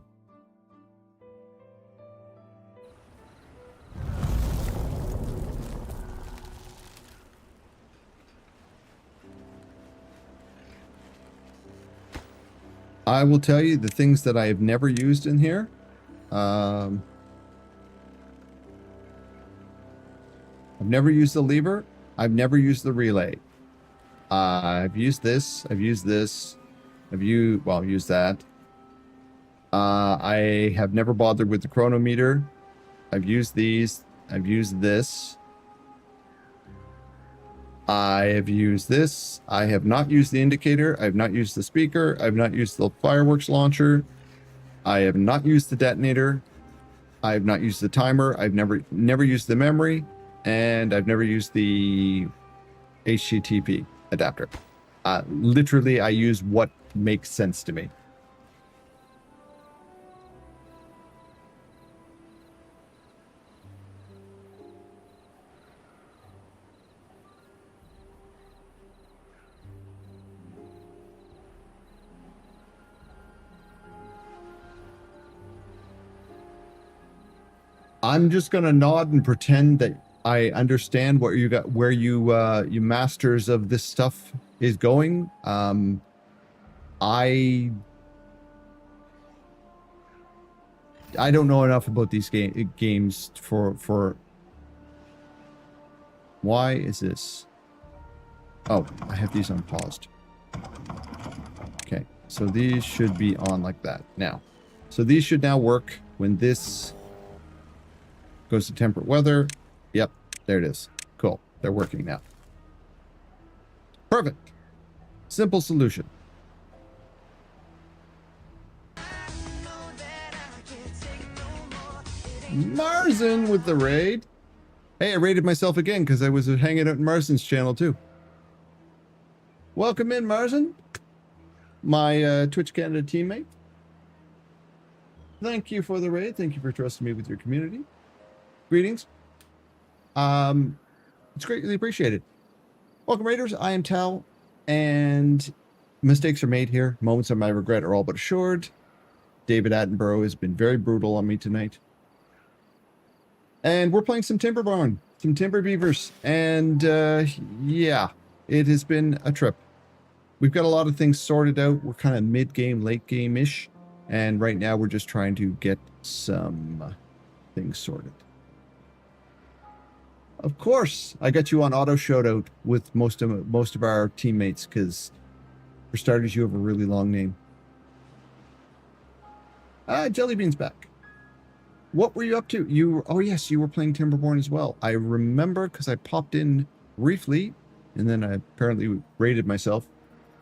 I will tell you the things that I have never used in here. I've never used the lever. I've never used the relay. I've used this. I've used this. I've used that. I have never bothered with the chronometer. I've used these. I've used this. I have used this. I have not used the indicator. I have not used the speaker. I have not used the fireworks launcher. I have not used the detonator. I have not used the timer. I've never used the memory. And I've never used the HTTP adapter. Literally, I use what makes sense to me. I'm just gonna nod and pretend that I understand what you got, where you masters of this stuff is going. I don't know enough about these games for. Why is this? Oh, I have these unpaused. Okay, so these should be on like that now. So these should now work when this goes to temperate weather. Yep, there it is. Cool. They're working now. Perfect. Simple solution. Marzen with the raid. Hey, I raided myself again because I was hanging out in Marzen's channel too. Welcome in, Marzen. My Twitch Canada teammate. Thank you for the raid. Thank you for trusting me with your community. Greetings. It's greatly appreciated. Welcome, Raiders. I am Tal, and mistakes are made here. Moments of my regret are all but assured. David Attenborough has been very brutal on me tonight. And we're playing some Timberbarn, some Timber Beavers, and yeah, it has been a trip. We've got a lot of things sorted out. We're kind of mid-game, late-game-ish, and right now we're just trying to get some things sorted. Of course, I got you on auto shoutout with most of our teammates because, for starters, you have a really long name. Jellybean's back. What were you up to? Oh yes, you were playing Timberborn as well. I remember because I popped in briefly, and then I apparently raided myself.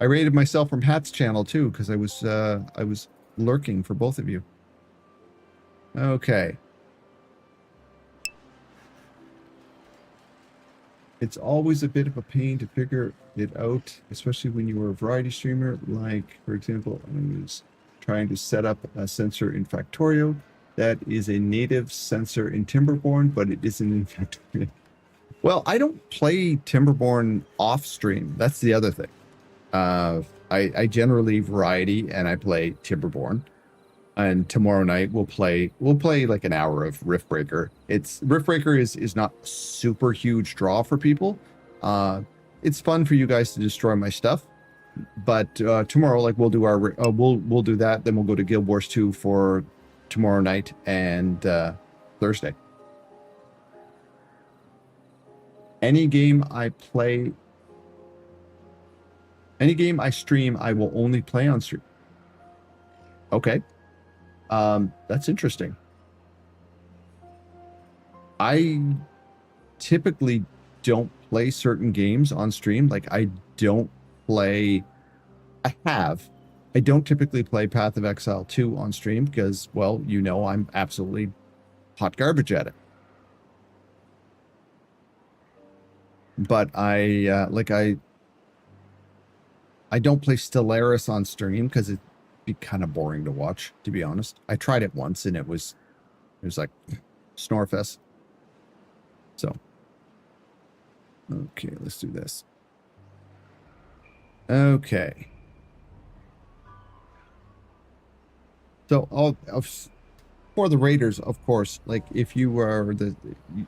I raided myself from Hat's channel too because I was lurking for both of you. Okay. it's always a bit of a pain to figure it out, especially when you were a variety streamer. Like, for example, I was trying to set up a sensor in Factorio. That is a native sensor in Timberborn, but it isn't in Factorio. Well, I don't play Timberborn off stream. That's the other thing. I generally variety and I play Timberborn. And tomorrow night we'll play like an hour of Riftbreaker. Riftbreaker is not a super huge draw for people. It's fun for you guys to destroy my stuff. But tomorrow, like, we'll do our we'll do that. Then we'll go to Guild Wars 2 for tomorrow night and Thursday. Any game I stream, I will only play on stream. Okay. That's interesting. I typically don't play certain games on stream. Like, I don't typically play Path of Exile 2 on stream because, well, you know, I'm absolutely hot garbage at it. But I don't play Stellaris on stream because it'd be kind of boring to watch, to be honest. I tried it once and it was like Snorefest. So, okay, let's do this. Okay. So, for the raiders, of course, like, if you are the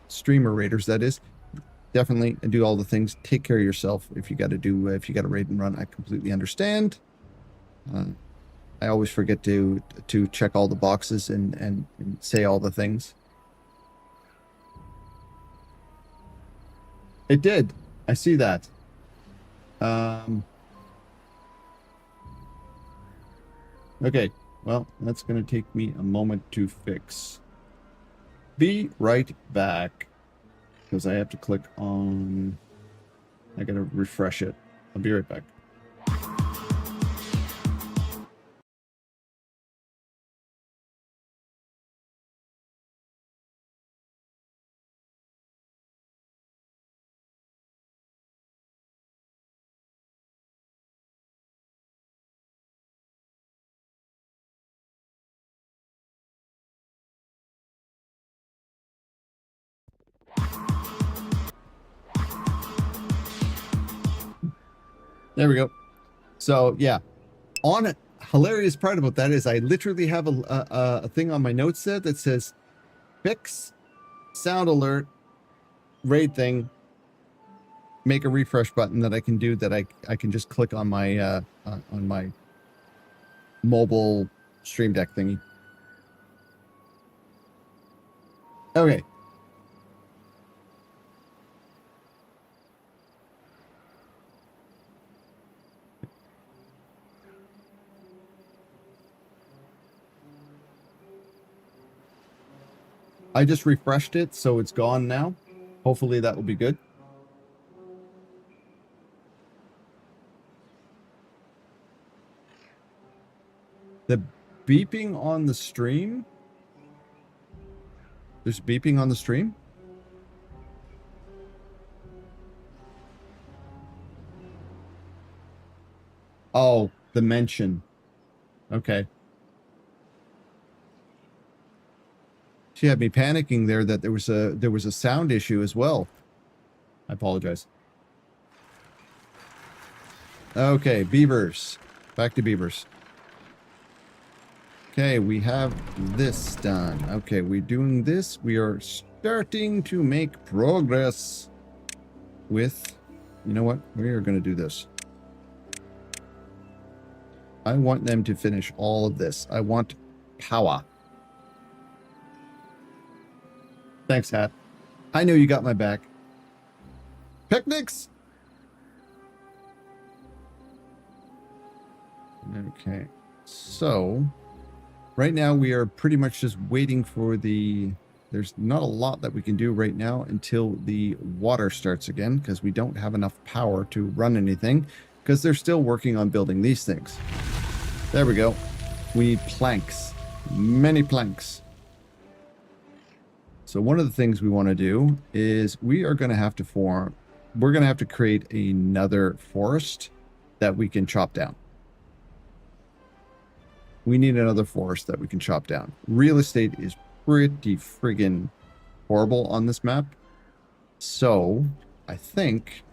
streamer raiders, that is, definitely do all the things. Take care of yourself. If you got to raid and run, I completely understand. I always forget to check all the boxes and say all the things. It did. I see that. Okay. Well, that's going to take me a moment to fix. Be right back. Because I have to click on... I got to refresh it. I'll be right back. There we go. So, yeah. On it, hilarious part about that is I literally have a thing on my notes there that says fix, sound alert, raid thing, make a refresh button that I can do that I can just click on my mobile stream deck thingy. Okay. I just refreshed it, so it's gone now. Hopefully that will be good. The beeping on the stream? There's beeping on the stream? Oh, the mention. Okay. She had me panicking there that there was a sound issue as well. I apologize. Okay, beavers. Back to beavers. Okay, we have this done. Okay, we're doing this. We are starting to make progress with... You know what? We are going to do this. I want them to finish all of this. I want power. Thanks, Hat. I know you got my back. Picnics? Okay. So, right now we are pretty much just waiting for the... There's not a lot that we can do right now until the water starts again, because we don't have enough power to run anything, because they're still working on building these things. There we go. We need planks. Many planks. So one of the things we want to do is we are going to have to form we're going to have to create another forest that we can chop down. We need another forest that we can chop down. Real estate is pretty friggin' horrible on this map. So I think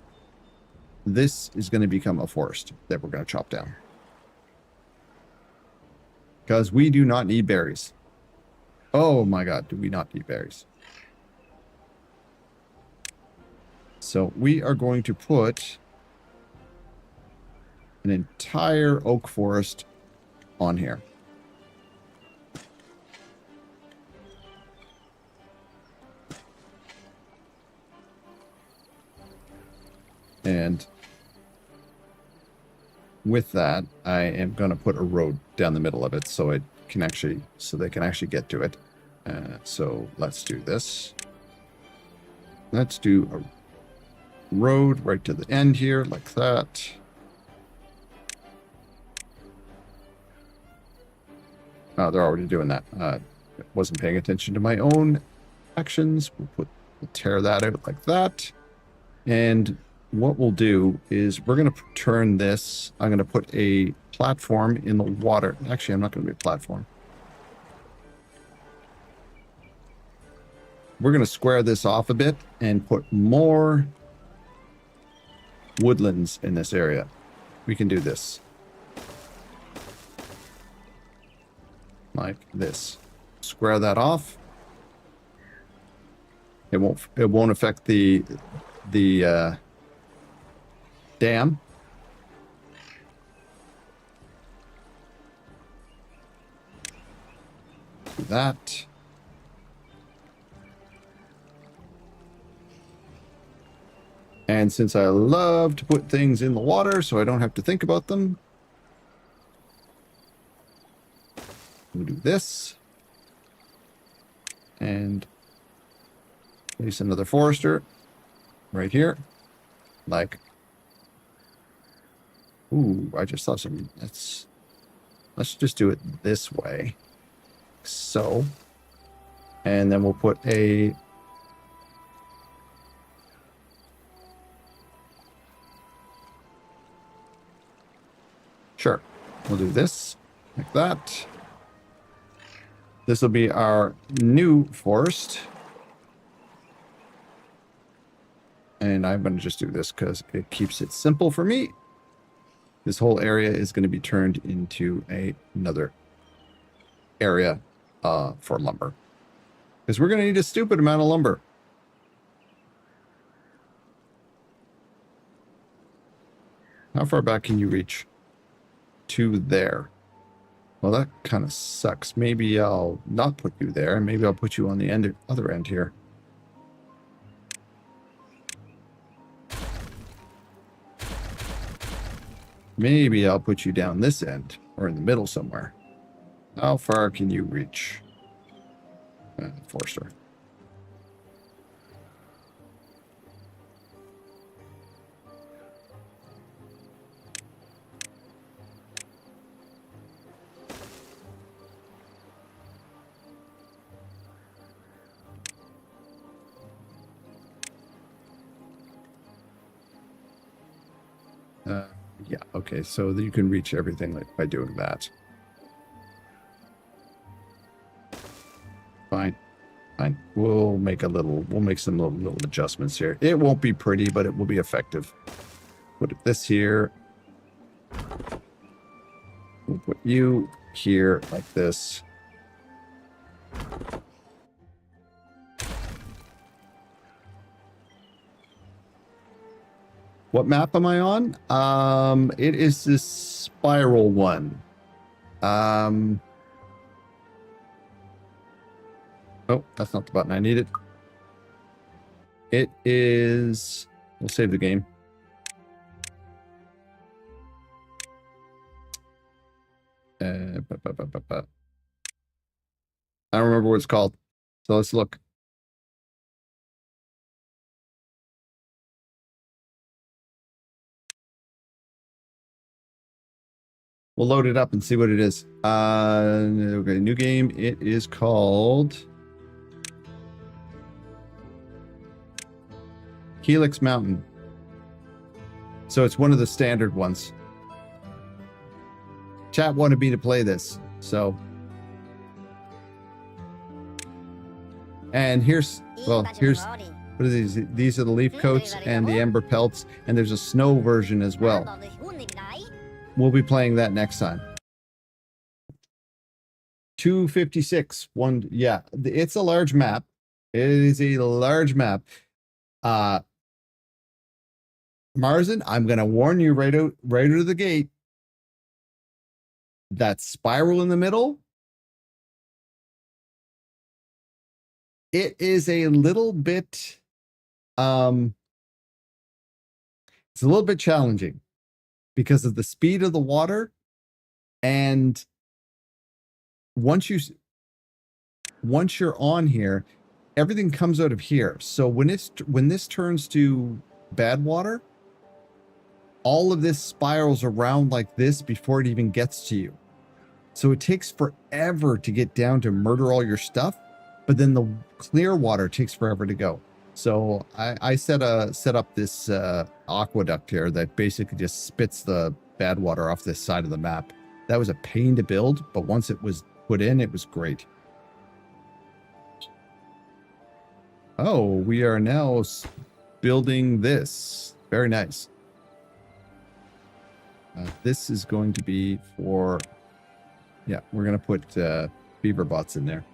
this is going to become a forest that we're going to chop down. Because we do not need berries. Oh my god, do we not need berries? So we are going to put an entire oak forest on here. And with that, I am going to put a road down the middle of it so it can actually, so they can actually get to it. So let's do this. Let's do a road right to the end here, like that. Oh, they're already doing that. Wasn't paying attention to my own actions. We'll tear that out like that. And what we'll do is we're going to turn this. I'm going to put a platform in the water. Actually, I'm not going to be a platform. We're going to square this off a bit and put more woodlands in this area. We can do this. Like this. Square that off. It won't affect the dam. Do that. And since I love to put things in the water so I don't have to think about them, we'll do this. And place another forester right here. Like, ooh, I just saw some. Let's just do it this way. So, and then we'll put a sure. We'll do this like that. This will be our new forest. And I'm going to just do this because it keeps it simple for me. This whole area is going to be turned into another area for lumber. Because we're going to need a stupid amount of lumber. How far back can you reach? To there. Well, that kind of sucks. Maybe I'll not put you there, and maybe I'll put you on the other end here. Maybe I'll put you down this end, or in the middle somewhere. How far can you reach? Forester. Yeah, okay, so you can reach everything by doing that. Fine. Fine. We'll make some little adjustments here. It won't be pretty, but it will be effective. Put this here. We'll put you here like this. What map am I on? It is this spiral one. Oh, that's not the button I needed. It is... We'll save the game. I don't remember what it's called. So let's look. We'll load it up and see what it is. Okay, new game. It is called Helix Mountain. So it's one of the standard ones. Chat wanted me to play this, so. And here's, what are these? These are the leaf coats and the ember pelts, and there's a snow version as well. We'll be playing that next time. 256. Yeah, it's a large map. It is a large map. Marzen, I'm gonna warn you right out of the gate. That spiral in the middle, it is a little bit it's a little bit challenging because of the speed of the water, and once you're on here, everything comes out of here. So when this turns to bad water, all of this spirals around like this before it even gets to you. So it takes forever to get down to murder all your stuff, but then the clear water takes forever to go. So I set up this aqueduct here that basically just spits the bad water off this side of the map. That was a pain to build, but once it was put in, it was great. Oh, we are now building this. Very nice. This is going to be for... Yeah, we're going to put beaver bots in there.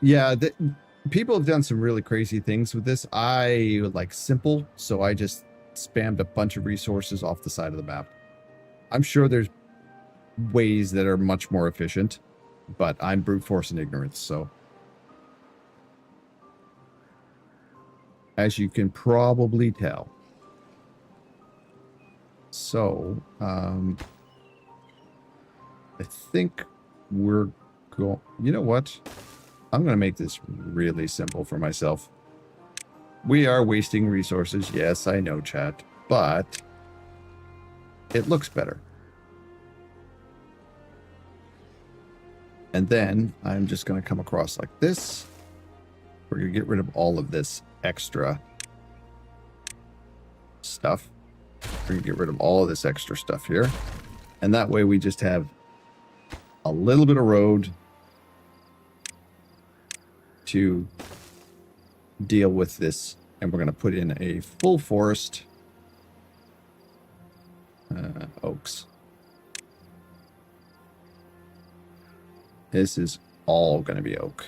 Yeah, people have done some really crazy things with this. I like simple, so I just spammed a bunch of resources off the side of the map. I'm sure there's ways that are much more efficient, but I'm brute force and ignorance, so. As you can probably tell. So, I think we're going... You know what? I'm going to make this really simple for myself. We are wasting resources. Yes, I know, chat. But it looks better. And then I'm just going to come across like this. We're going to get rid of all of this extra stuff. We're going to get rid of all of this extra stuff here. And that way we just have a little bit of road to deal with this, and we're going to put in a full forest oaks. This is all going to be oak.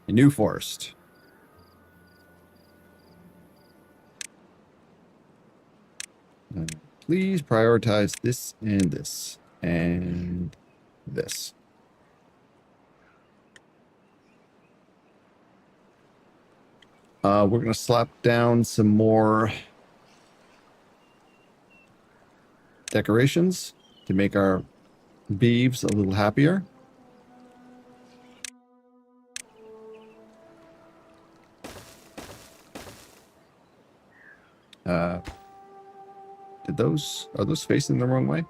A new forest. Please prioritize this and this and this. We're going to slap down some more decorations to make our beeves a little happier. Are those facing the wrong way?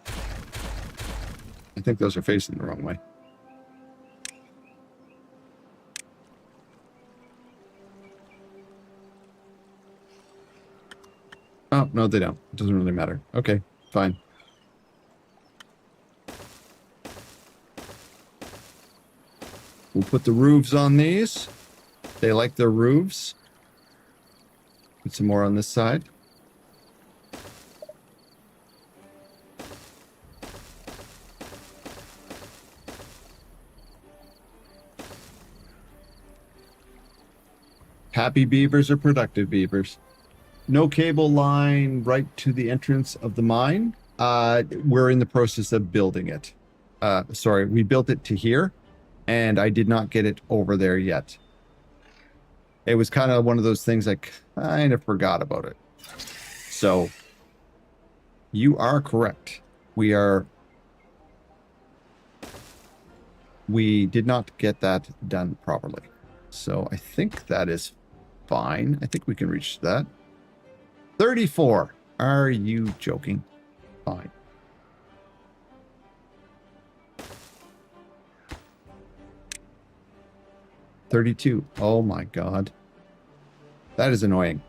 I think those are facing the wrong way. Oh, no, they don't. It doesn't really matter. Okay, fine. We'll put the roofs on these. They like their roofs. Put some more on this side. Happy beavers are productive beavers. No cable line right to the entrance of the mine. We're in the process of building it. Sorry, we built it to here, and I did not get it over there yet. It was kind of one of those things I kind of forgot about it. So, you are correct. We did not get that done properly. So, I think that is fine. I think we can reach that. 34. Are you joking? Fine. 32. Oh my god. That is annoying.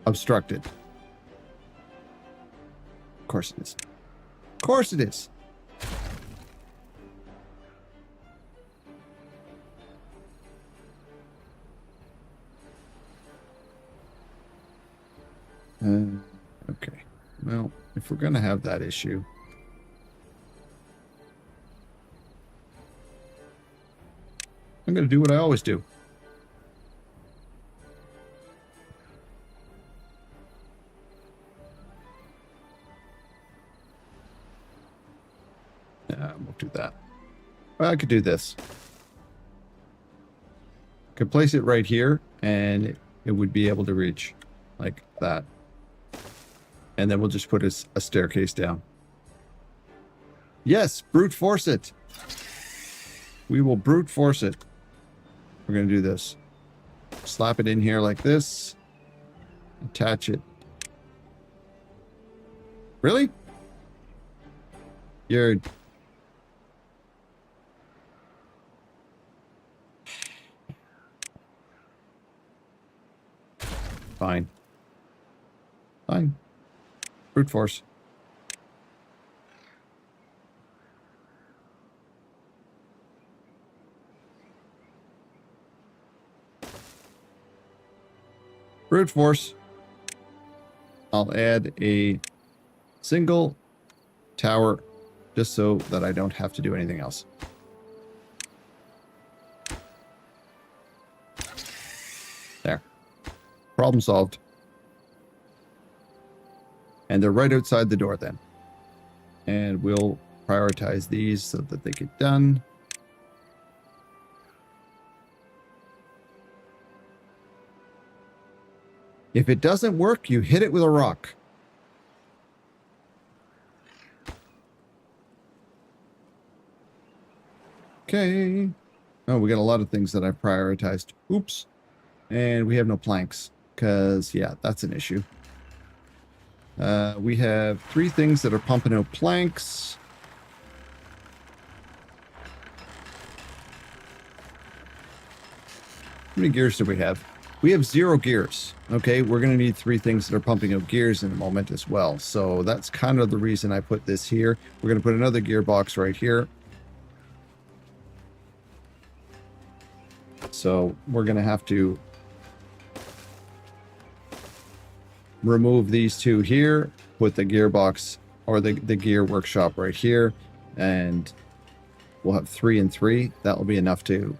Obstructed. Of course it is. Of course it is. Okay. Well, if we're going to have that issue, I'm going to do what I always do. I won't do that. Well, I could do this. Could place it right here, and it would be able to reach like that. And then we'll just put a staircase down. Yes, brute force it. We will brute force it. We're going to do this. Slap it in here like this. Attach it. Really? You're... Fine. Fine. Brute force. Brute force. I'll add a single tower just so that I don't have to do anything else. There. Problem solved. And they're right outside the door then. And we'll prioritize these so that they get done. If it doesn't work, you hit it with a rock. Okay. Oh, we got a lot of things that I've prioritized. Oops. And we have no planks. Because, yeah, that's an issue. We have 3 things that are pumping out planks. How many gears do we have? We have 0 gears. Okay, we're going to need 3 things that are pumping out gears in a moment as well. So that's kind of the reason I put this here. We're going to put another gearbox right here. So we're going to have to remove these 2 here, put the gearbox or the gear workshop right here, and we'll have 3 and 3. That will be enough to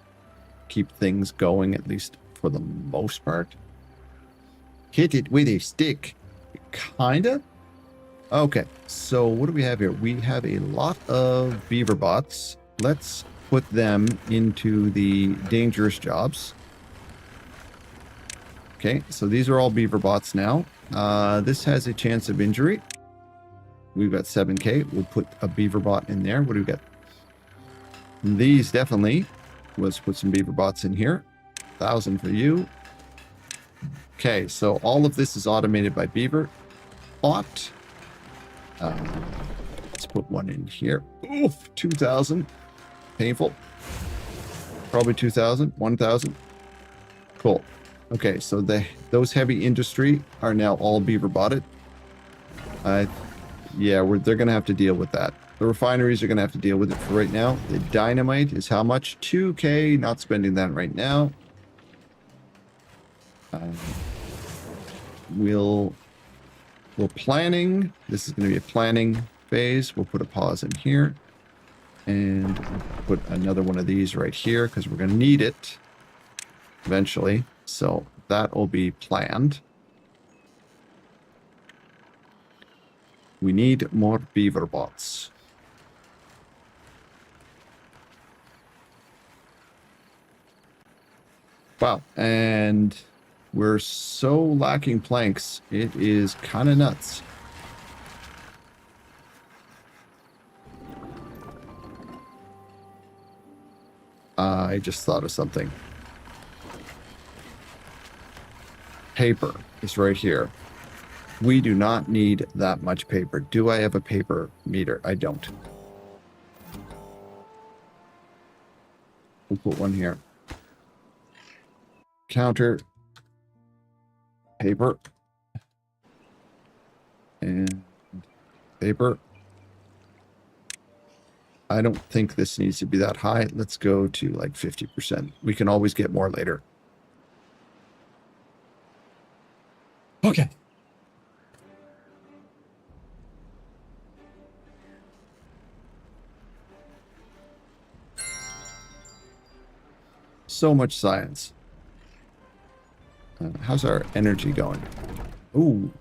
keep things going, at least for the most part. Hit it with a stick. Kinda. Okay, so what do we have here? We have a lot of beaver bots. Let's put them into the dangerous jobs. Okay, so these are all beaver bots now. This has a chance of injury. We've got 7k. We'll put a beaver bot in there. What do we got? These definitely. Let's put some beaver bots in here. 1,000 for you. Okay, so all of this is automated by beaver bot. Let's put one in here. Oof, 2,000. Painful. Probably 2,000. 1,000. Cool. Okay, so those heavy industry are now all beaver botted. Yeah, they're going to have to deal with that. The refineries are going to have to deal with it for right now. The dynamite is how much? 2k. Not spending that right now. We're planning. This is going to be a planning phase. We'll put a pause in here. And put another one of these right here because we're going to need it eventually. So that will be planned. We need more beaver bots. Wow, and we're so lacking planks. It is kind of nuts. I just thought of something. Paper is right here. We do not need that much paper. Do I have a paper meter? I don't. We'll put one here. Counter. Paper. And paper. I don't think this needs to be that high. Let's go to like 50%. We can always get more later. Okay. So much science. How's our energy going? Ooh.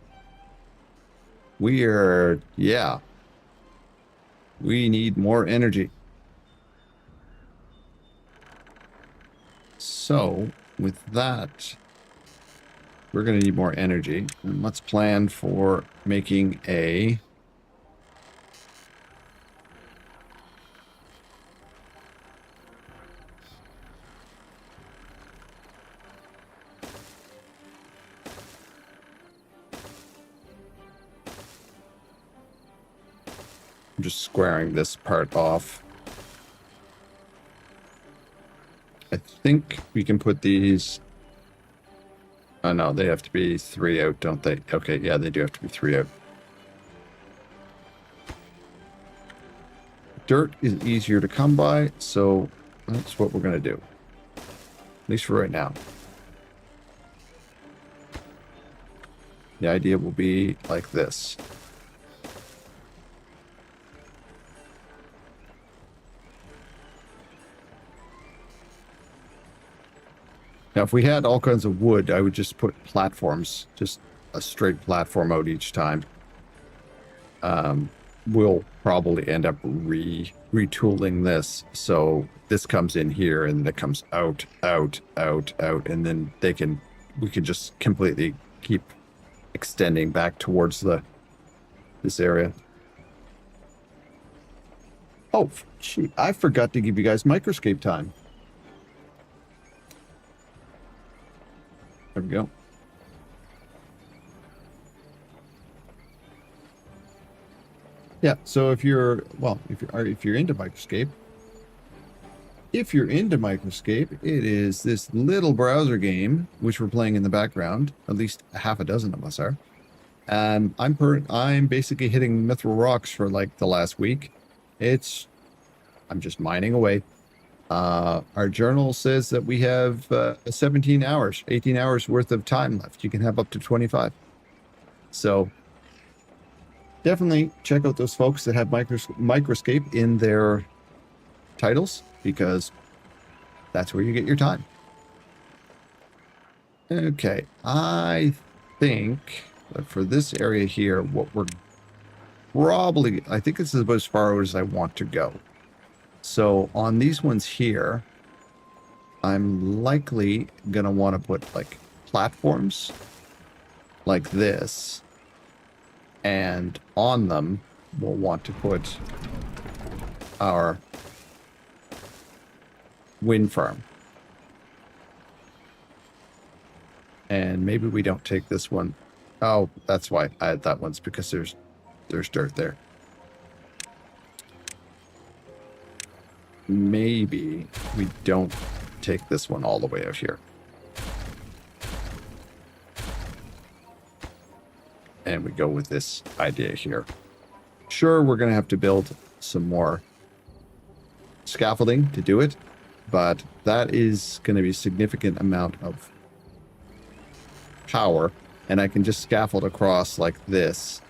Yeah. We need more energy. So, with that, we're going to need more energy. And let's plan for making a... I'm just squaring this part off. I think we can put these... Oh no, they have to be 3 out, don't they? Okay, yeah, they do have to be 3 out. Dirt is easier to come by, so that's what we're going to do. At least for right now. The idea will be like this. Now, if we had all kinds of wood, I would just put platforms, just a straight platform out each time. We'll probably end up retooling this. So this comes in here and it comes out, out, out, out. And then we can just completely keep extending back towards this area. Oh, gee, I forgot to give you guys microscape time. There we go. Yeah, so if you're into Microscape, it is this little browser game which we're playing in the background. At least a half a dozen of us are. I'm basically hitting mithril rocks for like the last week. I'm just mining away. Our journal says that we have 18 hours worth of time left. You can have up to 25. So definitely check out those folks that have Microscape in their titles, because that's where you get your time. Okay, I think that for this area here, I think this is about as far as I want to go. So on these ones here, I'm likely going to want to put like platforms like this. And on them, we'll want to put our wind farm. And maybe we don't take this one. Oh, that's why I had that one's because there's dirt there. Maybe we don't take this one all the way out here. And we go with this idea here. Sure, we're going to have to build some more scaffolding to do it, but that is going to be a significant amount of power, and I can just scaffold across like this.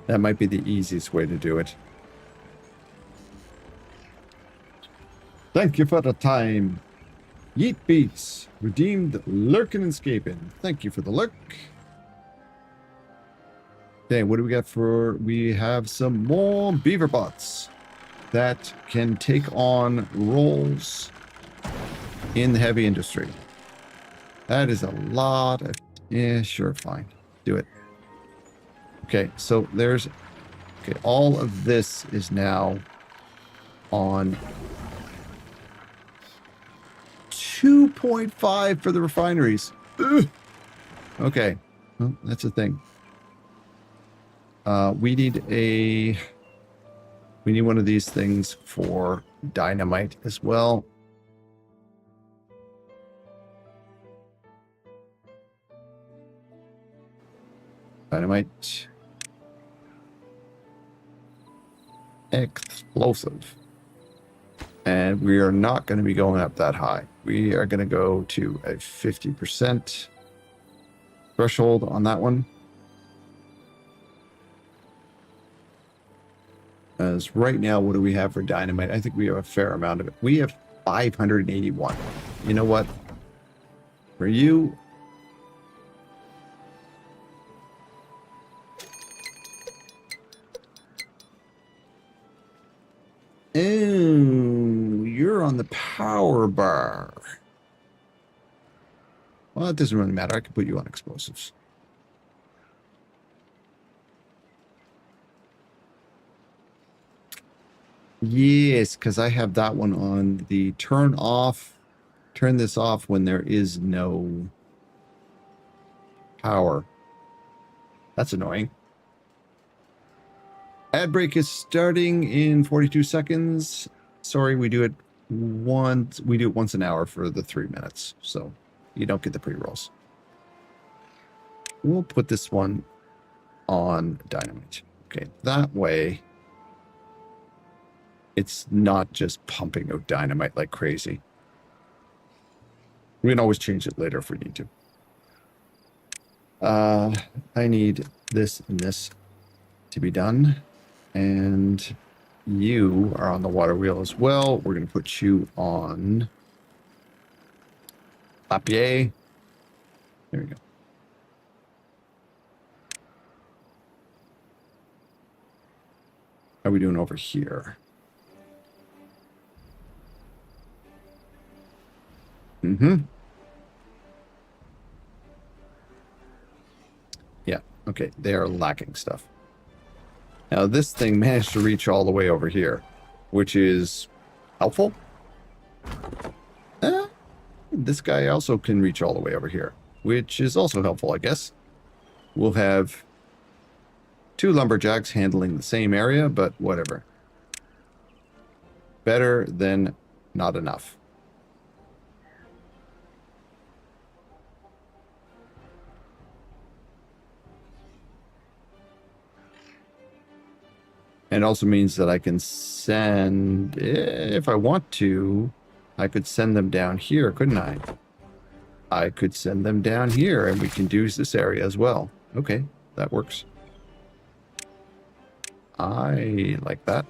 That might be the easiest way to do it. Thank you for the time. Yeet Beats. Redeemed Lurkin' and Scaping. Thank you for the lurk. Okay, what do we got for... We have some more beaver bots that can take on roles in the heavy industry. That is a lot of... Yeah, sure, fine. Do it. Okay, so there's... Okay, all of this is now on 2.5 for the refineries. Ugh. Okay. Well, that's a thing. We need one of these things for dynamite as well. Dynamite. Explosive. And we are not going to be going up that high. We are going to go to a 50% threshold on that one. As right now, what do we have for dynamite? I think we have a fair amount of it. We have 581. You know what? For you... Ooh, you're on the power bar. Well, it doesn't really matter. I can put you on explosives. Yes, because I have that one on the turn this off when there is no power. That's annoying. Ad break is starting in 42 seconds. Sorry, we do it once an hour for the 3 minutes, so you don't get the pre-rolls. We'll put this one on dynamite. Okay, that way it's not just pumping out dynamite like crazy. We can always change it later if we need to. I need this and this to be done. And you are on the water wheel as well. We're going to put you on Papier. There we go. How are we doing over here? Yeah, okay. They are lacking stuff. Now, this thing managed to reach all the way over here, which is helpful. This guy also can reach all the way over here, which is also helpful, I guess. We'll have 2 lumberjacks handling the same area, but whatever. Better than not enough. And it also means that I can send, if I want to, I could send them down here, couldn't I? I could send them down here, and we can do this area as well. Okay, that works. I like that.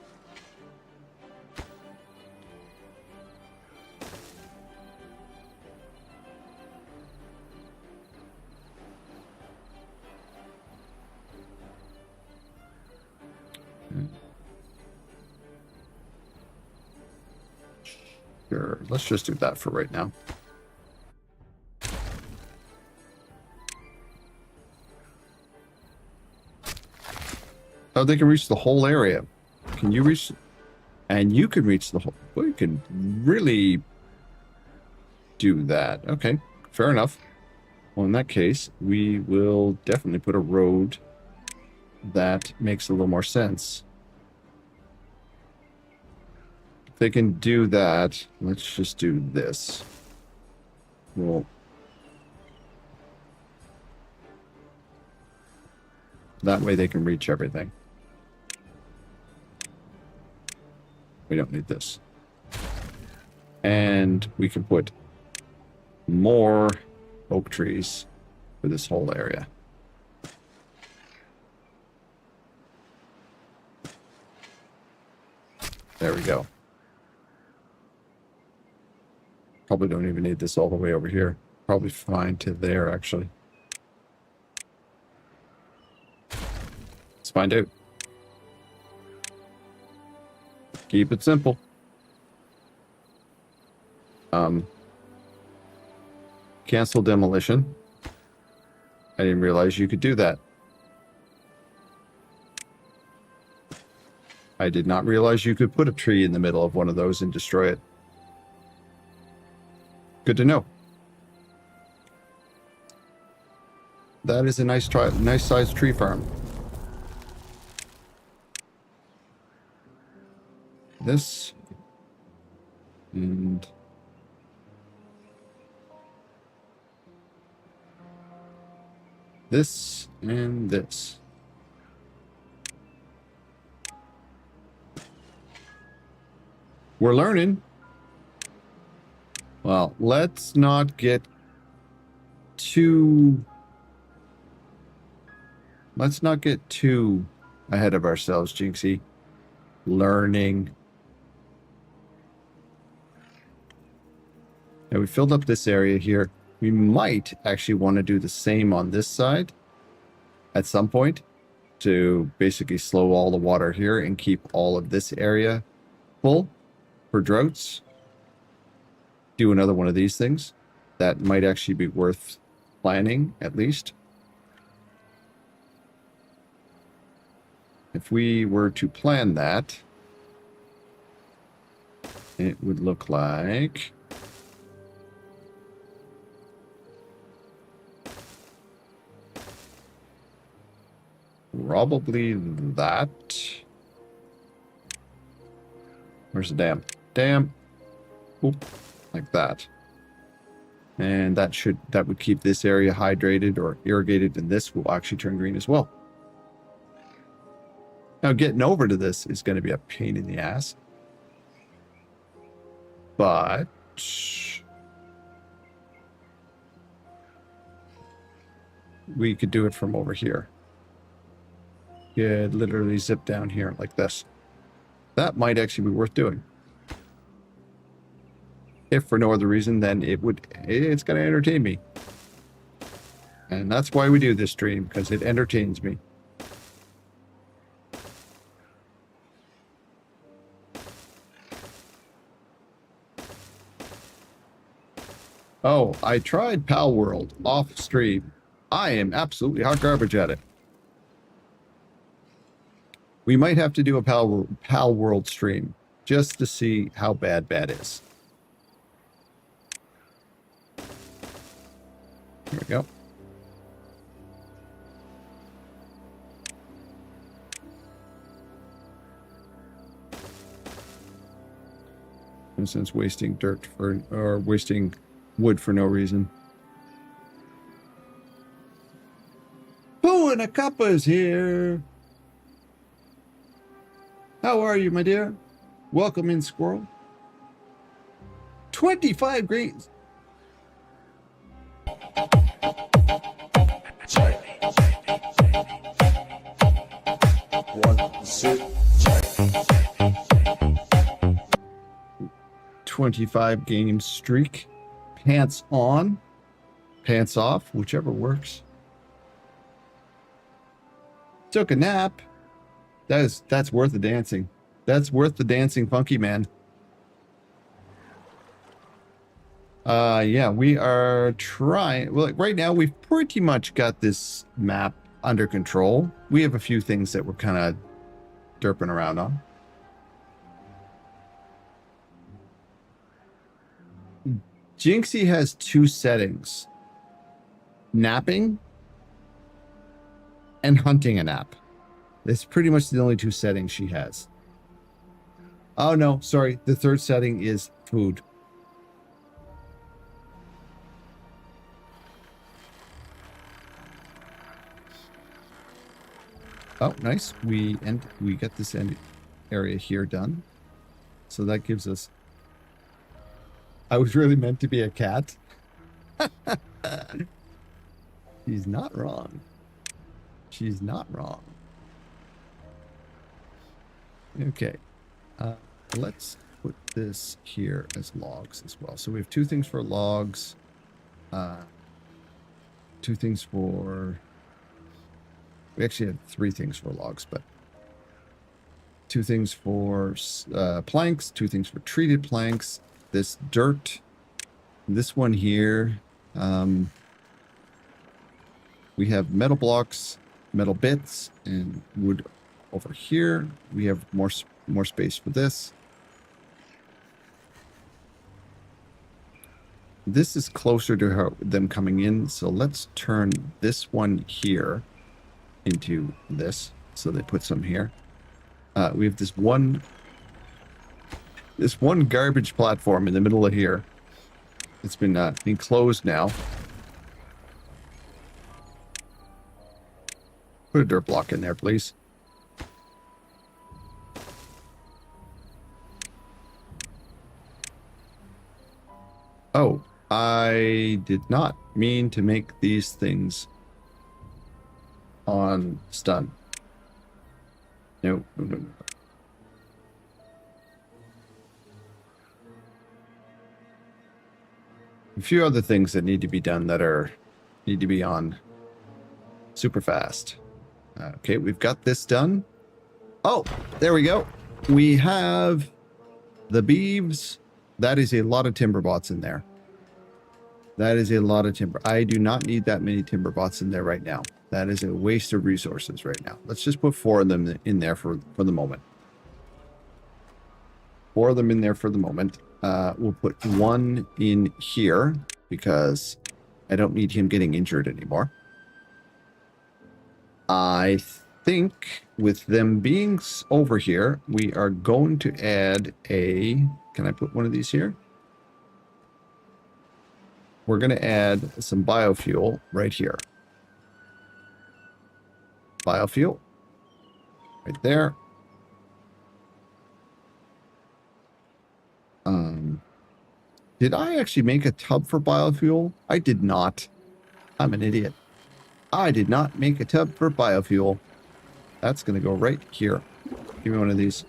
Sure, let's just do that for right now. Oh, they can reach the whole area. Can you reach? And you can reach the whole... Well, you can really do that. Okay, fair enough. Well, in that case, we will definitely put a road that makes a little more sense. If they can do that, let's just do this. Well, that way they can reach everything. We don't need this. And we can put more oak trees for this whole area. There we go. Probably don't even need this all the way over here. Probably fine to there, actually. Let's find out. Keep it simple. Cancel demolition. I didn't realize you could do that. I did not realize you could put a tree in the middle of one of those and destroy it. Good to know. That is a nice sized tree farm. This and this and this. We're learning. Well, let's not get too ahead of ourselves, Jinxie. Learning. Now we filled up this area here. We might actually want to do the same on this side at some point to basically slow all the water here and keep all of this area full for droughts. Do another one of these things. That might actually be worth planning, at least. If we were to plan that, it would look like... probably that. Where's the dam? Dam. Oop, like that. And that would keep this area hydrated or irrigated, and this will actually turn green as well. Now getting over to this is going to be a pain in the ass. But we could do it from over here. Could literally zip down here like this. That might actually be worth doing. If for no other reason, then it's going to entertain me. And that's why we do this stream, because it entertains me. Oh, I tried Pal World off stream. I am absolutely hot garbage at it. We might have to do a Pal World stream just to see how bad is. Here we go. For instance, wasting dirt or wasting wood for no reason. Pooh and a cuppa is here. How are you, my dear? Welcome in, squirrel. 25 greens. One, sit. 25 game streak. Pants on, pants off, whichever works. Took a nap. That's worth the dancing. That's worth the dancing, funky man. Yeah, we are trying. Well, right now we've pretty much got this map under control. We have a few things that we're kind of derping around on. Jinxie has two settings: napping and hunting a nap. That's pretty much the only two settings she has. Oh no, sorry. The third setting is food. Oh, nice. We get this end area here done. So that gives us... I was really meant to be a cat. She's not wrong. She's not wrong. Okay. Let's put this here as logs as well. So we have two things for logs. Two things for... We actually had three things for logs, but... Two things for planks, two things for treated planks, this dirt, this one here. We have metal blocks, metal bits, and wood over here. We have more space for this. this is closer to them coming in, so let's turn this one here into this. So they put some here. We have this one garbage platform in the middle of here. It's been enclosed now. Put a dirt block in there, please. Oh, I did not mean to make these things on stun. No. A few other things that need to be done that need to be on super fast. Okay, we've got this done. Oh, there we go. We have the beeves. That is a lot of timber bots in there. That is a lot of timber. I do not need that many timber bots in there right now. That is a waste of resources right now. Let's just put 4 of them in there for the moment. 4 of them in there for the moment. We'll put 1 in here because I don't need him getting injured anymore. I think with them being over here, we are going to add a... Can I put one of these here? We're going to add some biofuel right here. Biofuel. Right there. Did I actually make a tub for biofuel? I did not. I'm an idiot. I did not make a tub for biofuel. That's going to go right here. Give me one of these.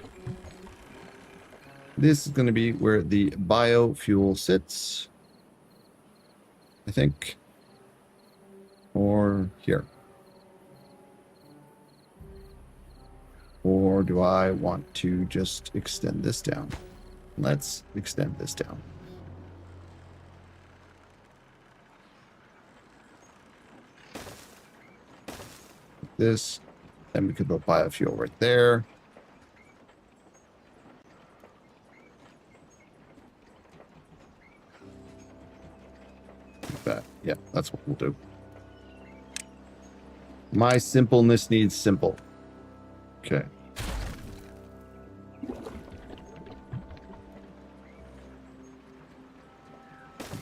This is going to be where the biofuel sits. I think. Or here. Or do I want to just extend this down? Let's extend this down. This, then we could put biofuel right there. Like that. Yeah, that's what we'll do. My simpleness needs simple. Okay.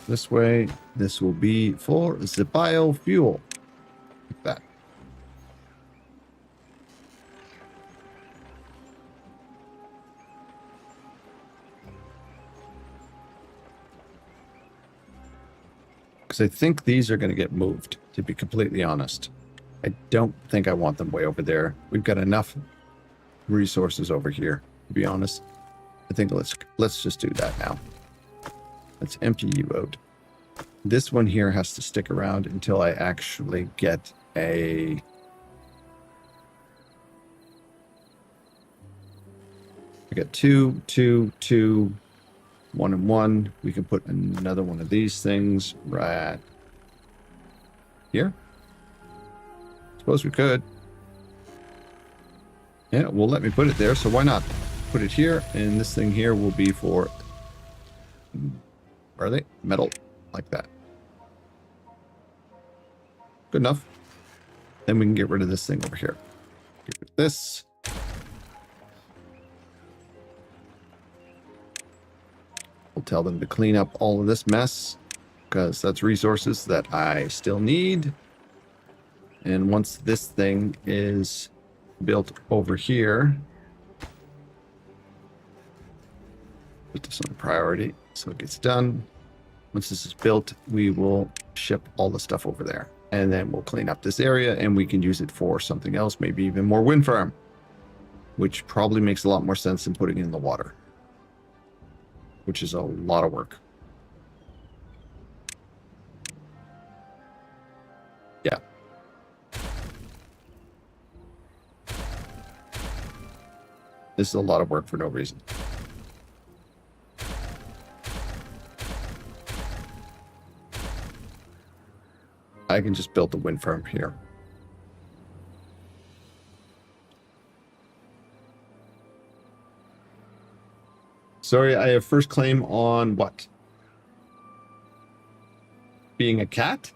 This way, this will be for the biofuel. Like that. Because I think these are going to get moved, to be completely honest. I don't think I want them way over there. We've got enough resources over here, to be honest. I think let's just do that now. Let's empty you out. This one here has to stick around until I actually get a... I got 2, 2, 2, 1 and 1. We can put another one of these things right here. Suppose we could. Yeah, well, let me put it there, so why not? Put it here, and this thing here will be for... Where are they? Metal. Like that. Good enough. Then we can get rid of this thing over here. Get rid of this. We'll tell them to clean up all of this mess, because that's resources that I still need. And once this thing is built over here, put this on priority so it gets done. Once this is built, we will ship all the stuff over there, and then we'll clean up this area and we can use it for something else, maybe even more wind farm, which probably makes a lot more sense than putting it in the water, which is a lot of work. Yeah. This is a lot of work for no reason. I can just build the wind farm here. Sorry, I have first claim on what? being a cat?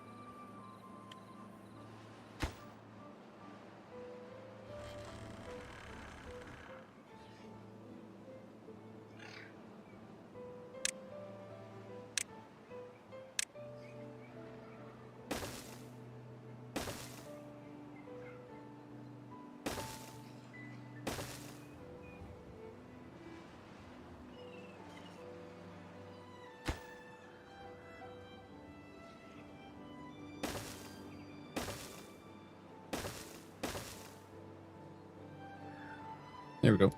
There we go.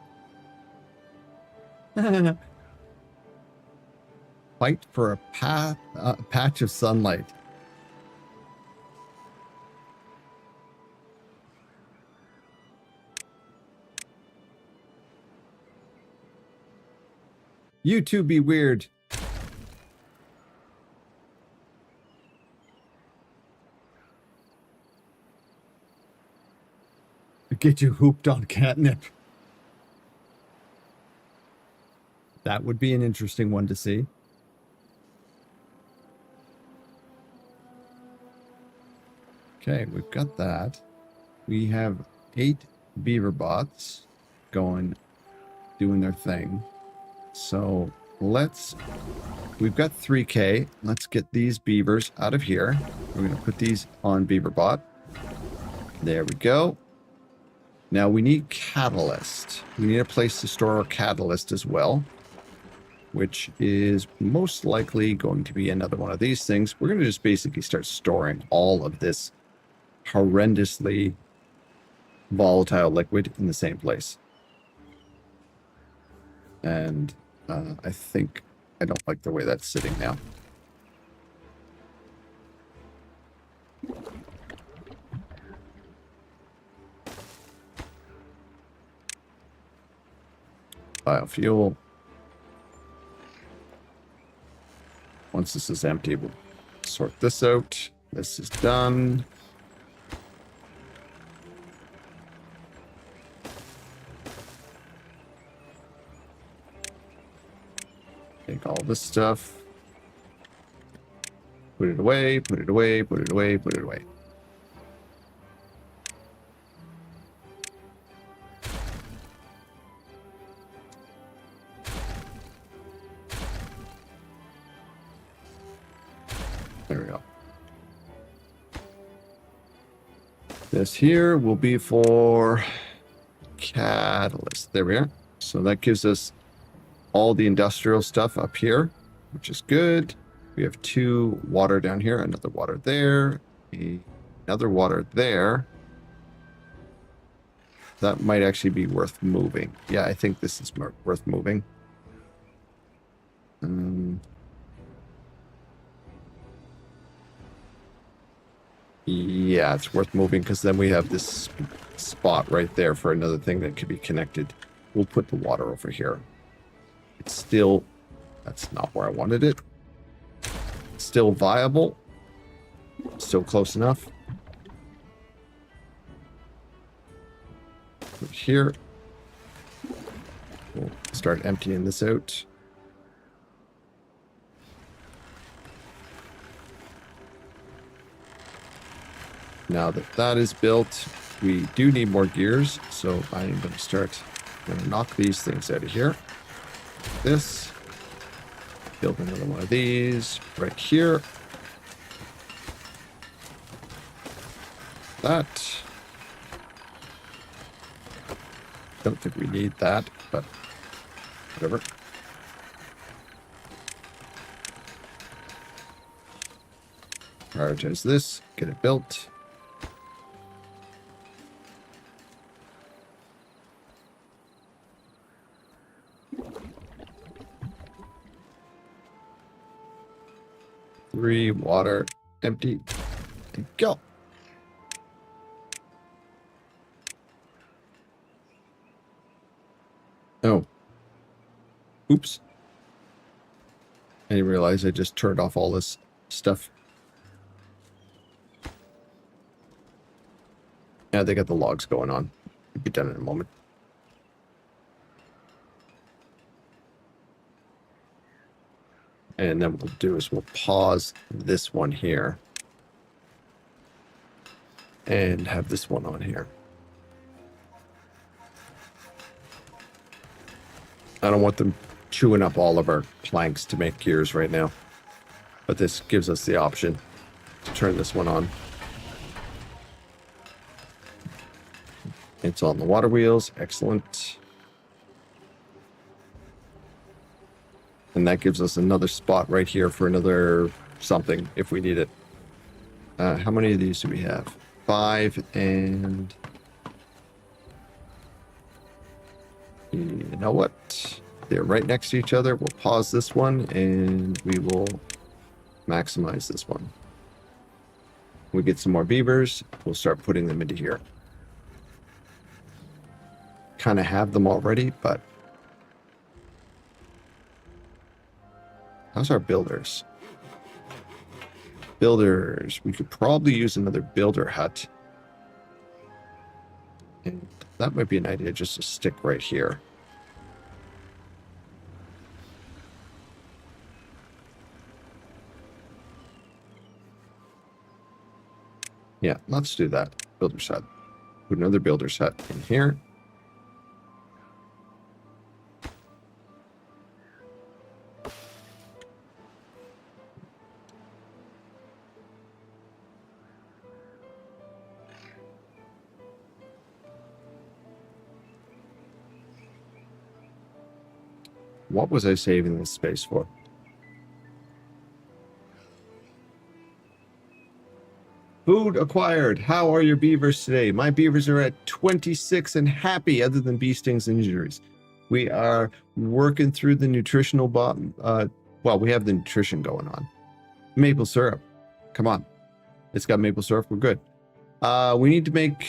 Fight for a patch of sunlight. You two be weird. Get you hooped on catnip. That would be an interesting one to see. Okay, we've got that. We have 8 beaver bots going, doing their thing. So we've got 3K. Let's get these beavers out of here. We're going to put these on beaverbot. There we go. Now we need catalyst. We need a place to store our catalyst as well, which is most likely going to be another one of these things. We're going to just basically start storing all of this horrendously volatile liquid in the same place. And I think I don't like the way that's sitting now. Biofuel. Once this is empty, we'll sort this out. This is done. Take all this stuff. Put it away, put it away, put it away, put it away. There we go. This here will be for catalyst. There we are. So that gives us all the industrial stuff up here, which is good. We have 2 water down here, another water there, another water there. That might actually be worth moving. Yeah, I think this is worth moving. Yeah, it's worth moving because then we have this spot right there for another thing that could be connected. We'll put the water over here. It's still, that's not where I wanted it. It's still viable. Still close enough. Put it here. We'll start emptying this out. Now that that is built, we do need more gears, so I'm going to knock these things out of here. This, build another one of these right here. That. Don't think we need that, but whatever. Prioritize this, get it built. Three, water, empty, and go. Oh. Oops. I didn't realize I just turned off all this stuff. Yeah, they got the logs going on. It'll be done in a moment. And then what we'll do is we'll pause this one here. And have this one on here. I don't want them chewing up all of our planks to make gears right now. But this gives us the option to turn this one on. It's on the water wheels. Excellent. And that gives us another spot right here for another something if we need it. How many of these do we have? 5 and... You know what? They're right next to each other. We'll pause this one and we will maximize this one. We get some more beavers. We'll start putting them into here. Kind of have them already, but how's our builders? Builders. We could probably use another builder hut. And that might be an idea just to stick right here. Yeah, let's do that. Builder's hut. Put another builder's hut in here. What was I saving this space for? Food acquired. How are your beavers today? My beavers are at 26 and happy other than bee stings and injuries. We are working through the nutritional bottom. Well, we have the nutrition going on. Maple syrup. Come on. It's got maple syrup. We're good. We need to make...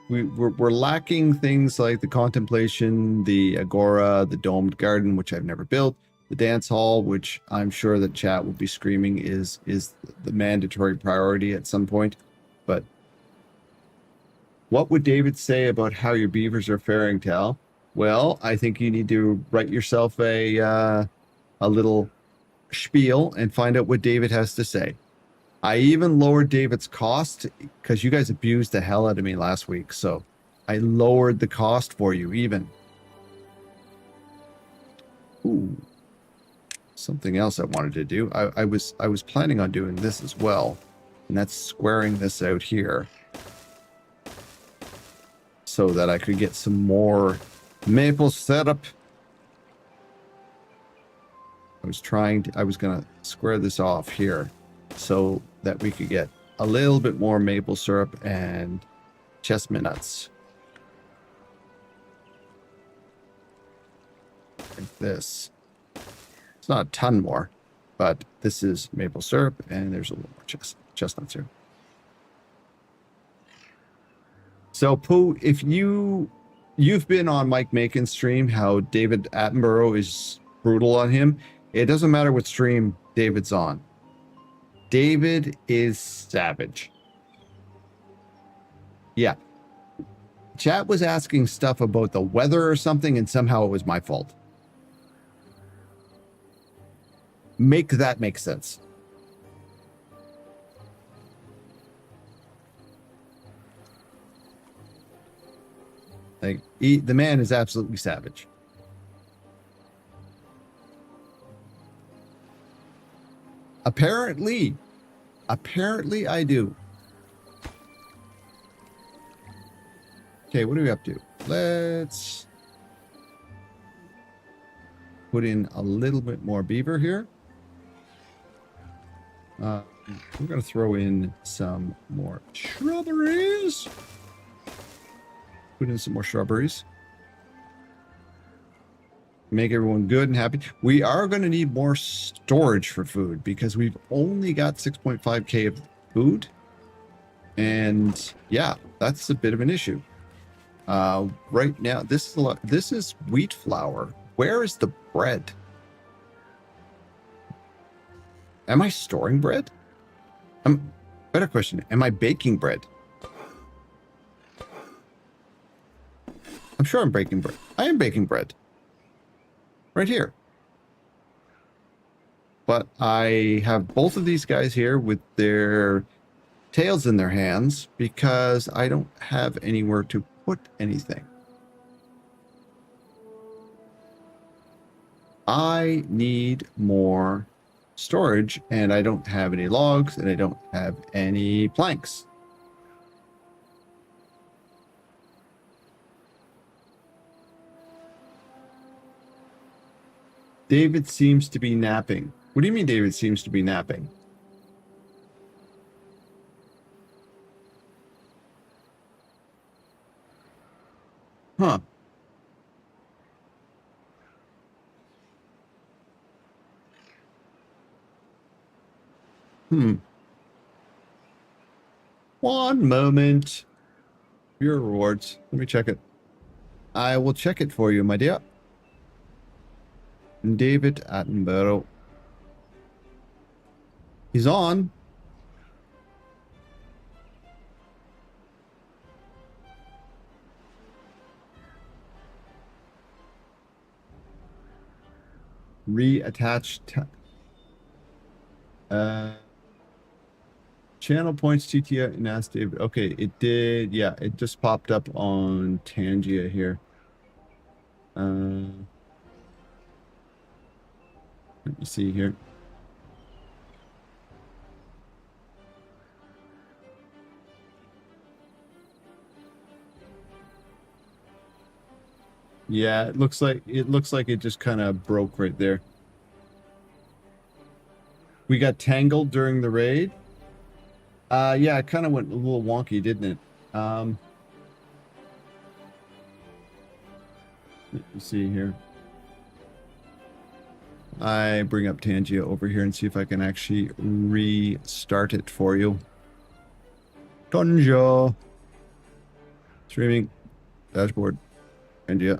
We're lacking things like the contemplation, the agora, the domed garden, which I've never built, the dance hall, which I'm sure that chat will be screaming is the mandatory priority at some point. But what would David say about how your beavers are faring, Tal? Well, I think you need to write yourself a little spiel and find out what David has to say. I even lowered David's cost because you guys abused the hell out of me last week. So I lowered the cost for you even. Ooh. Something else I wanted to do. I was planning on doing this as well. And that's squaring this out here. So that I could get some more maple syrup. I was going to square this off here. So that we could get a little bit more maple syrup and chestnut nuts. Like this. It's not a ton more, but this is maple syrup and there's a little more chestnuts here. So Pooh, if you've been on Mike Macon's stream, how David Attenborough is brutal on him, it doesn't matter what stream David's on. David is savage. Yeah. Chat was asking stuff about the weather or something, and somehow it was my fault. Make that make sense. Like, the man is absolutely savage. Apparently I do. Okay, what are we up to? Let's put in a little bit more beaver here. We're going to throw in some more shrubberies. Put in some more shrubberies. Make everyone good and happy. We are going to need more storage for food because we've only got 6.5k of food. And yeah, that's a bit of an issue. Right now, this is wheat flour. Where is the bread? Am I storing bread? Better question. Am I baking bread? I'm sure I'm baking bread. I am baking bread. Right here. but I have both of these guys here with their tails in their hands because I don't have anywhere to put anything. I need more storage, and I don't have any logs, and I don't have any planks. David seems to be napping. What do you mean David seems to be napping? Huh. One moment. Your rewards. Let me check it. I will check it for you, my dear. David Attenborough. He's on. Reattach. Channel points TTS and ask David. Okay, it did. Yeah, it just popped up on Tangia here. Let me see here. Yeah, it looks like it just kind of broke right there. We got tangled during the raid. Yeah, it kind of went a little wonky, didn't it? Let me see here. I bring up Tangia over here and see if I can actually restart it for you. Tangia. Streaming. Dashboard. Tangia.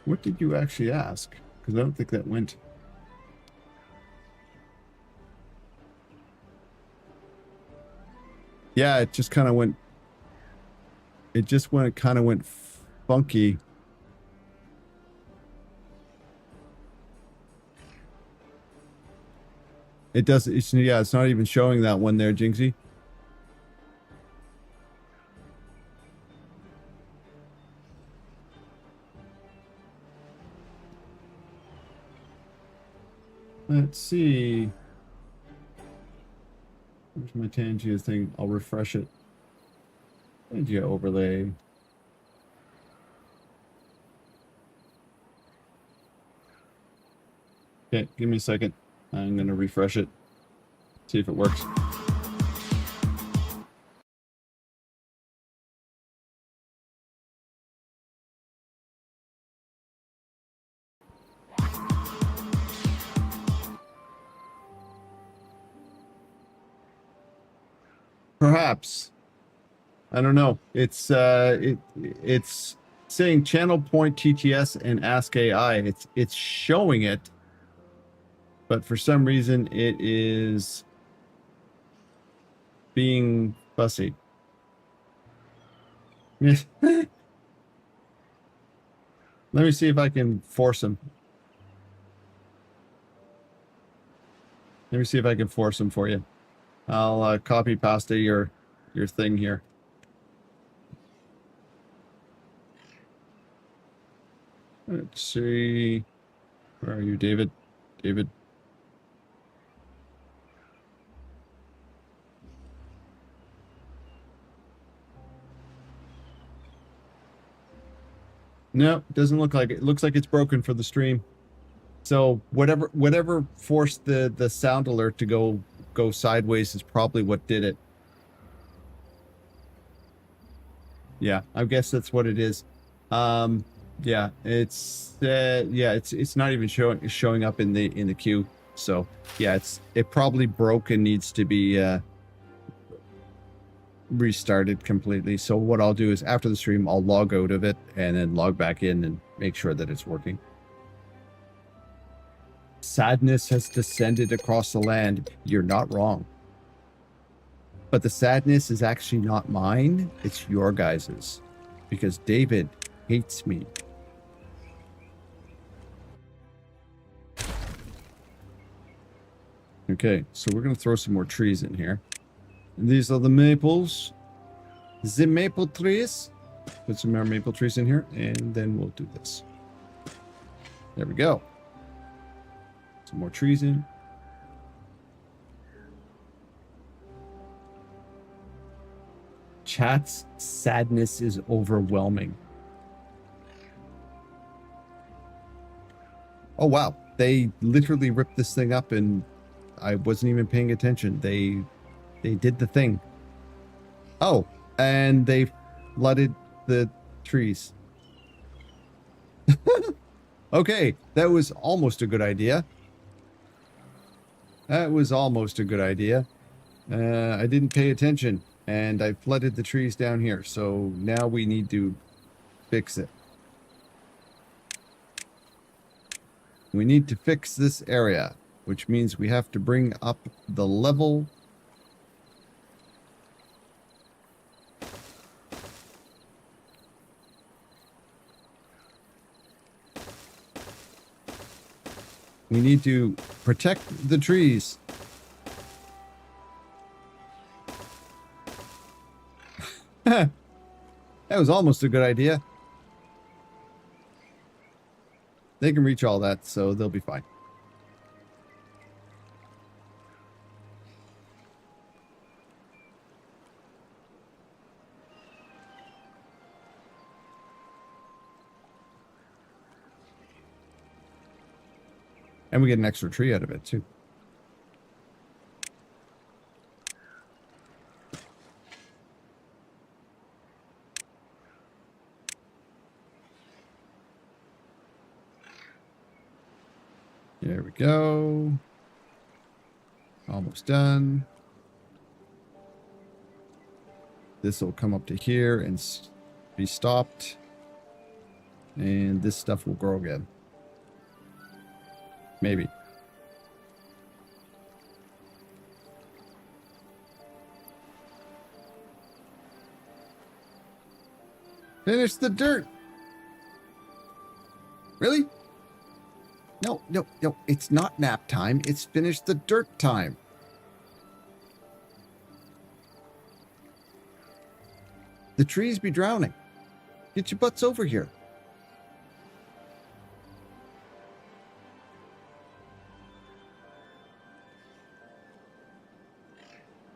What did you actually ask? Because I don't think that went. Yeah, it just kind of went. It just kind of went funky. It does. Yeah, it's not even showing that one there, Jinxie. Let's see. Where's my Tangia thing? I'll refresh it. Tangia overlay. Okay, give me a second. I'm going to refresh it. See if it works. Perhaps. I don't know. It's it's saying channel point TTS and ask AI. It's showing it, but for some reason it is being fussy. Let me see if I can force him. Let me see if I can force him for you. I'll copy pasta your thing here. Let's see. Where are you, David? David. No, it doesn't look like it. It looks like it's broken for the stream. So whatever forced the sound alert to go sideways is probably what did it. Yeah, I guess that's what it is. Yeah, it's not even showing up in the queue. So yeah, it probably broke and needs to be restarted completely. So what I'll do is after the stream, I'll log out of it and then log back in and make sure that it's working. Sadness has descended across the land. You're not wrong. But the sadness is actually not mine. It's your guys's. Because David hates me. Okay, so we're going to throw some more trees in here. And these are the maples. The maple trees. Put some more maple trees in here, and then we'll do this. There we go. Some more trees in. Chat's sadness is overwhelming. Oh, wow. They literally ripped this thing up, and I wasn't even paying attention. They did the thing. Oh, and they flooded the trees. Okay, that was almost a good idea. That was almost a good idea. I didn't pay attention, and I flooded the trees down here, so now we need to fix it. We need to fix this area, which means we have to bring up the level. We need to protect the trees. That was almost a good idea. They can reach all that, so they'll be fine. And we get an extra tree out of it, too. There we go. Almost done. This will come up to here and be stopped. And this stuff will grow again. Maybe. Finish the dirt. Really? No, no, no. It's not nap time. It's finish the dirt time. The trees be drowning. Get your butts over here.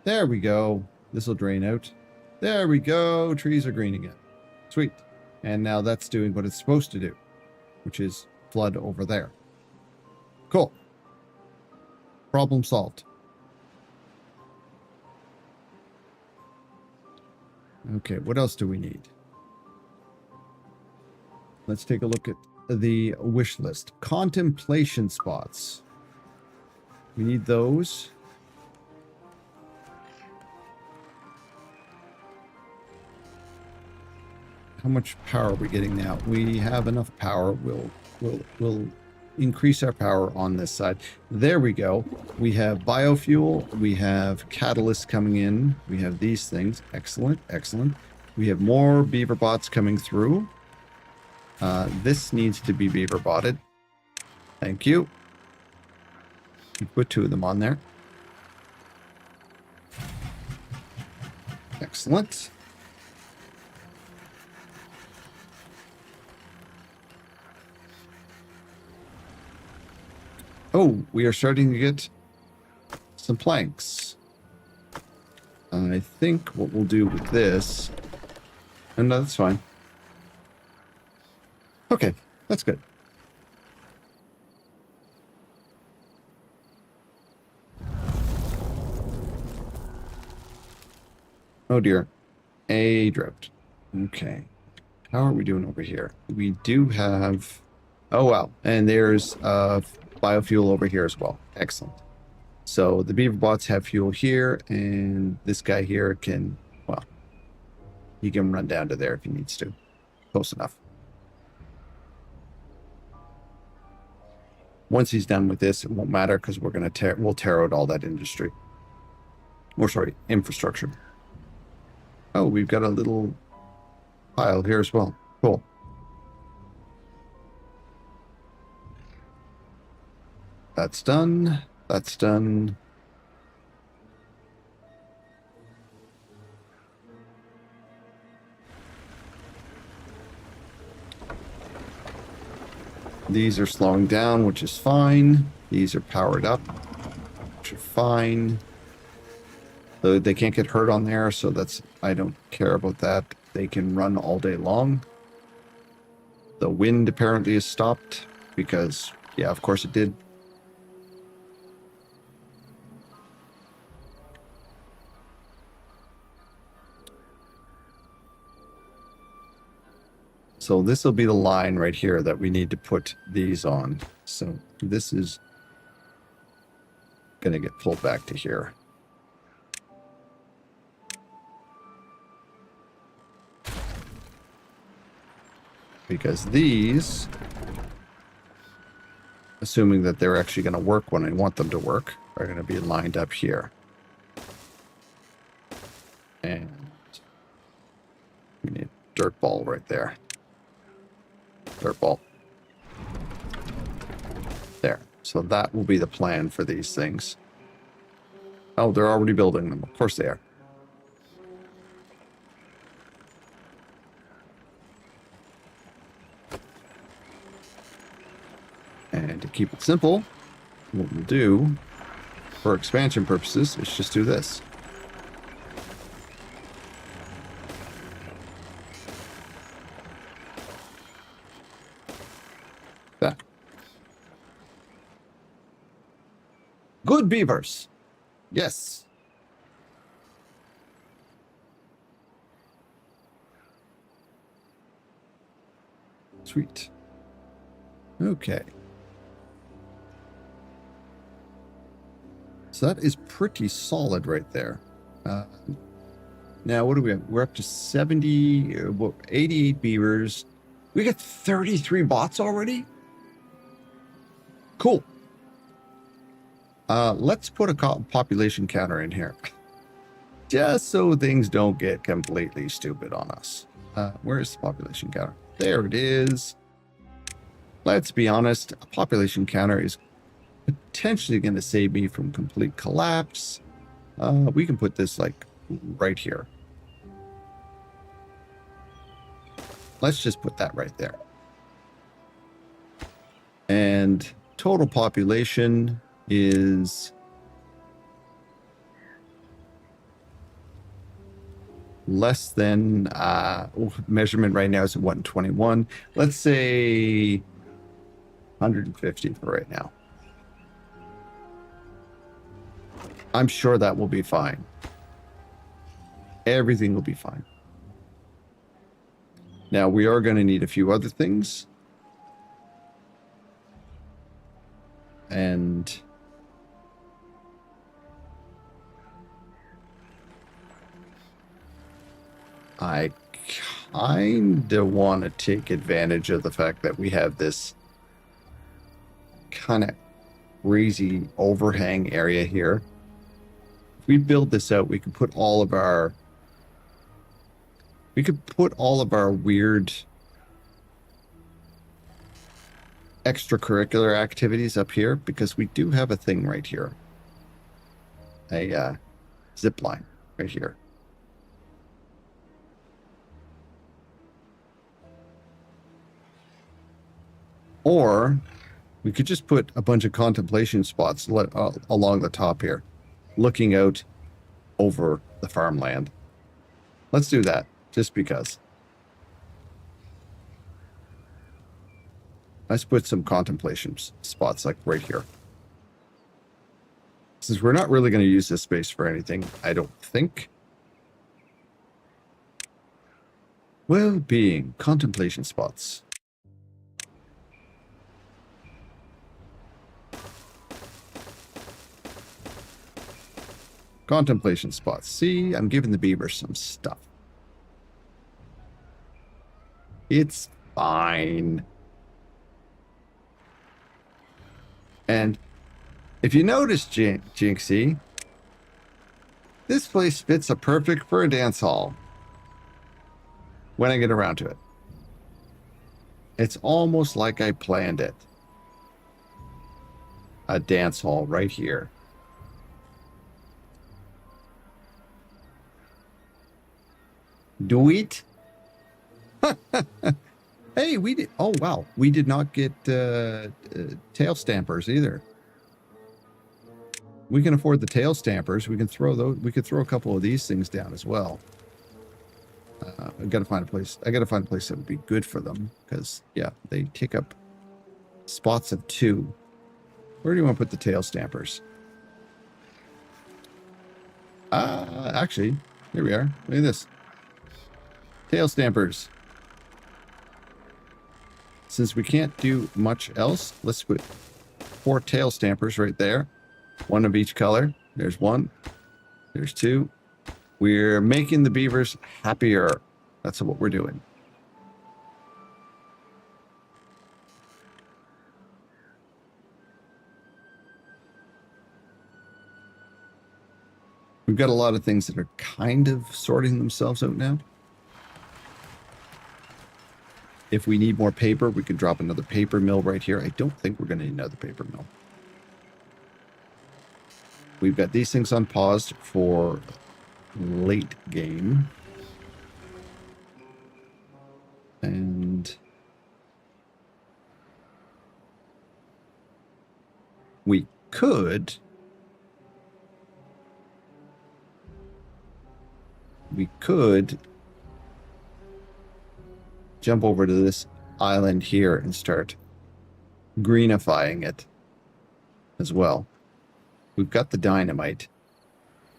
There we go. This will drain out. There we go. Trees are green again. Sweet. And now that's doing what it's supposed to do, which is flood over there. Cool. Problem solved. Okay, what else do we need? Let's take a look at the wish list. Contemplation spots. We need those. How much power are we getting now? We have enough power. We'll increase our power on this side. There we go. We have biofuel. We have catalyst coming in. We have these things. Excellent, excellent. We have more beaver bots coming through. This needs to be beaver botted. Thank you. Put 2 of them on there. Excellent. Oh, we are starting to get some planks. I think what we'll do with this... Oh, no, that's fine. Okay, that's good. Oh dear. A drought. Okay. How are we doing over here? We do have... Oh, wow. And there's biofuel over here as well. Excellent. So the beaver bots have fuel here, and this guy here can, well, he can run down to there if he needs to. Close enough. Once he's done with this, it won't matter because we'll tear out all that industry. Or sorry, infrastructure. Oh, we've got a little pile here as well. Cool. That's done. That's done. These are slowing down, which is fine. These are powered up, which are fine. Though they can't get hurt on there, so I don't care about that. They can run all day long. The wind apparently is stopped because, yeah, of course it did. So this will be the line right here that we need to put these on. So this is going to get pulled back to here. Because these, assuming that they're actually going to work when I want them to work, are going to be lined up here. And we need a dirt ball right there. Dirt ball. There. So that will be the plan for these things. Oh, they're already building them. Of course they are. And to keep it simple, what we'll do for expansion purposes is just do this. That. Good beavers. Yes. Sweet. Okay. So that is pretty solid right there. Now, what do we have? We're up to 88 beavers. We got 33 bots already? Cool. Let's put a population counter in here. Just so things don't get completely stupid on us. Where's the population counter? There it is. Let's be honest, a population counter is potentially going to save me from complete collapse. We can put this like right here. Let's just put that right there. And total population is less than measurement right now is 121. Let's say 150 for right now. I'm sure that will be fine. Everything will be fine. Now, we are going to need a few other things. And I kind of want to take advantage of the fact that we have this kind of crazy overhang area here. If we build this out, we could put all of our weird extracurricular activities up here, because we do have a thing right here. A zip line right here. Or we could just put a bunch of contemplation spots along the top here, looking out over the farmland. Let's do that, just because. Let's put some contemplation spots like right here. Since we're not really going to use this space for anything, I don't think. Well-being, contemplation spots. Contemplation spots. See, I'm giving the beaver some stuff. It's fine. And if you notice, Jinxie, this place fits a perfect for a dance hall. When I get around to it. It's almost like I planned it. A dance hall right here. Do it. Hey, we did. Oh, wow. We did not get tail stampers either. We can afford the tail stampers. We can throw those. We could throw a couple of these things down as well. I gotta find a place. I gotta find a place that would be good for them because, yeah, they take up spots of 2. Where do you want to put the tail stampers? Actually, here we are. Look at this. Tail stampers. Since we can't do much else, let's put 4 tail stampers right there. 1 of each color. There's 1. There's 2. We're making the beavers happier. That's what we're doing. We've got a lot of things that are kind of sorting themselves out now. If we need more paper, we can drop another paper mill right here. I don't think we're going to need another paper mill. We've got these things on pause for late game. And we could jump over to this island here and start greenifying it as well. We've got the dynamite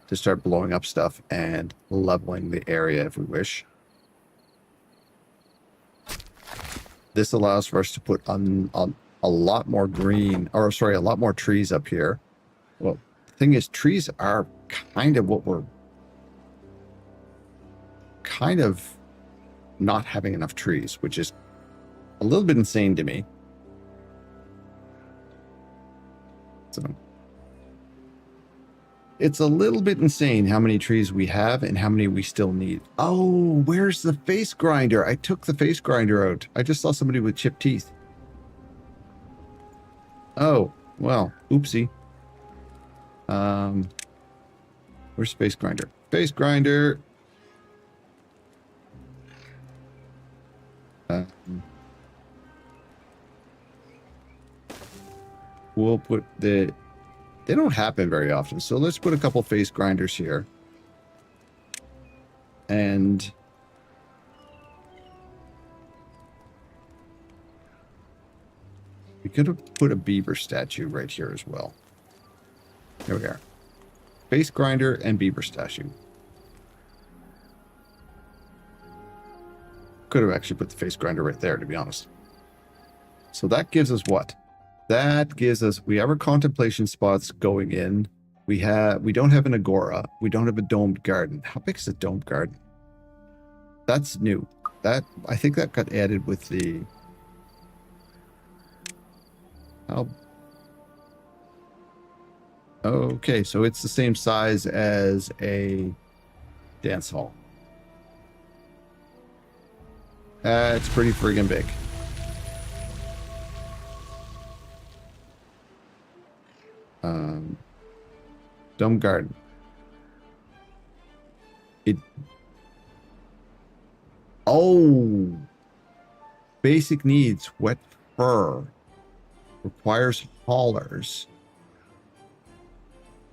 to start blowing up stuff and leveling the area if we wish. This allows for us to put on a lot more green, or sorry, a lot more trees up here. Well, the thing is, trees are kind of what we're kind of not having enough trees, which is a little bit insane to me. So it's a little bit insane how many trees we have and how many we still need. Oh, where's the face grinder? I took the face grinder out. I just saw somebody with chipped teeth. Oh, well, oopsie. Where's face grinder? Face grinder. We'll put the... They don't happen very often, so let's put a couple face grinders here. And... we could have put a beaver statue right here as well. There we are. Face grinder and beaver statue. Could have actually put the face grinder right there, to be honest. So that gives us what? That gives us, we have our contemplation spots going in. We don't have an agora. We don't have a domed garden. How big is a domed garden? That's new. That, I think that got added with the... Oh. Okay, so it's the same size as a dance hall. It's pretty friggin' big. Dome garden. Oh, basic needs, wet fur, requires haulers.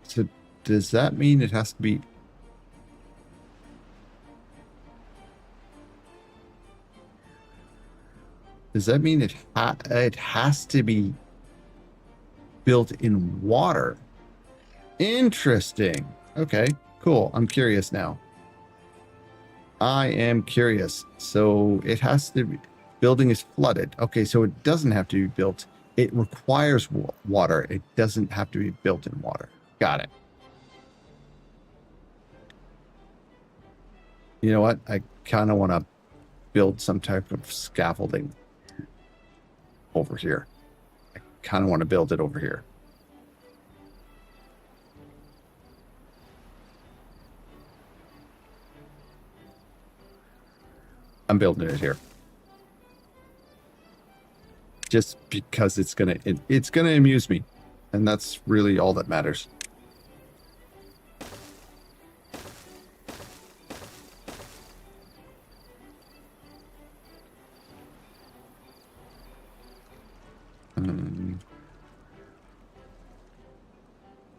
So does that mean it has to be... Does that mean it has to be built in water? Interesting. Okay, cool. I'm curious now. I am curious. So it has to be... Building is flooded. Okay, so it doesn't have to be built. It requires water. It doesn't have to be built in water. Got it. You know what? I kind of want to build some type of scaffolding over here. I kind of want to build it over here. I'm building it here. Just because it's gonna amuse me. And that's really all that matters.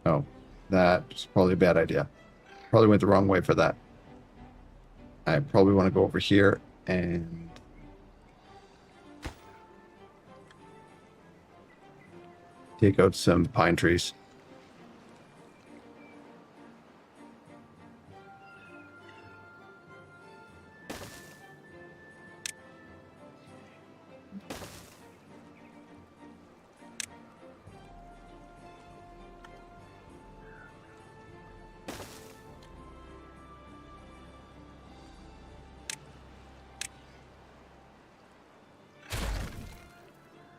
Oh, that's probably a bad idea. Probably went the wrong way for that. I probably want to go over here and take out some pine trees.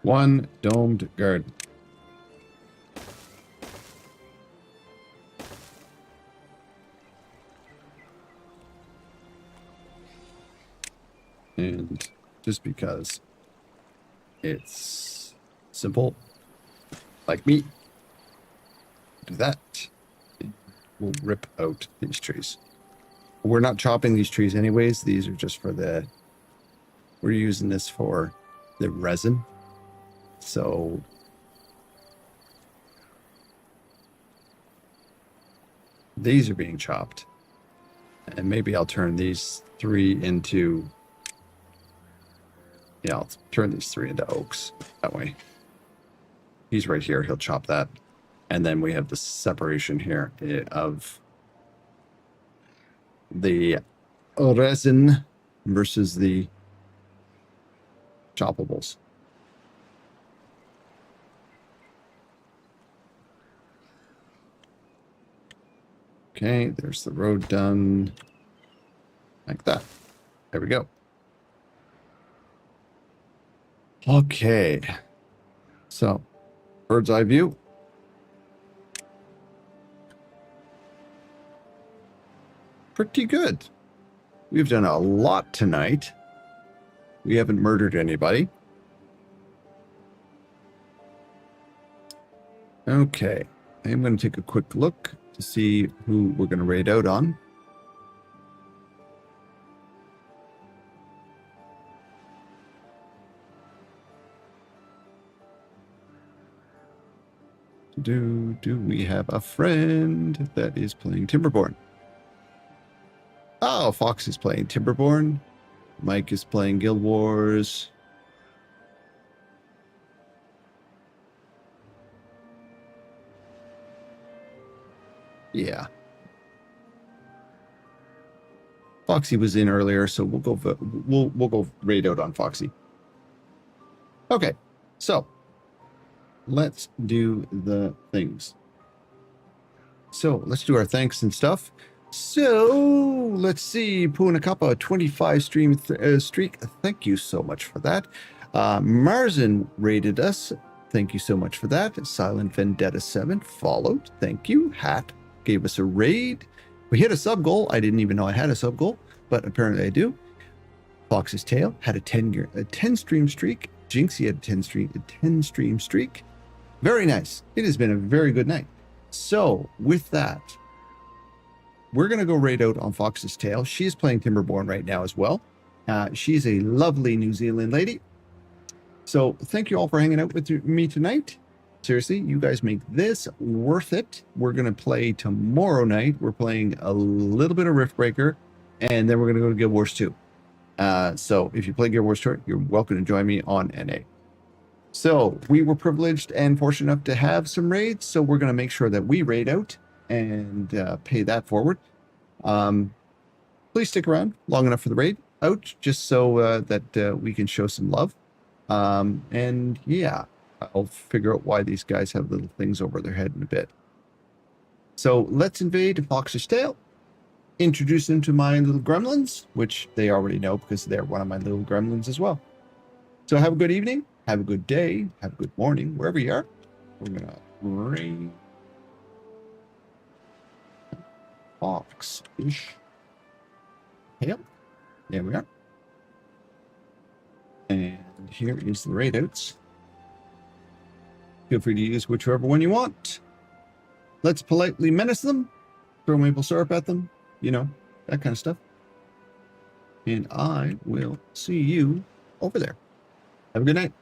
One domed garden. And just because it's simple, like me, do that. We'll rip out these trees. We're not chopping these trees anyways. These are just for we're using this for the resin. So these are being chopped. And maybe I'll turn these three into... Yeah, I'll turn these three into oaks that way. He's right here. He'll chop that. And then we have the separation here of the resin versus the choppables. Okay, there's the road done like that. There we go. Okay, so bird's eye view. Pretty good. We've done a lot tonight. We haven't murdered anybody. Okay, I'm going to take a quick look to see who we're going to raid out on. Do we have a friend that is playing Timberborn? Oh, Fox is playing Timberborn. Mike is playing Guild Wars. Yeah. Foxy was in earlier, so we'll go raid out on Foxy. Okay, so let's do the things. So let's do our thanks and stuff. So let's see, Punakapa 25 stream streak. Thank you so much for that. Marzin rated us. Thank you so much for that. Silent Vendetta 7 followed. Thank you. Hat gave us a raid. We hit a sub goal. I didn't even know I had a sub goal, but apparently I do. Fox's Tail had a 10 stream streak. Jinxie had a 10 stream streak. Very nice. It has been a very good night. So with that, we're going to go raid out on Fox's Tail. She is playing Timberborn right now as well. She's a lovely New Zealand lady. So thank you all for hanging out with me tonight. Seriously, you guys make this worth it. We're going to play tomorrow night. We're playing a little bit of Riftbreaker, and then we're going to go to Guild Wars 2. So if you play Guild Wars 2, you're welcome to join me on NA. So we were privileged and fortunate enough to have some raids, so we're going to make sure that we raid out and pay that forward. Please stick around long enough for the raid out, just so that we can show some love. And yeah, I'll figure out why these guys have little things over their head in a bit. So let's invade Fox's Tail, introduce them to my little gremlins, which they already know because they're one of my little gremlins as well. So have a good evening. have a good day, have a good morning, wherever you are. We're going to bring fox-ish. Yep, there we are. And here is the raidouts. Feel free to use whichever one you want. Let's politely menace them, throw maple syrup at them, you know, that kind of stuff. And I will see you over there. Have a good night.